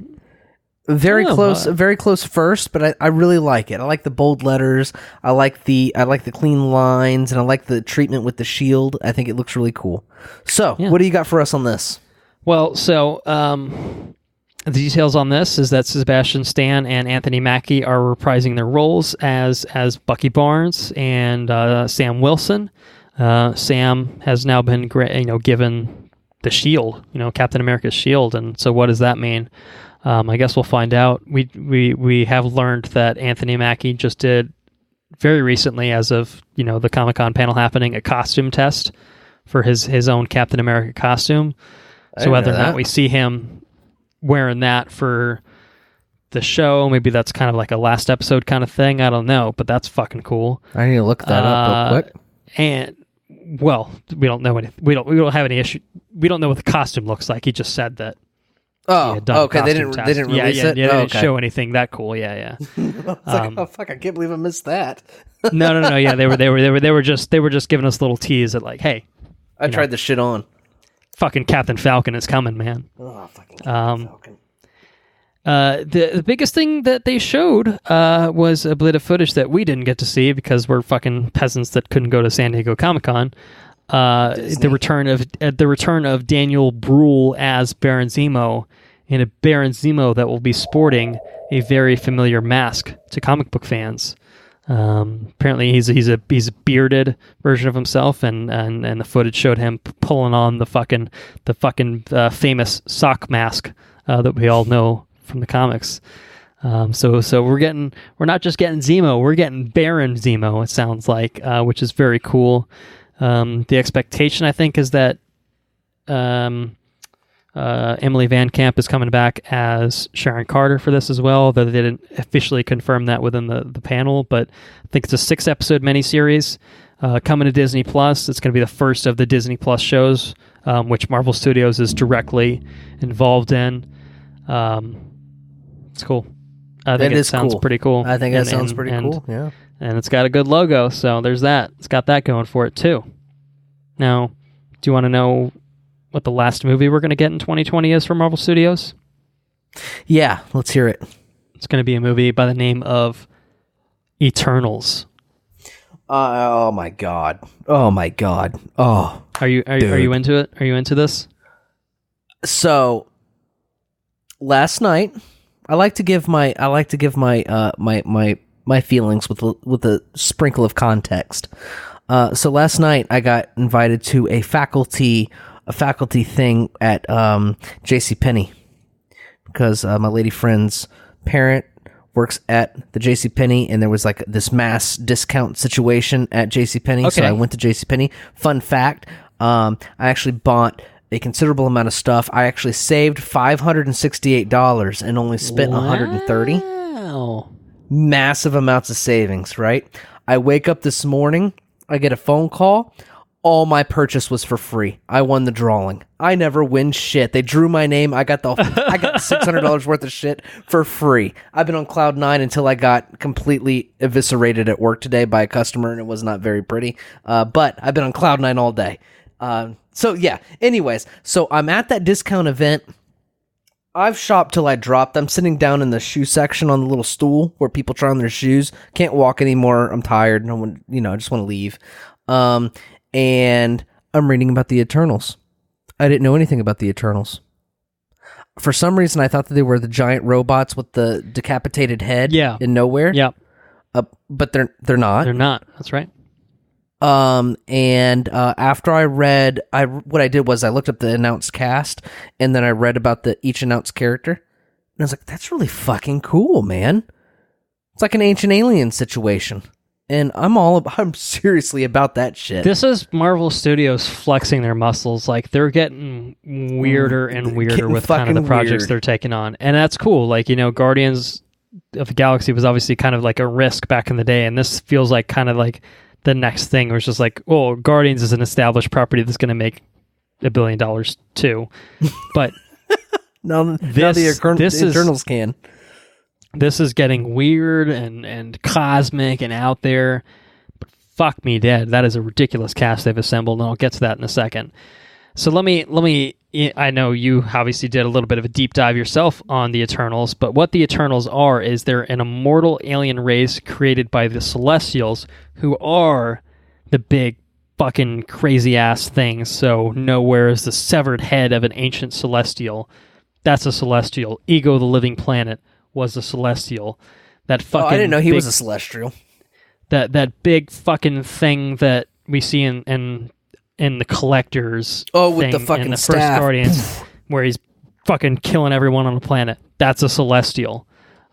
Very Oh, close first, but I really like it. I like the bold letters. I like the clean lines, and I like the treatment with the shield. I think it looks really cool. So, what do you got for us on this? Well, so the details on this is that Sebastian Stan and Anthony Mackie are reprising their roles as Bucky Barnes and Sam Wilson. Sam has now been given the shield, Captain America's shield, and so what does that mean? I guess we'll find out. We have learned that Anthony Mackie just did very recently, as of the Comic-Con panel happening, a costume test for his own Captain America costume. So whether or not we see him wearing that for the show, maybe that's kind of like a last episode kind of thing. I don't know, but that's fucking cool. I need to look that up real quick. And well, we don't know anything. We don't have any issue. We don't know what the costume looks like. He just said that. Oh, okay. They didn't release it. Yeah, they didn't show anything that cool. Yeah. It's like, oh fuck! I can't believe I missed that. No. Yeah, they were just giving us a little tease at like, hey, I tried the shit on. Fucking Captain Falcon is coming, man. Oh, fucking Captain Falcon. The biggest thing that they showed was a bit of footage that we didn't get to see because we're fucking peasants that couldn't go to San Diego Comic-Con. The return of Daniel Bruhl as Baron Zemo, and a Baron Zemo that will be sporting a very familiar mask to comic book fans. Apparently, he's a bearded version of himself, and the footage showed him pulling on the fucking famous sock mask that we all know from the comics. So we're not just getting Zemo, we're getting Baron Zemo. It sounds like, which is very cool. The expectation, I think, is that Emily Van Camp is coming back as Sharon Carter for this as well, though they didn't officially confirm that within the panel. But I think it's a 6-episode miniseries coming to Disney Plus. It's going to be the first of the Disney Plus shows, which Marvel Studios is directly involved in. It's cool. I think it sounds pretty cool. I think it sounds pretty cool. Yeah. And it's got a good logo, so there's that. It's got that going for it, too. Now, do you want to know what the last movie we're going to get in 2020 is from Marvel Studios? Yeah, let's hear it. It's going to be a movie by the name of Eternals. Oh, my God. Oh. Are you into it? Are you into this? So, last night, I like to give my my feelings with a sprinkle of context. So last night I got invited to a faculty thing at JCPenney because my lady friend's parent works at the JCPenney, and there was like this mass discount situation at JCPenney. Okay. So I went to JCPenney. Fun fact, I actually bought a considerable amount of stuff. I actually saved $568 and only spent $130. Wow. Massive amounts of savings, right? I wake up this morning, I get a phone call. All my purchase was for free. I won the drawing. I never win shit. They drew my name. I got $600 worth of shit for free. I've been on cloud 9 until I got completely eviscerated at work today by a customer, and it was not very pretty. But I've been on cloud 9 all day. So yeah, anyways, so I'm at that discount event. I've shopped till I dropped. I'm sitting down in the shoe section on the little stool where people try on their shoes. Can't walk anymore. I'm tired. No one, I just want to leave. And I'm reading about the Eternals. I didn't know anything about the Eternals. For some reason, I thought that they were the giant robots with the decapitated head in nowhere. Yep. But they're not. They're not. That's right. And after I read, what I did was I looked up the announced cast, and then I read about each announced character, and I was like, that's really fucking cool, man. It's like an Ancient Alien situation, and I'm seriously about that shit. This is Marvel Studios flexing their muscles. Like, they're getting weirder and weirder with kind of the projects they're taking on, and that's cool. Like, Guardians of the Galaxy was obviously kind of like a risk back in the day, and this feels like kind of like the next thing, where it's just like, oh, Guardians is an established property that's going to make $1 billion too. But now the Eternals can. This is getting weird and cosmic and out there. But fuck me dead. That is a ridiculous cast they've assembled, and I'll get to that in a second. So let me. I know you obviously did a little bit of a deep dive yourself on the Eternals, but what the Eternals are is they're an immortal alien race created by the Celestials, who are the big fucking crazy ass things. So nowhere is the severed head of an ancient Celestial. That's a Celestial. Ego, the living planet, was a Celestial. That fucking. I didn't know he was a Celestial. That big fucking thing that we see in the Collectors. Oh, with the thing fucking in the staff. first Guardians, where he's fucking killing everyone on the planet. That's a Celestial.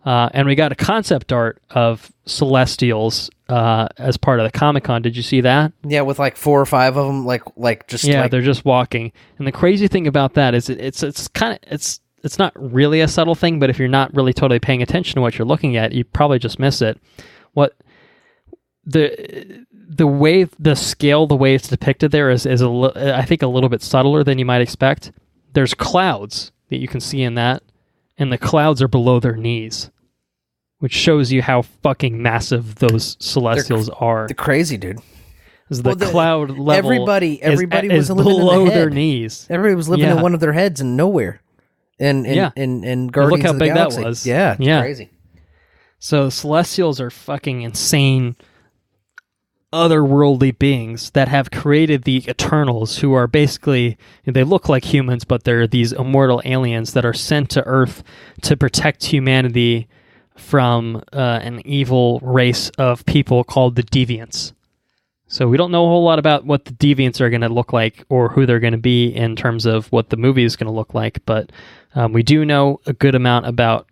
And we got a concept art of Celestials as part of the Comic-Con. Did you see that? Yeah, with like 4 or 5 of them, they're just walking. And the crazy thing about that is it's not really a subtle thing, but if you're not really totally paying attention to what you're looking at, you probably just miss it. What the way the scale, the way it's depicted there is I think a little bit subtler than you might expect. There's clouds that you can see in that, and the clouds are below their knees, which shows you how fucking massive those Celestials are. The crazy, dude. The cloud level. Everybody was living below in the head. their knees. Everybody was living in one of their heads and nowhere. And Guardians look how of the big Galaxy. that was. Yeah, it's crazy. So the Celestials are fucking insane, otherworldly beings that have created the Eternals, who are basically, they look like humans, but they're these immortal aliens that are sent to Earth to protect humanity from an evil race of people called the Deviants. So we don't know a whole lot about what the Deviants are going to look like or who they're going to be in terms of what the movie is going to look like, but we do know a good amount about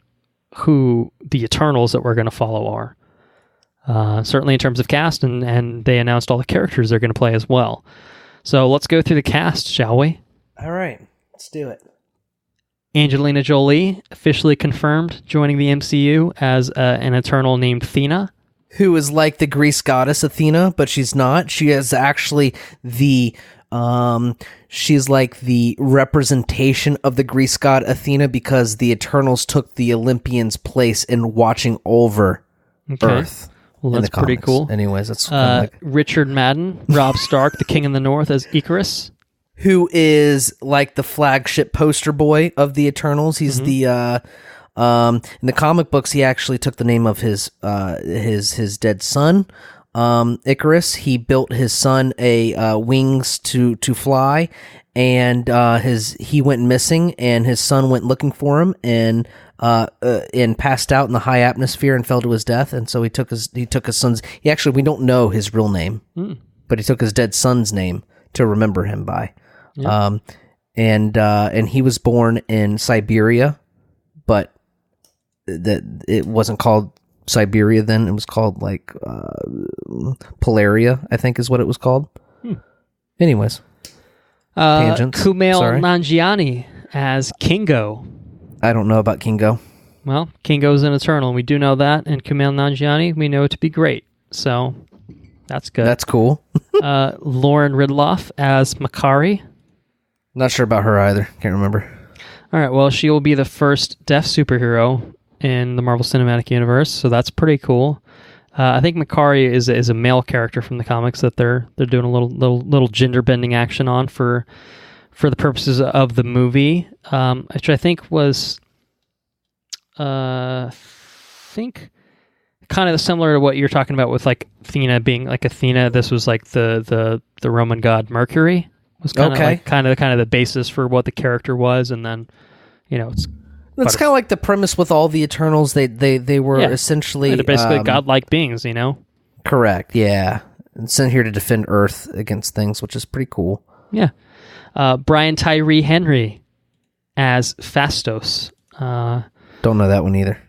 who the Eternals that we're going to follow are. Certainly in terms of cast, and they announced all the characters they're going to play as well. So let's go through the cast, shall we? All right, let's do it. Angelina Jolie, officially confirmed, joining the MCU as an Eternal named Thena. Who is like the Greek goddess Athena, but she's not. She is actually she's like the representation of the Greek god Athena, because the Eternals took the Olympians' place in watching over Earth. Well, that's pretty cool. Anyways, that's kind of like... Richard Madden, Rob Stark, the King of the North as Icarus. Who is like the flagship poster boy of the Eternals. He's the in the comic books, he actually took the name of his dead son, Icarus. He built his son a wings to fly, and he went missing, and his son went looking for him, and passed out in the high atmosphere and fell to his death. And so he took his son's. We don't know his real name, but he took his dead son's name to remember him by. Yep. And he was born in Siberia, but that it wasn't called Siberia then. It was called like Polaria, I think is what it was called. Anyways, tangents. Kumail Nanjiani as Kingo. I don't know about Kingo. Well, Kingo's an Eternal, and we do know that, and Kumail Nanjiani, we know it to be great. So that's good. That's cool. Lauren Ridloff as Makari. Not sure about her either. Can't remember. All right, well, she will be the first deaf superhero in the Marvel Cinematic Universe, so that's pretty cool. I think Makari is a male character from the comics that they're doing a little gender bending action on for the purposes of the movie, which I think was kind of similar to what you're talking about with like Athena being like Athena. This was like the Roman god Mercury was kind of the basis for what the character was, and then it's kind of like the premise with all the Eternals. They were essentially they're basically godlike beings, Correct. Yeah, and sent here to defend Earth against things, which is pretty cool. Yeah. Brian Tyree Henry as Phastos. Don't know that one either.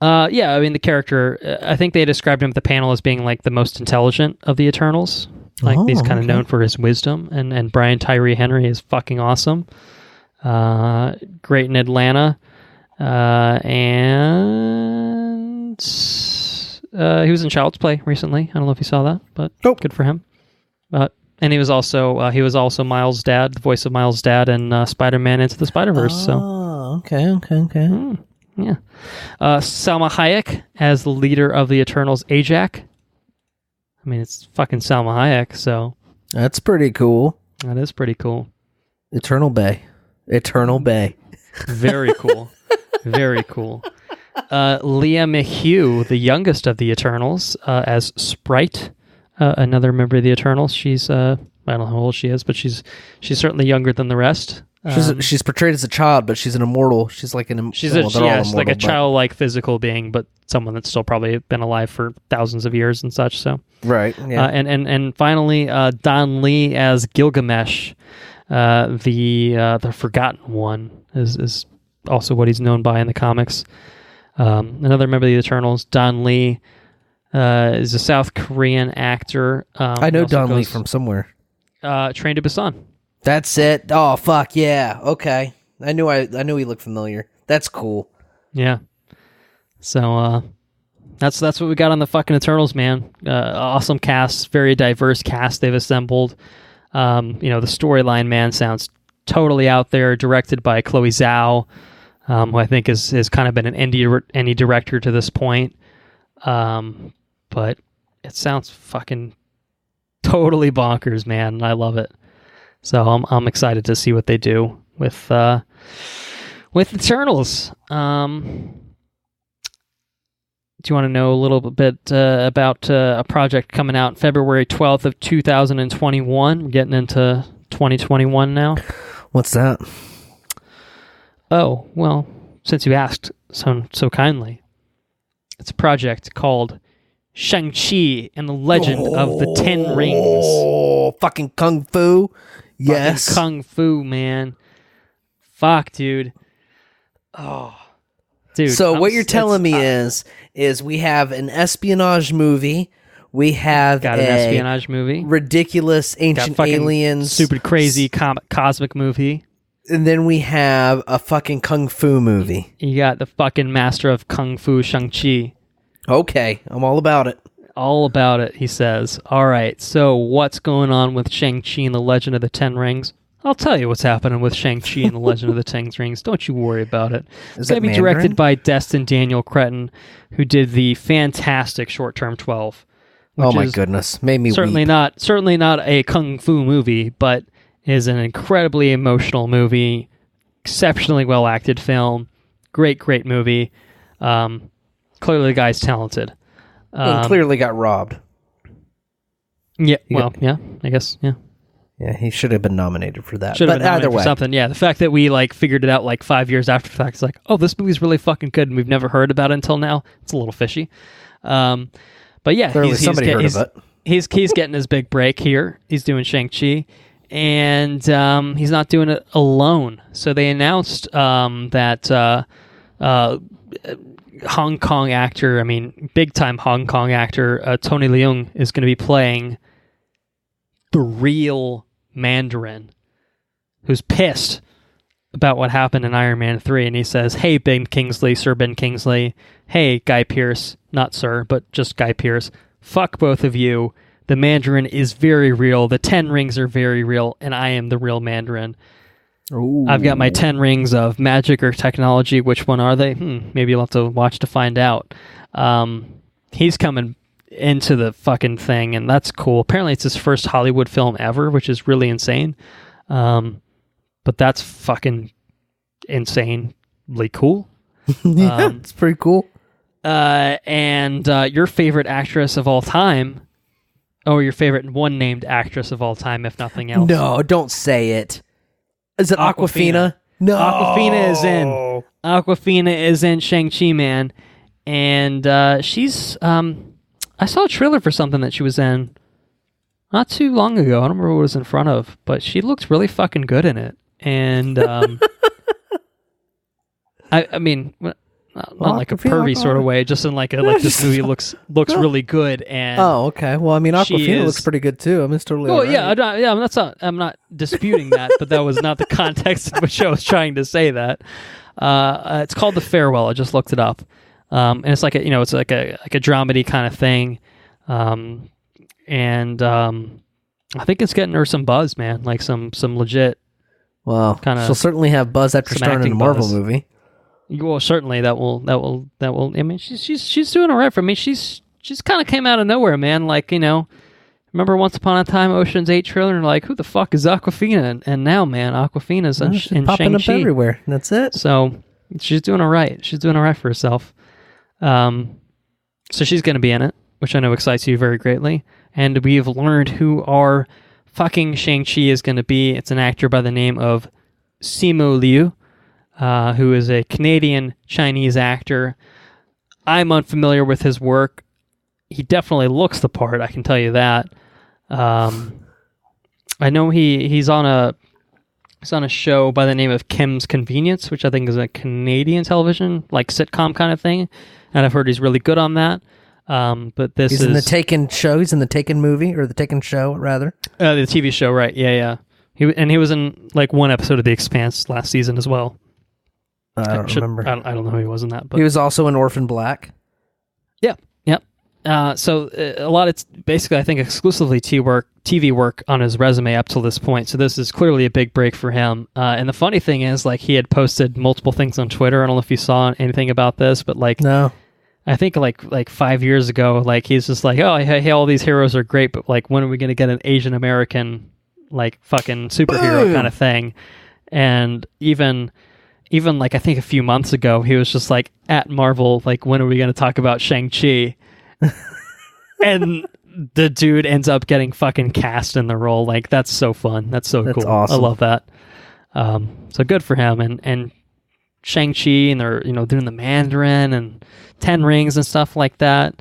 Yeah, I mean the character. I think they described him at the panel as being like the most intelligent of the Eternals. Like he's kind of known for his wisdom, and Brian Tyree Henry is fucking awesome. Great in Atlanta, and he was in Child's Play recently. I don't know if you saw that, but good for him. And he was also Miles' dad, the voice of Miles' dad in Spider-Man Into the Spider-Verse. Okay. Yeah. Salma Hayek as the leader of the Eternals, Ajak. I mean, it's fucking Salma Hayek, so... That's pretty cool. That is pretty cool. Eternal Bay. Very cool. Very cool. Leah McHugh, the youngest of the Eternals, as Sprite, another member of the Eternals. She's I don't know how old she is, but she's certainly younger than the rest. She's portrayed as a child, but she's an immortal. She's like like a childlike physical being, but someone that's still probably been alive for thousands of years and such. So right, yeah. And finally, Don Lee as Gilgamesh, the Forgotten One is also what he's known by in the comics. Another member of the Eternals, Don Lee, is a South Korean actor. I know Don Lee from somewhere. Train to Busan. That's it. Oh fuck yeah. Okay, I knew he looked familiar. That's cool. Yeah. So that's what we got on the fucking Eternals, man. Awesome cast, very diverse cast they've assembled. The storyline, man, sounds totally out there. Directed by Chloe Zhao, who I think has kind of been an indie director to this point. But it sounds fucking totally bonkers, man. I love it. So I'm excited to see what they do with Eternals. Do you want to know a little bit about a project coming out February 12th of 2021? We're getting into 2021 now. What's that? Oh, well, since you asked so kindly, it's a project called Shang-Chi and the Legend of the Ten Rings. Oh, fucking Kung Fu. Yes. Fucking Kung Fu, man. Fuck, dude. Oh. Dude, so what you're telling me is we have an espionage movie, we have an espionage movie, ridiculous ancient aliens, super crazy cosmic movie, and then we have a fucking Kung Fu movie. You got the fucking master of Kung Fu, Shang-Chi. Okay, I'm all about it. All about it, he says. All right, so what's going on with Shang-Chi and the Legend of the Ten Rings? I'll tell you what's happening with Shang-Chi and the Legend of the Ten Rings. Don't you worry about it. It's going to be directed by Destin Daniel Cretton, who did the fantastic Short Term 12. Oh my goodness, made me certainly weep. Certainly not a kung fu movie, but is an incredibly emotional movie, exceptionally well acted film, great movie. Clearly, the guy's talented. And clearly got robbed. Yeah, yeah, I guess, yeah. Yeah, he should have been nominated for that. Should have been nominated either way, for something. Yeah, the fact that we figured it out 5 years after the fact, it's like, oh, this movie's really fucking good, and we've never heard about it until now. It's a little fishy. But yeah, somebody heard of it. He's getting his big break here. He's doing Shang-Chi, and he's not doing it alone. So they announced that Hong Kong actor, big time Hong Kong actor, Tony Leung is going to be playing the real Mandarin, who's pissed about what happened in Iron Man 3, and he says, hey, Sir Ben Kingsley, hey, Guy Pearce, not Sir, but just Guy Pearce, fuck both of you, the Mandarin is very real, the 10 rings are very real, and I am the real Mandarin. Ooh. I've got my 10 rings of magic or technology. Which one are they? Maybe you'll have to watch to find out. He's coming into the fucking thing, and that's cool. Apparently it's his first Hollywood film ever, which is really insane. But that's fucking insanely cool. Yeah, it's pretty cool. And your favorite actress of all time, or your favorite one named actress of all time, if nothing else. No, don't say it. Is it Awkwafina? No. Awkwafina is in Shang-Chi, man. And she's I saw a trailer for something that she was in not too long ago. I don't remember what it was in front of, but she looks really fucking good in it. And I mean, not like a pervy sort of way, just in this movie looks really good. And okay. Well, Awkwafina looks pretty good too. It's totally. Well, right. I'm not disputing that, but that was not the context in which I was trying to say that. It's called The Farewell. I just looked it up. And it's like it's like a dramedy kind of thing, and I think it's getting her some buzz, man. Like some legit. Well, she'll certainly have buzz after starting a Marvel movie. Well, certainly that will. I mean, she's doing all right for me. She's kind of came out of nowhere, man. Remember Once Upon a Time, Ocean's 8 trailer, and like, who the fuck is Awkwafina? And now, man, Awkwafina's in popping Shang-Chi. up everywhere. That's it. So she's doing all right. She's doing all right for herself. So she's going to be in it, which I know excites you very greatly. And we've learned who our fucking Shang-Chi is going to be. It's an actor by the name of Simu Liu, who is a Canadian Chinese actor. I'm unfamiliar with his work. He definitely looks the part, I can tell you that. I know he's on a show by the name of Kim's Convenience, which I think is a Canadian television like sitcom kind of thing, and I've heard he's really good on that. But he's in the Taken show. He's in the Taken movie, or the Taken show rather. The TV show, right? Yeah. He was in like one episode of The Expanse last season as well. I don't remember. I don't know who he was in that, but he was also in Orphan Black. Yeah. So a lot of basically, I think, exclusively TV work on his resume up till this point. So this is clearly a big break for him. And the funny thing is, like, he had posted multiple things on Twitter. I don't know if you saw anything about this, but like, no. I think like 5 years ago, like he's just like, oh, hey, all these heroes are great, but like, when are we going to get an Asian American like fucking superhero kind of thing? And even like I think a few months ago, he was just like, at Marvel, like, when are we going to talk about Shang-Chi? And the dude ends up getting fucking cast in the role. Like, that's so fun. That's so cool. Awesome. I love that. So good for him. And Shang-Chi, and they're doing the Mandarin and 10 Rings and stuff like that.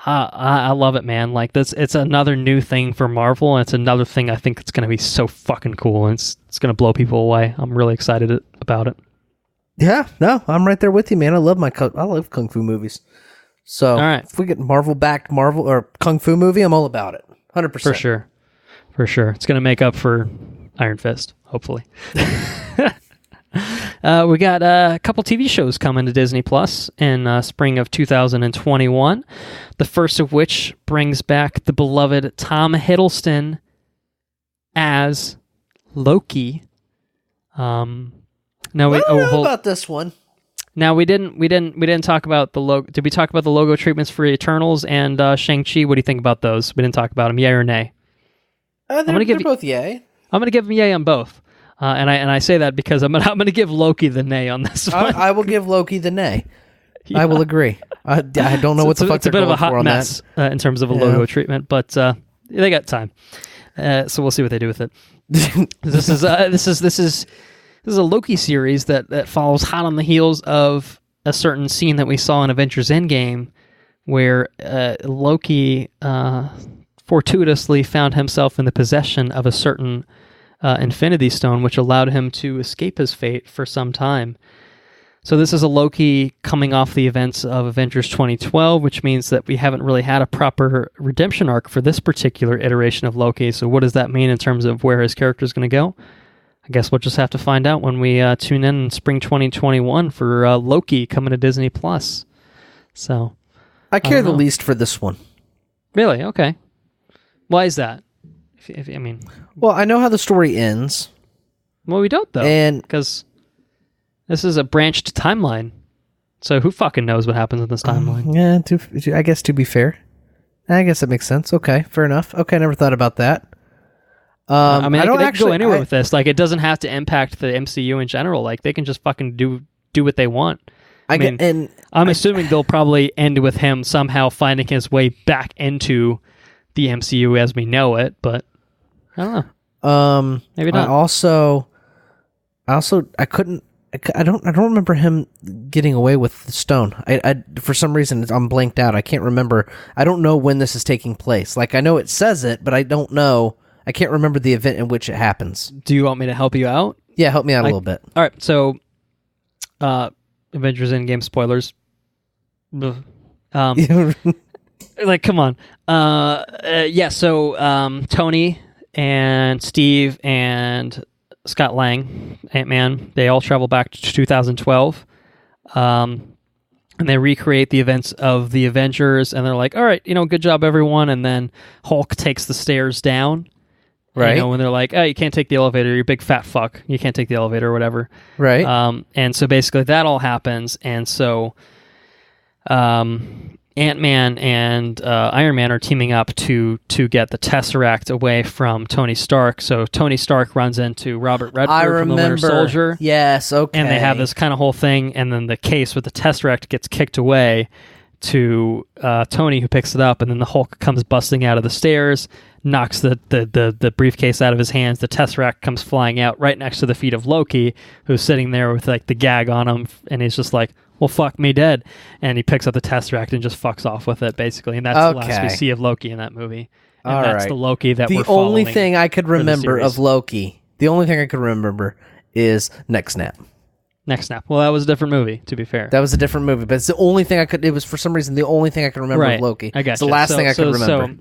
I love it, man. Like, it's another new thing for Marvel, and it's another thing I think it's going to be so fucking cool, and it's going to blow people away. I'm really excited about it. Yeah, no, I'm right there with you, man. I love kung fu movies. So, all right. If we get Marvel or kung fu movie, I'm all about it. 100%. For sure. It's going to make up for Iron Fist, hopefully. We got a couple TV shows coming to Disney Plus in spring of 2021. The first of which brings back the beloved Tom Hiddleston as Loki. Now I don't know about this one. Now we didn't talk about the logo. Did we talk about the logo treatments for Eternals and Shang-Chi? What do you think about those? We didn't talk about them. Yay or nay? They're both yay. I'm going to give them yay on both. And I say that because I'm gonna give Loki the nay on this one. I will give Loki the nay. Yeah. I will agree. I don't know what the fuck it's a bit of a hot mess in terms of a logo treatment, but they got time. So we'll see what they do with it. This is a Loki series that follows hot on the heels of a certain scene that we saw in Avengers Endgame, where Loki fortuitously found himself in the possession of a certain Infinity Stone, which allowed him to escape his fate for some time. So this is a Loki coming off the events of Avengers 2012, which means that we haven't really had a proper redemption arc for this particular iteration of Loki. So what does that mean in terms of where his character is going to go? I guess we'll just have to find out when we tune in spring 2021 for Loki coming to Disney Plus. So I care the least for this one. Really? Okay. Why is that? Well, I know how the story ends. Well, we don't though, because this is a branched timeline. So who fucking knows what happens in this timeline? Yeah, I guess to be fair, I guess that makes sense. Okay, fair enough. Okay, I never thought about that. I mean, they can go anywhere with this. Like, it doesn't have to impact the MCU in general. Like, they can just fucking do what they want. I'm assuming they'll probably end with him somehow finding his way back into the MCU as we know it, but I don't know. Maybe not. I don't remember him getting away with the stone. I for some reason I'm blanked out. I can't remember. I don't know when this is taking place. Like, I know it says it, but I don't know. I can't remember the event in which it happens. Do you want me to help you out? Yeah, help me out a little bit. All right, so Avengers Endgame spoilers. Like, come on. So Tony and Steve and Scott Lang, Ant-Man, they all travel back to 2012. And they recreate the events of the Avengers, and they're like, all right, good job, everyone. And then Hulk takes the stairs down. Right. When they're like, oh, you can't take the elevator, you're a big fat fuck. You can't take the elevator or whatever. Right. And so basically that all happens. And so Ant-Man and Iron Man are teaming up to get the Tesseract away from Tony Stark. So Tony Stark runs into Robert Redford from the Winter Soldier. Yes, okay. And they have this kind of whole thing, and then the case with the Tesseract gets kicked away to Tony, who picks it up, and then the Hulk comes busting out of the stairs, knocks the briefcase out of his hands. The Tesseract comes flying out right next to the feet of Loki, who's sitting there with like the gag on him, and he's just like, well, fuck me dead. And he picks up the Tesseract and just fucks off with it, basically. And that's the last we see of Loki in that movie. And that's the Loki that we're following. The only thing I could remember of Loki, is Neck Snap. Neck Snap. Well, that was a different movie, to be fair. That was a different movie, but it's the only thing it was for some reason the only thing I could remember of Loki. I got It's the last thing I could remember.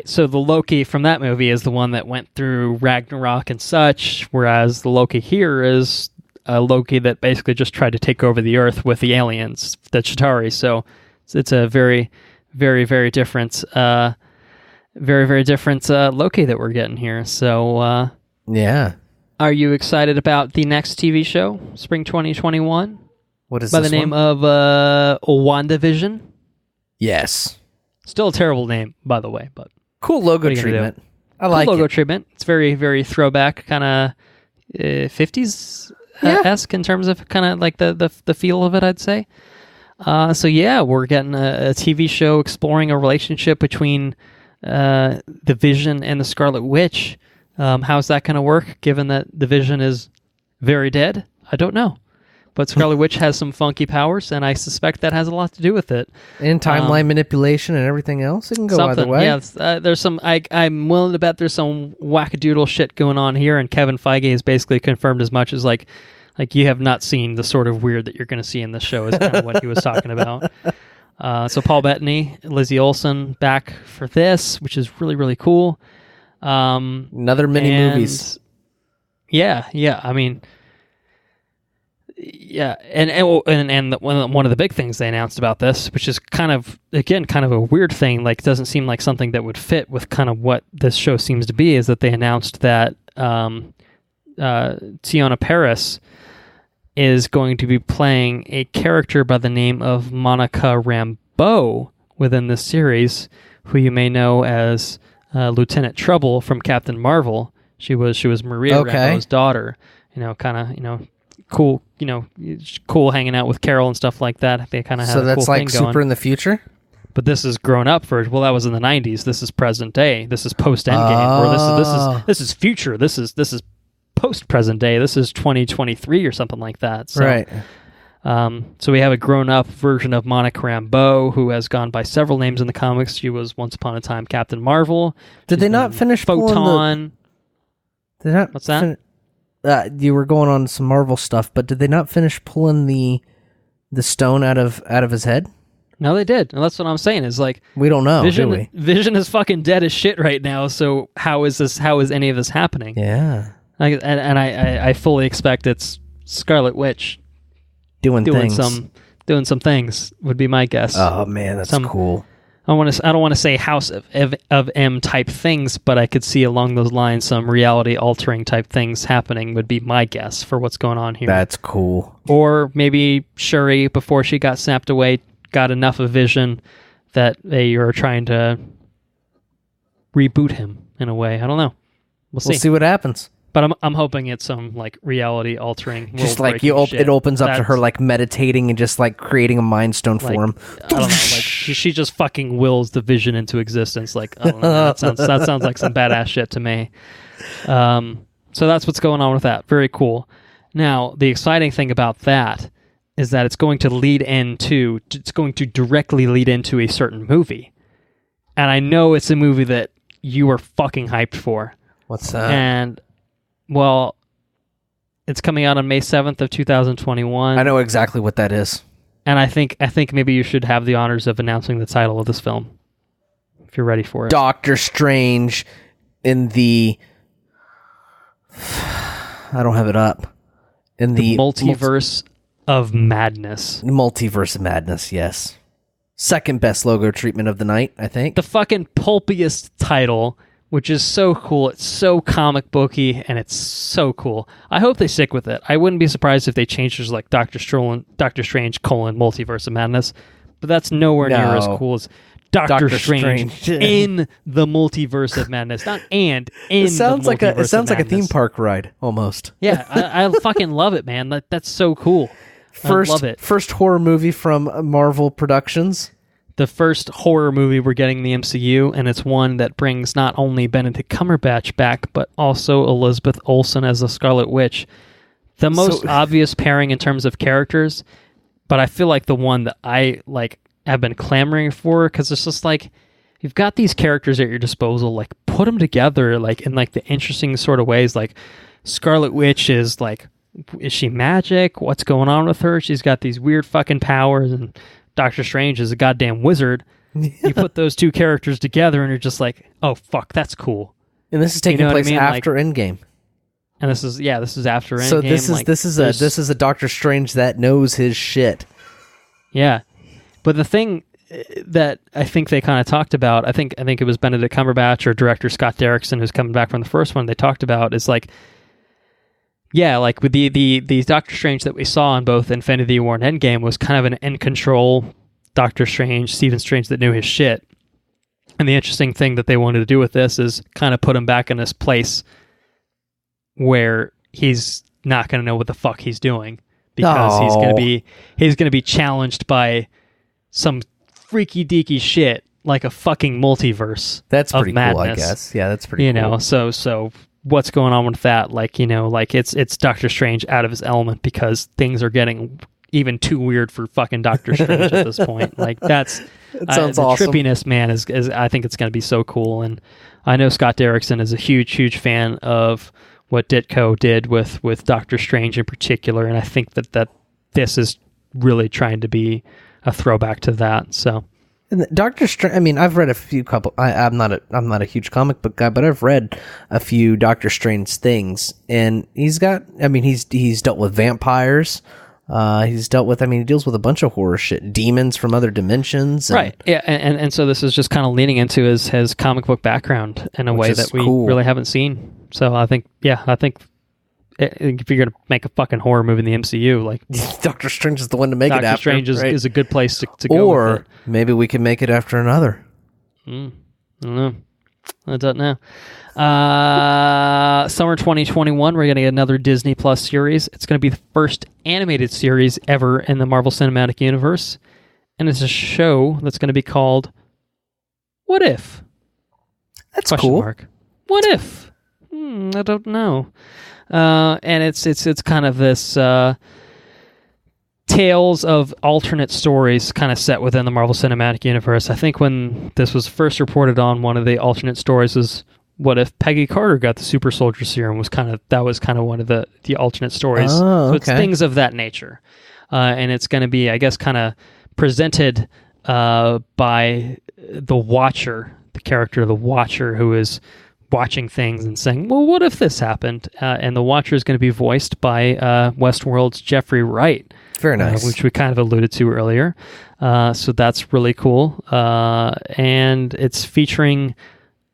So the Loki from that movie is the one that went through Ragnarok and such, whereas the Loki here is a Loki that basically just tried to take over the Earth with the aliens, the Chitauri. So it's a very, very, very different, Loki that we're getting here. So yeah. Are you excited about the next TV show, Spring 2021? What is by the name of WandaVision? Yes. Still a terrible name, by the way, but cool logo treatment. I like logo treatment. It's very, very throwback, kind of 50s esque in terms of kind of like the feel of it, I'd say. So yeah, we're getting a TV show exploring a relationship between the Vision and the Scarlet Witch. How's that going to work, given that the Vision is very dead? I don't know. But Scarlet Witch has some funky powers, and I suspect that has a lot to do with it. And timeline manipulation and everything else. It can go either way. Yeah, there's some. I'm willing to bet there's some wackadoodle shit going on here, and Kevin Feige has basically confirmed as much as like you have not seen the sort of weird that you're going to see in this show is kind of what he was talking about. So Paul Bettany, Lizzie Olsen back for this, which is really, really cool. Another mini movies. Yeah. I mean, yeah, and one of the big things they announced about this, which is kind of a weird thing, like doesn't seem like something that would fit with kind of what this show seems to be, is that they announced that Tiona Paris is going to be playing a character by the name of Monica Rambeau within this series, who you may know as Lieutenant Trouble from Captain Marvel. She was Maria Rambeau's daughter. Cool. Cool hanging out with Carol and stuff like that. They kind of have so a that's cool like thing going. super in the future. But this is grown up that was in the 90s. This is present day. This is post Endgame. Or this is future. This is post present day. This is 2023 or something like that. So, right. So we have a grown-up version of Monica Rambeau, who has gone by several names in the comics. She was once upon a time Captain Marvel. Did they not finish Photon? What's that? You were going on some Marvel stuff, but did they not finish pulling the stone out of his head? No, they did. And that's what I'm saying. Is like we don't know. Vision, do we? Vision is fucking dead as shit right now. So how is any of this happening? Yeah. I fully expect it's Scarlet Witch doing some things would be my guess. Oh man, that's cool. I don't want to say House of M type things, but I could see along those lines some reality altering type things happening would be my guess for what's going on here. That's cool. Or maybe Shuri, before she got snapped away, got enough of Vision that they are trying to reboot him in a way. I don't know. We'll see what happens. But I'm hoping it's some like reality altering, just like it opens up to her like meditating and just like creating a mind stone for him. I don't know, like she just fucking wills the Vision into existence. Like I don't know, that sounds like some badass shit to me. So that's what's going on with that. Very cool. Now the exciting thing about that is that it's going to directly lead into a certain movie, and I know it's a movie that you are fucking hyped for. What's that? And well, it's coming out on May 7th of 2021. I know exactly what that is. And I think maybe you should have the honors of announcing the title of this film, if you're ready for it. Doctor Strange in the... I don't have it up. In the Multiverse of Madness. Multiverse of Madness, yes. Second best logo treatment of the night, I think. The fucking pulpiest title, which is so cool. It's so comic booky, and it's so cool. I hope they stick with it. I wouldn't be surprised if they changed it to like Doctor Strange, Multiverse of Madness. but that's nowhere near as No. cool as Doctor Strange Strange. in the Multiverse of Madness. Not in It sounds the like Multiverse it sounds of like a theme Madness. park ride almost. Yeah, I fucking love it, man. That's so cool. I love it. First horror movie from Marvel Productions. The first horror movie we're getting in the MCU, and it's one that brings not only Benedict Cumberbatch back, but also Elizabeth Olsen as the Scarlet Witch. The most obvious pairing in terms of characters, but I feel like the one that I have been clamoring for, because it's just like, you've got these characters at your disposal, like put them together like in like the interesting sort of ways. Like Scarlet Witch is like, is she magic? What's going on with her? She's got these weird fucking powers, and Doctor Strange is a goddamn wizard. You put those two characters together and you're just like, oh fuck, that's cool. And this is taking know what I place mean? after Endgame. And this is after Endgame. So this is a Doctor Strange that knows his shit. Yeah. But the thing that I think they kind of talked about, I think it was Benedict Cumberbatch or director Scott Derrickson, who's coming back from the first one, they talked about is like, yeah, like with the Doctor Strange that we saw in both Infinity War and Endgame was kind of an in control Doctor Strange, Stephen Strange that knew his shit. And the interesting thing that they wanted to do with this is kind of put him back in this place where he's not going to know what the fuck he's doing, because he's going to be challenged by some freaky deaky shit like a fucking multiverse. That's of pretty madness. cool, I guess. Yeah, that's pretty You cool. know, so what's going on with that? Like, you know, like it's Doctor Strange out of his element because things are getting even too weird for fucking Doctor Strange at this point. Like that sounds the awesome. trippiness, man, is I think it's going to be so cool. And I know Scott Derrickson is a huge fan of what Ditko did with Doctor Strange in particular, and I think that this is really trying to be a throwback to that. So. And Doctor Strange. I mean, I've read a few couple. I'm not a huge comic book guy, but I've read a few Doctor Strange things, and he's got. I mean, he's dealt with vampires. He deals with a bunch of horror shit, demons from other dimensions. Right. Yeah, and so this is just kind of leaning into his comic book background in a way that we really haven't seen. So I think if you're going to make a fucking horror movie in the MCU, like Doctor Strange is the one to make it after. Doctor Strange is a good place to go or with it. Maybe we can make it after another. I don't know. I don't know. Summer 2021, we're going to get another Disney Plus series. It's going to be the first animated series ever in the Marvel Cinematic Universe. And it's a show that's going to be called What If? That's cool. What if? I don't know. And it's kind of this tales of alternate stories kind of set within the Marvel Cinematic Universe. I think when this was first reported on, one of the alternate stories was what if Peggy Carter got the super soldier serum, was kind of one of the alternate stories. Oh, okay. So it's things of that nature. And it's going to be, I guess, kind of presented by the Watcher, the character of the Watcher, who is watching things and saying, well, what if this happened? And the Watcher is going to be voiced by Westworld's Jeffrey Wright. Very nice. Which we kind of alluded to earlier. So that's really cool. And it's featuring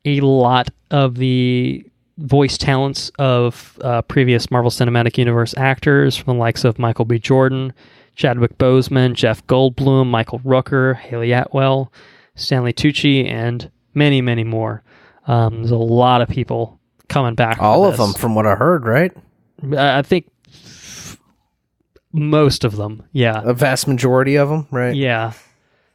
a lot of the voice talents of previous Marvel Cinematic Universe actors, from the likes of Michael B. Jordan, Chadwick Boseman, Jeff Goldblum, Michael Rooker, Haley Atwell, Stanley Tucci, and many, many more. There's a lot of people coming back. All of them, from what I heard, right? I think most of them, yeah. A vast majority of them, right? Yeah.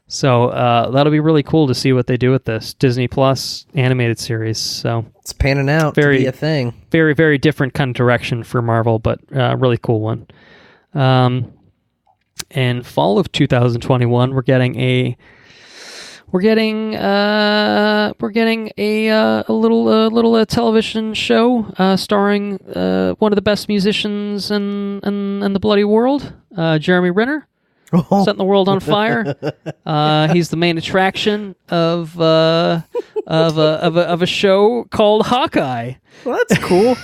So that'll be really cool to see what they do with this Disney Plus animated series. So it's panning out to be a thing. Very, very different kind of direction for Marvel, but really cool one. In fall of 2021, we're getting a little television show starring one of the best musicians in the bloody world, Jeremy Renner. Setting the world on fire. He's the main attraction of a show called Hawkeye. Well, that's cool.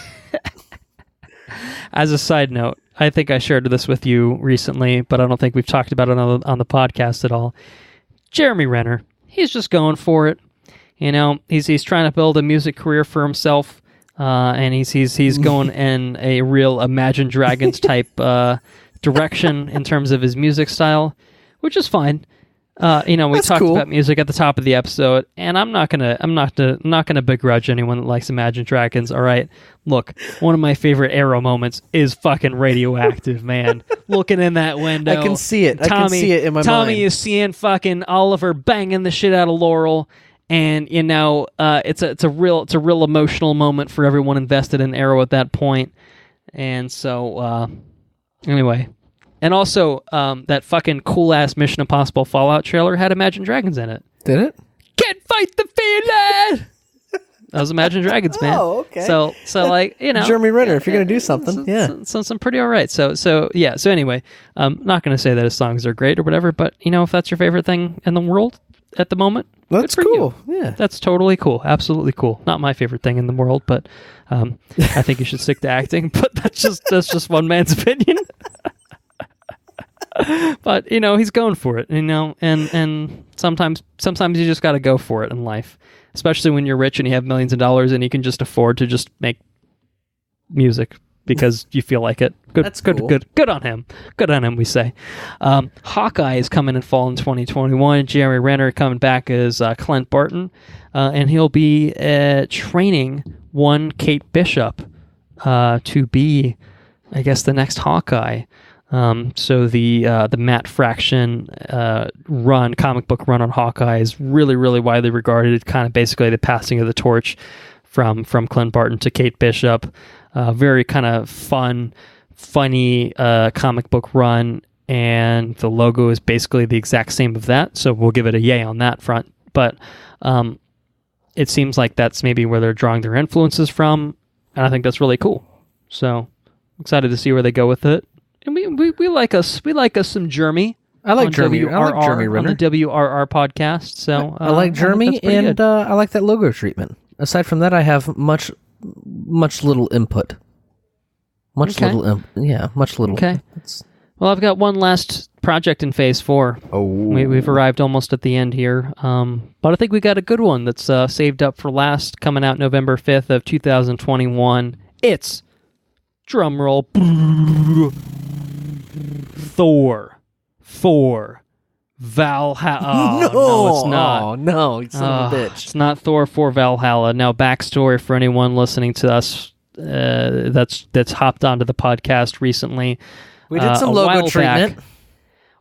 As a side note, I think I shared this with you recently, but I don't think we've talked about it on the podcast at all. Jeremy Renner, he's just going for it. You know, he's trying to build a music career for himself, and he's going in a real Imagine Dragons type direction in terms of his music style, which is fine. We That's talked cool. about music at the top of the episode, and I'm not gonna begrudge anyone that likes Imagine Dragons. All right, look, one of my favorite Arrow moments is fucking Radioactive, man. Looking in that window, I can see it. I can see it in my Tommy mind. is seeing fucking Oliver banging the shit out of Laurel, and it's a real emotional moment for everyone invested in Arrow at that point. And so, anyway. And also, that fucking cool-ass Mission Impossible Fallout trailer had Imagine Dragons in it. Did it? Can't fight the feeling! That was Imagine Dragons, man. Oh, okay. So Jeremy Renner, if you're going to do something, some pretty all right. So anyway, I'm not going to say that his songs are great or whatever, but, if that's your favorite thing in the world at the moment, that's good for cool. you. Yeah. That's totally cool. Absolutely cool. Not my favorite thing in the world, but I think you should stick to acting, but that's just one man's opinion. But he's going for it, and sometimes you just got to go for it in life, especially when you're rich and you have millions of dollars and you can just afford to just make music because you feel like it. That's cool. Good on him. Good on him, we say. Hawkeye is coming in fall in 2021. Jeremy Renner coming back as Clint Barton, and he'll be training one Kate Bishop to be, I guess, the next Hawkeye. So the Matt Fraction comic book run on Hawkeye is really, really widely regarded. It's kind of basically the passing of the torch from Clint Barton to Kate Bishop. Very kind of funny comic book run, and the logo is basically the exact same of that. So we'll give it a yay on that front. But it seems like that's maybe where they're drawing their influences from, and I think that's really cool. So excited to see where they go with it. And we like us some Jeremy. I like Jeremy. I like Jeremy Renner on the WRR podcast. So I like Jeremy, and good. I like that logo treatment. Aside from that, I have much little input. Much little. Okay. Well, I've got one last project in Phase 4. Oh, we've arrived almost at the end here, but I think we got a good one that's saved up for last, coming out November 5th of 2021. It's drumroll. Thor 4 Valhalla. No, it's not. Oh, no, you son of a bitch. It's not Thor 4 Valhalla. Now, backstory for anyone listening to us that's hopped onto the podcast recently. We did some logo treatment.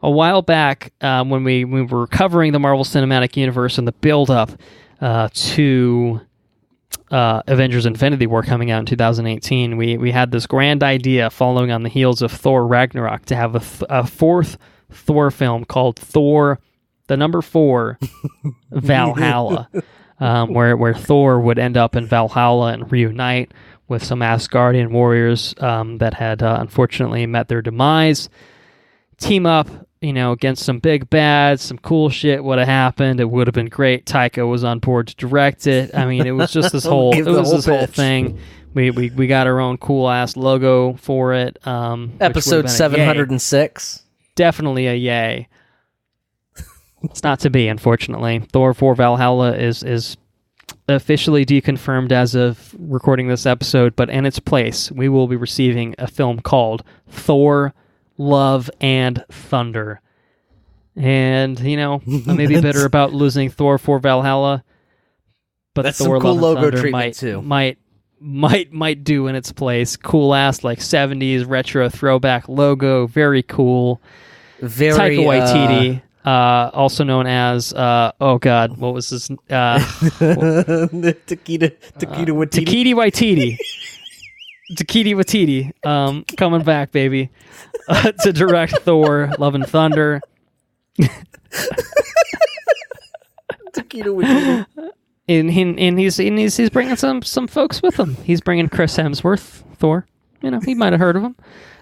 A while back, when we were covering the Marvel Cinematic Universe and the build-up to Avengers Infinity War coming out in 2018, we had this grand idea following on the heels of Thor Ragnarok to have a fourth Thor film called Thor, the number 4, Valhalla, where Thor would end up in Valhalla and reunite with some Asgardian warriors that had unfortunately met their demise, team up against some big bads. Some cool shit would have happened. It would have been great. Taika was on board to direct it. I mean, it was just this whole whole thing. We got our own cool ass logo for it. Episode 706. Definitely a yay. It's not to be, unfortunately. Thor 4 Valhalla is officially deconfirmed as of recording this episode, but in its place, we will be receiving a film called Thor Love and Thunder. And, I may be bitter about losing Thor 4 Valhalla, but that's Thor some cool Love logo and Thunder treatment too. might do in its place. Cool ass, like 70s retro throwback logo. Very cool. Very Taika Waititi, also known as oh god, what was his Takeda Waititi. Takeda Waititi, coming back, baby, to direct Thor: Love and Thunder. Takeda Waititi. And he's bringing some folks with him. He's bringing Chris Hemsworth, Thor. He might have heard of him.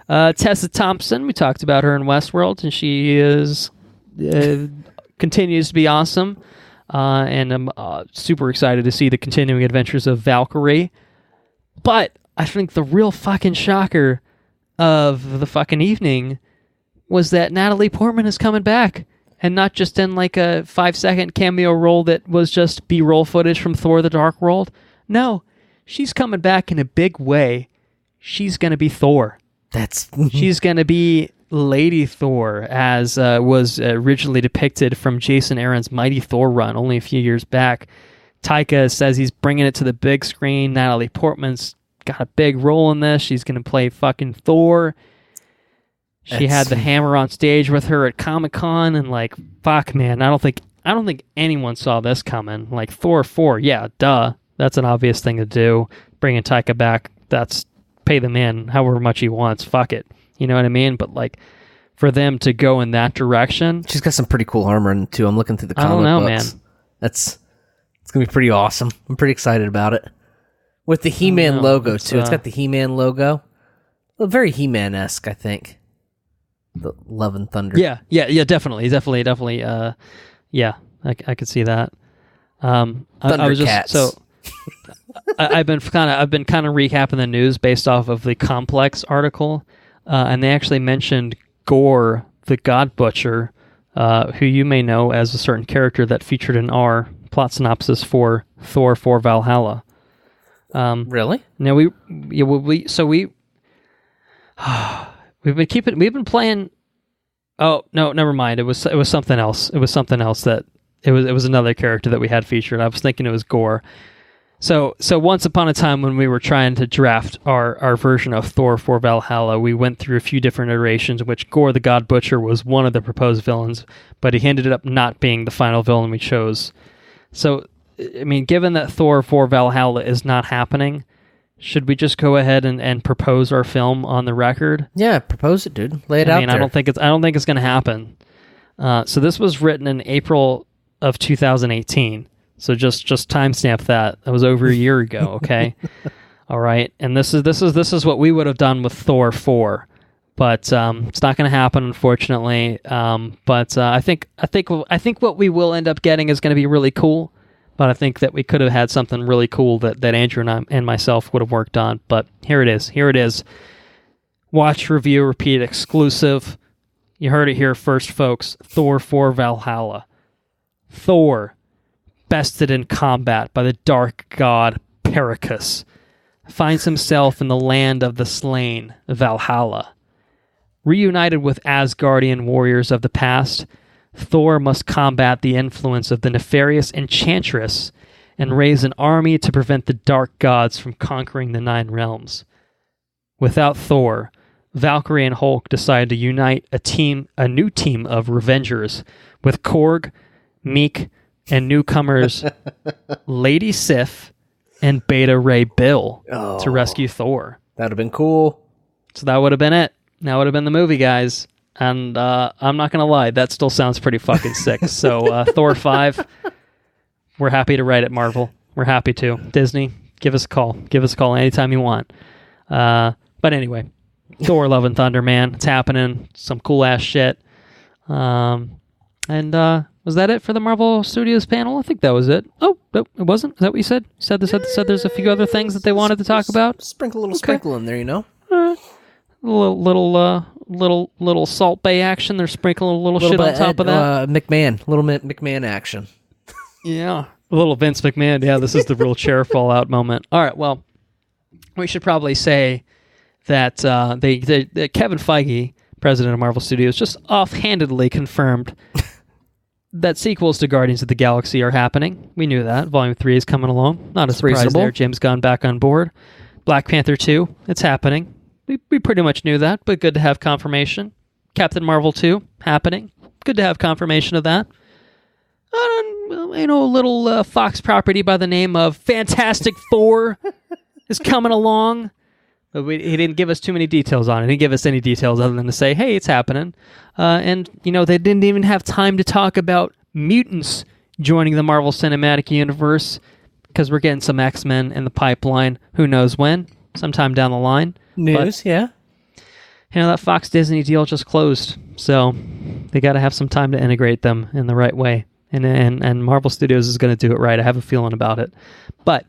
Tessa Thompson, we talked about her in Westworld, and she is continues to be awesome. And I'm super excited to see the continuing adventures of Valkyrie. But I think the real fucking shocker of the fucking evening was that Natalie Portman is coming back. And not just in like a 5-second cameo role that was just B-roll footage from Thor the Dark World. No, she's coming back in a big way. She's going to be Thor. She's going to be Lady Thor, as was originally depicted from Jason Aaron's Mighty Thor run only a few years back. Taika says he's bringing it to the big screen. Natalie Portman's got a big role in this. She's going to play fucking Thor. She had the hammer on stage with her at Comic-Con, and like, fuck, man, I don't think anyone saw this coming. Like, Thor 4, yeah, duh. That's an obvious thing to do. Bringing Taika back, that's pay them in however much he wants. Fuck it. You know what I mean? But like, for them to go in that direction, she's got some pretty cool armor in it too. I'm looking through the comic I don't know, books. man. It's gonna be pretty awesome. I'm pretty excited about it. With the He-Man logo too. It's got the He-Man logo. Well, very He-Man-esque, I think. The Love and Thunder. Yeah, definitely. Yeah, I could see that. I was just so. I've been kind of recapping the news based off of the Complex article, and they actually mentioned Gore, the God Butcher, who you may know as a certain character that featured in our plot synopsis for Thor 4 Valhalla. Really? Now we've been playing. Oh no, never mind. It was something else. It was something else that it was another character that we had featured. I was thinking it was Gore. So once upon a time when we were trying to draft our version of Thor 4 Valhalla, we went through a few different iterations, in which Gore the God Butcher was one of the proposed villains, but he ended up not being the final villain we chose. So, I mean, given that Thor 4 Valhalla is not happening, should we just go ahead and propose our film on the record? Yeah, propose it, dude. Lay it out there. I don't think it's going to happen. So this was written in April of 2018. So just timestamp that. That was over a year ago, okay? All right. And this is what we would have done with Thor 4. But it's not going to happen, unfortunately. But I think what we will end up getting is going to be really cool. But I think that we could have had something really cool that Andrew and myself would have worked on. But here it is. Watch, review, repeat, exclusive. You heard it here first, folks. Thor 4 Valhalla. Thor, bested in combat by the dark god Pericus, finds himself in the land of the slain, Valhalla. Reunited with Asgardian warriors of the past, Thor must combat the influence of the nefarious Enchantress and raise an army to prevent the dark gods from conquering the Nine Realms. Without Thor, Valkyrie and Hulk decide to unite a new team of Revengers with Korg, Meek, and newcomers Lady Sif and Beta Ray Bill to rescue Thor. That would have been cool. So that would have been it. That would have been the movie, guys. And I'm not going to lie, that still sounds pretty fucking sick. So Thor 5, we're happy to write it, Marvel. We're happy to. Disney, give us a call. Give us a call anytime you want. But anyway, Thor Love and Thunder, man. It's happening. Some cool-ass shit. Was that it for the Marvel Studios panel? I think that was it. Oh, no, it wasn't? Is that what you said? You said there's a few other things that they wanted to talk about? Sprinkle a little sprinkle in there, you know? Little Salt Bay action. They're sprinkling a little shit on top of that. McMahon action. Yeah. A little Vince McMahon. Yeah, this is the real chair fallout moment. All right, well, we should probably say that Kevin Feige, president of Marvel Studios, just offhandedly confirmed that sequels to Guardians of the Galaxy are happening. We knew that. Volume 3 is coming along. Not a surprise there. James Gunn back on board. Black Panther 2, it's happening. We pretty much knew that, but good to have confirmation. Captain Marvel 2, happening. Good to have confirmation of that. A little Fox property by the name of Fantastic Four is coming along. But he didn't give us too many details on it. He didn't give us any details other than to say, hey, it's happening. And they didn't even have time to talk about mutants joining the Marvel Cinematic Universe because we're getting some X-Men in the pipeline. Who knows when? Sometime down the line. News, yeah. That Fox Disney deal just closed. So they got to have some time to integrate them in the right way. And Marvel Studios is going to do it right. I have a feeling about it. But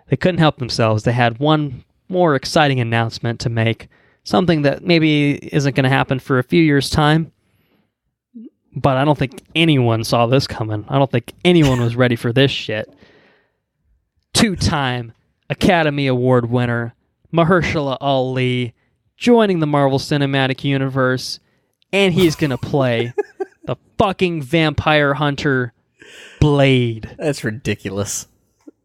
they couldn't help themselves. They had one more exciting announcement to make, something that maybe isn't going to happen for a few years' time, but I don't think anyone saw this coming. I don't think anyone was ready for this shit. 2-time Academy Award winner Mahershala Ali joining the Marvel Cinematic Universe and he's gonna play the fucking vampire hunter Blade. That's ridiculous.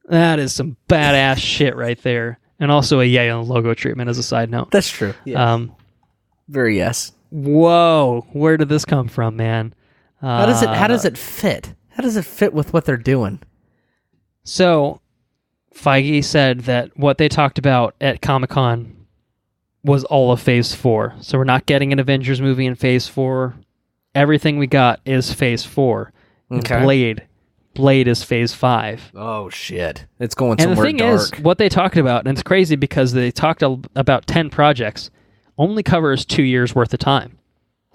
That is some badass shit right there. And also a yay on the logo treatment as a side note. That's true. Yeah. Very yes. Whoa, where did this come from, man? How does it fit? How does it fit with what they're doing? So, Feige said that what they talked about at Comic-Con was all of Phase 4. So we're not getting an Avengers movie in Phase 4. Everything we got is Phase 4. Okay. Blade is Phase 5. Oh, shit. It's going And the somewhere thing dark. is, what they talked about, and it's crazy because they talked about 10 projects, only covers 2 years worth of time.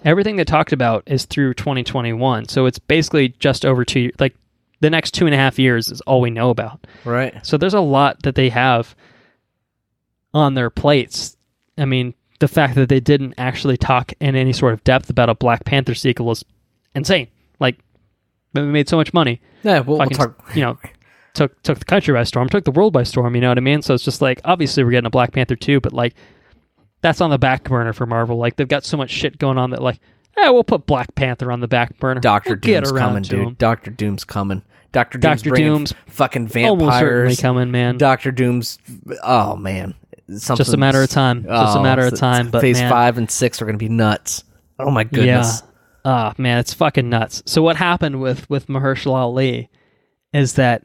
Everything they talked about is through 2021. So it's basically just over 2 years. Like, the next 2.5 years is all we know about. Right. So there's a lot that they have on their plates. I mean, the fact that they didn't actually talk in any sort of depth about a Black Panther sequel is insane. Like, we made so much money. Yeah, we'll talk. Took the country by storm, took the world by storm, you know what I mean? So it's just like, obviously we're getting a Black Panther 2, but like, that's on the back burner for Marvel. Like, they've got so much shit going on that like, we'll put Black Panther on the back burner. Doctor Doom's coming, dude. Doctor Doom's coming. Doctor Doom's fucking almost certainly vampires coming, man. Doctor Doom's. Oh man, Just a matter of time. Just a matter of time. But Phase man, 5 and 6 are going to be nuts. Oh my goodness. Yeah. Man, it's fucking nuts. So what happened with Mahershala Ali is that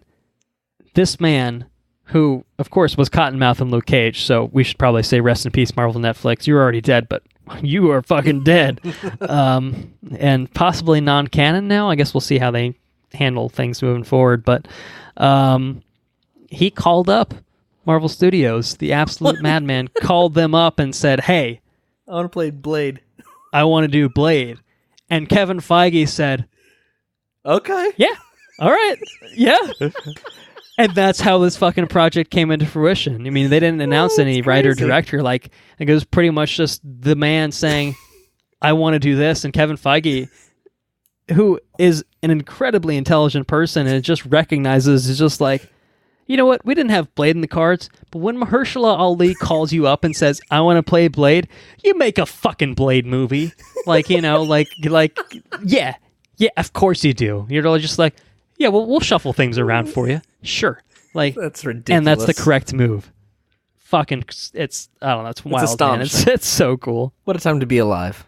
this man, who, of course, was Cottonmouth in Luke Cage, so we should probably say rest in peace, Marvel Netflix. You're already dead, but you are fucking dead. And possibly non-canon now. I guess we'll see how they handle things moving forward. But he called up Marvel Studios. The absolute madman called them up and said, hey, I want to play Blade. I want to do Blade. And Kevin Feige said, okay. yeah, all right, yeah. And that's how this fucking project came into fruition. I mean, they didn't announce any writer-director. Like, it was pretty much just the man saying, I want to do this. And Kevin Feige, who is an incredibly intelligent person and just recognizes, is just like, you know what? We didn't have Blade in the cards, but when Mahershala Ali calls you up and says, I want to play Blade, you make a fucking Blade movie. Like, you know, like, yeah, of course you do. You're just like, yeah, well, we'll shuffle things around for you. Sure. Like, that's ridiculous. And that's the correct move. Fucking, it's, I don't know, it's wild, man. It's so cool. What a time to be alive.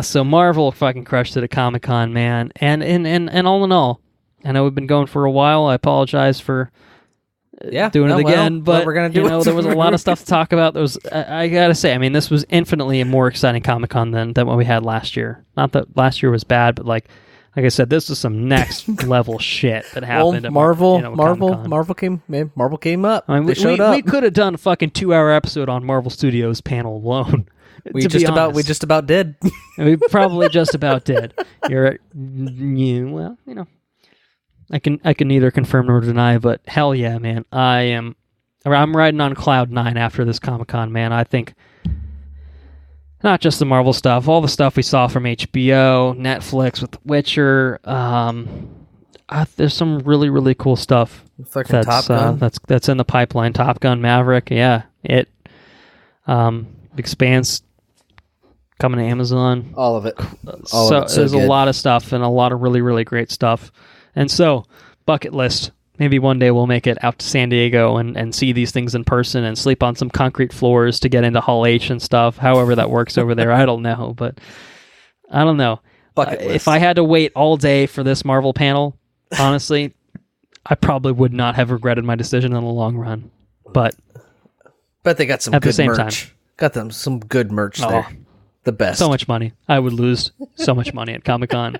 So Marvel fucking crushed it at Comic-Con, man. And all in all, I know we've been going for a while. I apologize for doing it again, but we're gonna do there was a lot of stuff to talk about. There was, I gotta say, I mean, this was infinitely a more exciting Comic-Con than what we had last year. Not that last year was bad, but like I said, this was some next level shit that happened. Well, Marvel came up. I mean, they showed up. We could have done a fucking 2-hour episode on Marvel Studios panel alone. We just about did. We probably just about did. Well, you know. I can neither confirm nor deny, but hell yeah, man. I'm riding on cloud 9 after this Comic-Con, man. I think not just the Marvel stuff, all the stuff we saw from HBO, Netflix with The Witcher. There's some really, really cool stuff that's in the pipeline. Top Gun, Maverick, yeah. Expanse coming to Amazon. All of it. There's a lot of stuff and a lot of really, really great stuff. And so, bucket list. Maybe one day we'll make it out to San Diego and see these things in person and sleep on some concrete floors to get into Hall H and stuff. However that works over there, I don't know. But I don't know. Bucket list. If I had to wait all day for this Marvel panel, honestly, I probably would not have regretted my decision in the long run. But they got some at good the same merch. time, Got them some good merch there. The best. So much money. I would lose so much money at Comic-Con.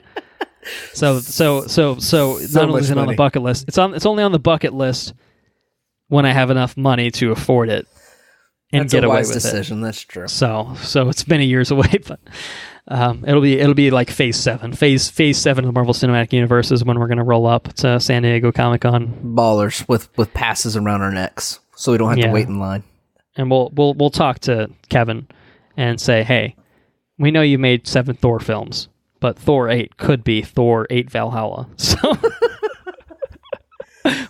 So not only is it on the bucket list, it's only on the bucket list when I have enough money to afford it and That's get a away wise with decision. it. That's true. So it's many years away, but it'll be like Phase 7. Phase 7 of the Marvel Cinematic Universe is when we're going to roll up to San Diego Comic-Con. Ballers with passes around our necks, so we don't have to wait in line. And we'll talk to Kevin and say, hey, we know you made 7 Thor films, but Thor 8 could be Thor 8 Valhalla. So,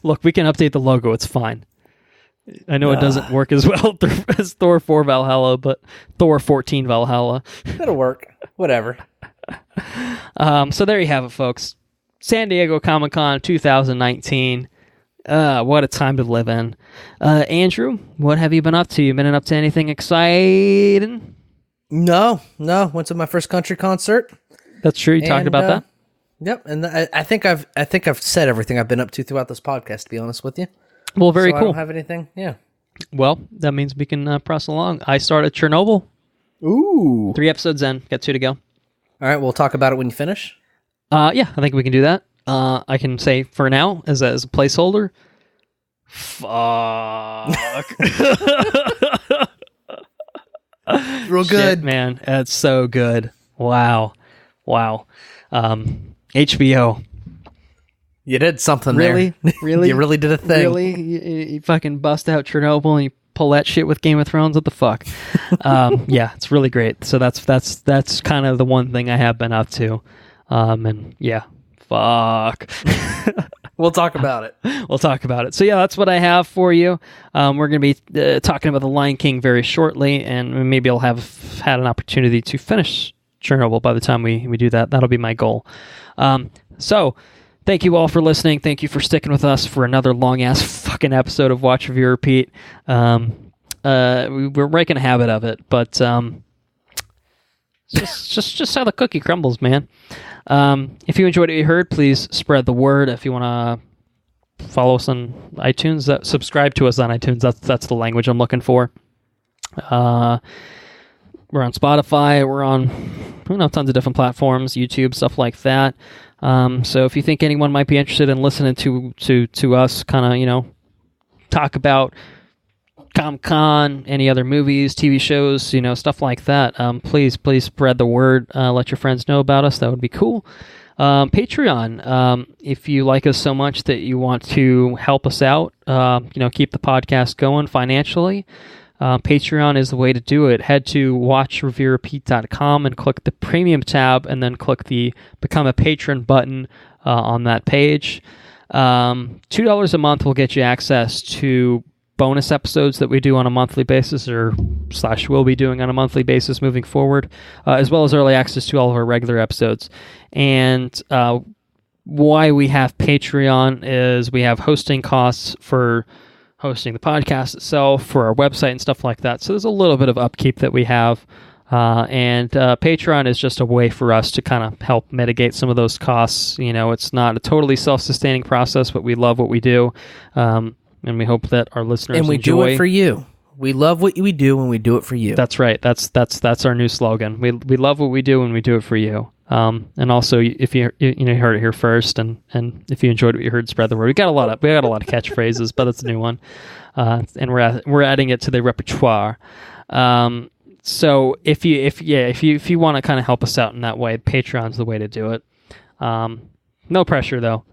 look, we can update the logo. It's fine. I know it doesn't work as well as Thor 4 Valhalla, but Thor 14 Valhalla. It'll work. Whatever. So there you have it, folks. San Diego Comic-Con 2019. What a time to live in. Andrew, what have you been up to? You been up to anything exciting? No. Went to my first country concert. That's true. You talked about that. Yep, and I think I've said everything I've been up to throughout this podcast. To be honest with you. Well, very cool. I don't have anything. Yeah. Well, that means we can press along. I started Chernobyl. Ooh. 3 episodes in. Got 2 to go. All right, we'll talk about it when you finish. Yeah, I think we can do that. I can say for now, as a placeholder, fuck. Real good. Shit, man. It's so good. Wow. HBO. You did something Really? there. Really? You really did a thing. Really? You fucking bust out Chernobyl and you pull that shit with Game of Thrones? What the fuck? Yeah, it's really great. So that's kind of the one thing I have been up to. And yeah, fuck. We'll talk about it. We'll talk about it. So yeah, that's what I have for you. We're going to be talking about The Lion King very shortly, and maybe I'll have had an opportunity to finish Chernobyl by the time we do that. That'll be my goal. So thank you all for listening. Thank you for sticking with us for another long-ass fucking episode of Watch, Review, Repeat. We're breaking a habit of it, but just how the cookie crumbles, man. If you enjoyed what you heard, please spread the word. If you want to follow us on iTunes, subscribe to us on iTunes. That's the language I'm looking for. We're on Spotify. We're on tons of different platforms, YouTube, stuff like that. So if you think anyone might be interested in listening to us kind of, talk about Comic-Con, any other movies, TV shows, stuff like that, please spread the word. Let your friends know about us. That would be cool. Patreon, if you like us so much that you want to help us out, keep the podcast going financially, Patreon is the way to do it. Head to watchreviewrepeat.com and click the premium tab, and then click the become a patron button on that page. $2 a month will get you access to bonus episodes that we do on a monthly basis, or / will be doing on a monthly basis moving forward, as well as early access to all of our regular episodes. And why we have Patreon is we have hosting costs for hosting the podcast itself, for our website and stuff like that. So there's a little bit of upkeep that we have. And Patreon is just a way for us to kind of help mitigate some of those costs. It's not a totally self-sustaining process, but we love what we do. And we hope that our listeners and we enjoy. do it for you. We love what we do, and we do it for you. That's right. That's our new slogan. We love what we do, and we do it for you. And also, if you heard it here first, and if you enjoyed what you heard, spread the word. We got a lot of catchphrases, but it's a new one, and we're adding it to the repertoire. So if you want to kind of help us out in that way, Patreon's the way to do it. No pressure though.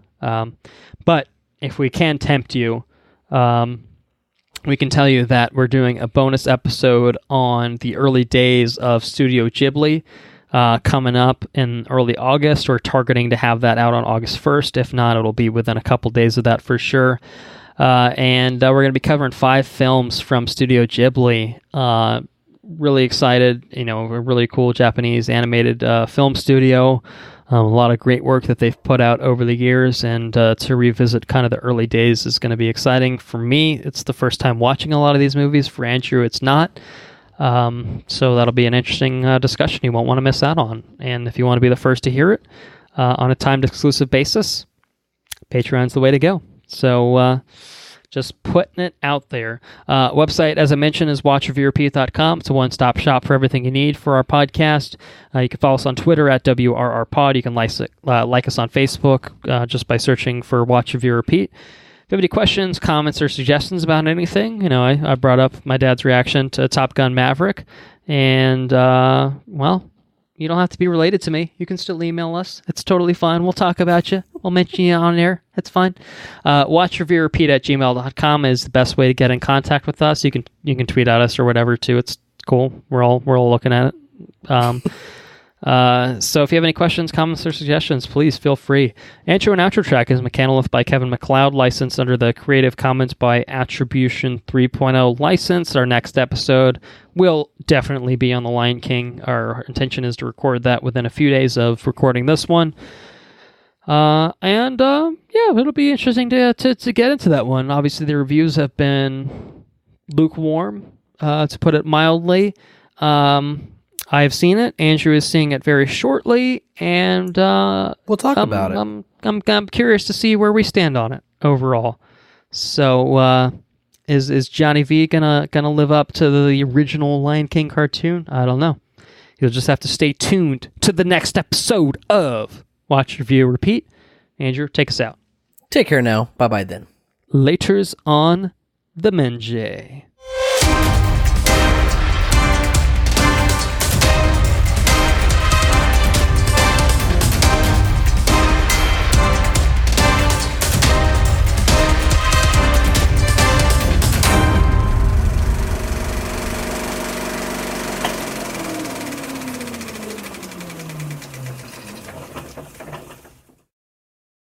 But if we can tempt you, we can tell you that we're doing a bonus episode on the early days of Studio Ghibli coming up in early August. We're targeting to have that out on August 1st. If not, it'll be within a couple days of that for sure. And we're going to be covering 5 films from Studio Ghibli. Really excited. A really cool Japanese animated film studio. A lot of great work that they've put out over the years, and to revisit kind of the early days is going to be exciting. For me, it's the first time watching a lot of these movies. For Andrew, it's not. So that'll be an interesting discussion you won't want to miss out on. And if you want to be the first to hear it on a timed exclusive basis, Patreon's the way to go. So just putting it out there. Website, as I mentioned, is watchreviewrepeat.com. It's a one-stop shop for everything you need for our podcast. You can follow us on Twitter at WRRPod. You can like us on Facebook just by searching for Watch Review Repeat. If you have any questions, comments, or suggestions about anything, I brought up my dad's reaction to Top Gun Maverick, and, you don't have to be related to me. You can still email us. It's totally fine. We'll talk about you. We'll mention you on air. It's fine. watchreviewrepeat@gmail.com is the best way to get in contact with us. You can tweet at us or whatever too. It's cool. We're all looking at it. So if you have any questions, comments, or suggestions, please feel free. Intro and outro track is Mechanolith by Kevin MacLeod, licensed under the Creative Commons by Attribution 3.0 license. Our next episode will definitely be on The Lion King. Our intention is to record that within a few days of recording this one. Yeah, it'll be interesting to get into that one. Obviously, the reviews have been lukewarm, to put it mildly. I have seen it. Andrew is seeing it very shortly, and we'll talk about it. I'm curious to see where we stand on it overall. So, is Johnny V gonna live up to the original Lion King cartoon? I don't know. You'll just have to stay tuned to the next episode of Watch, Review, Repeat. Andrew, take us out. Take care now. Bye-bye then. Laters on the Menjay.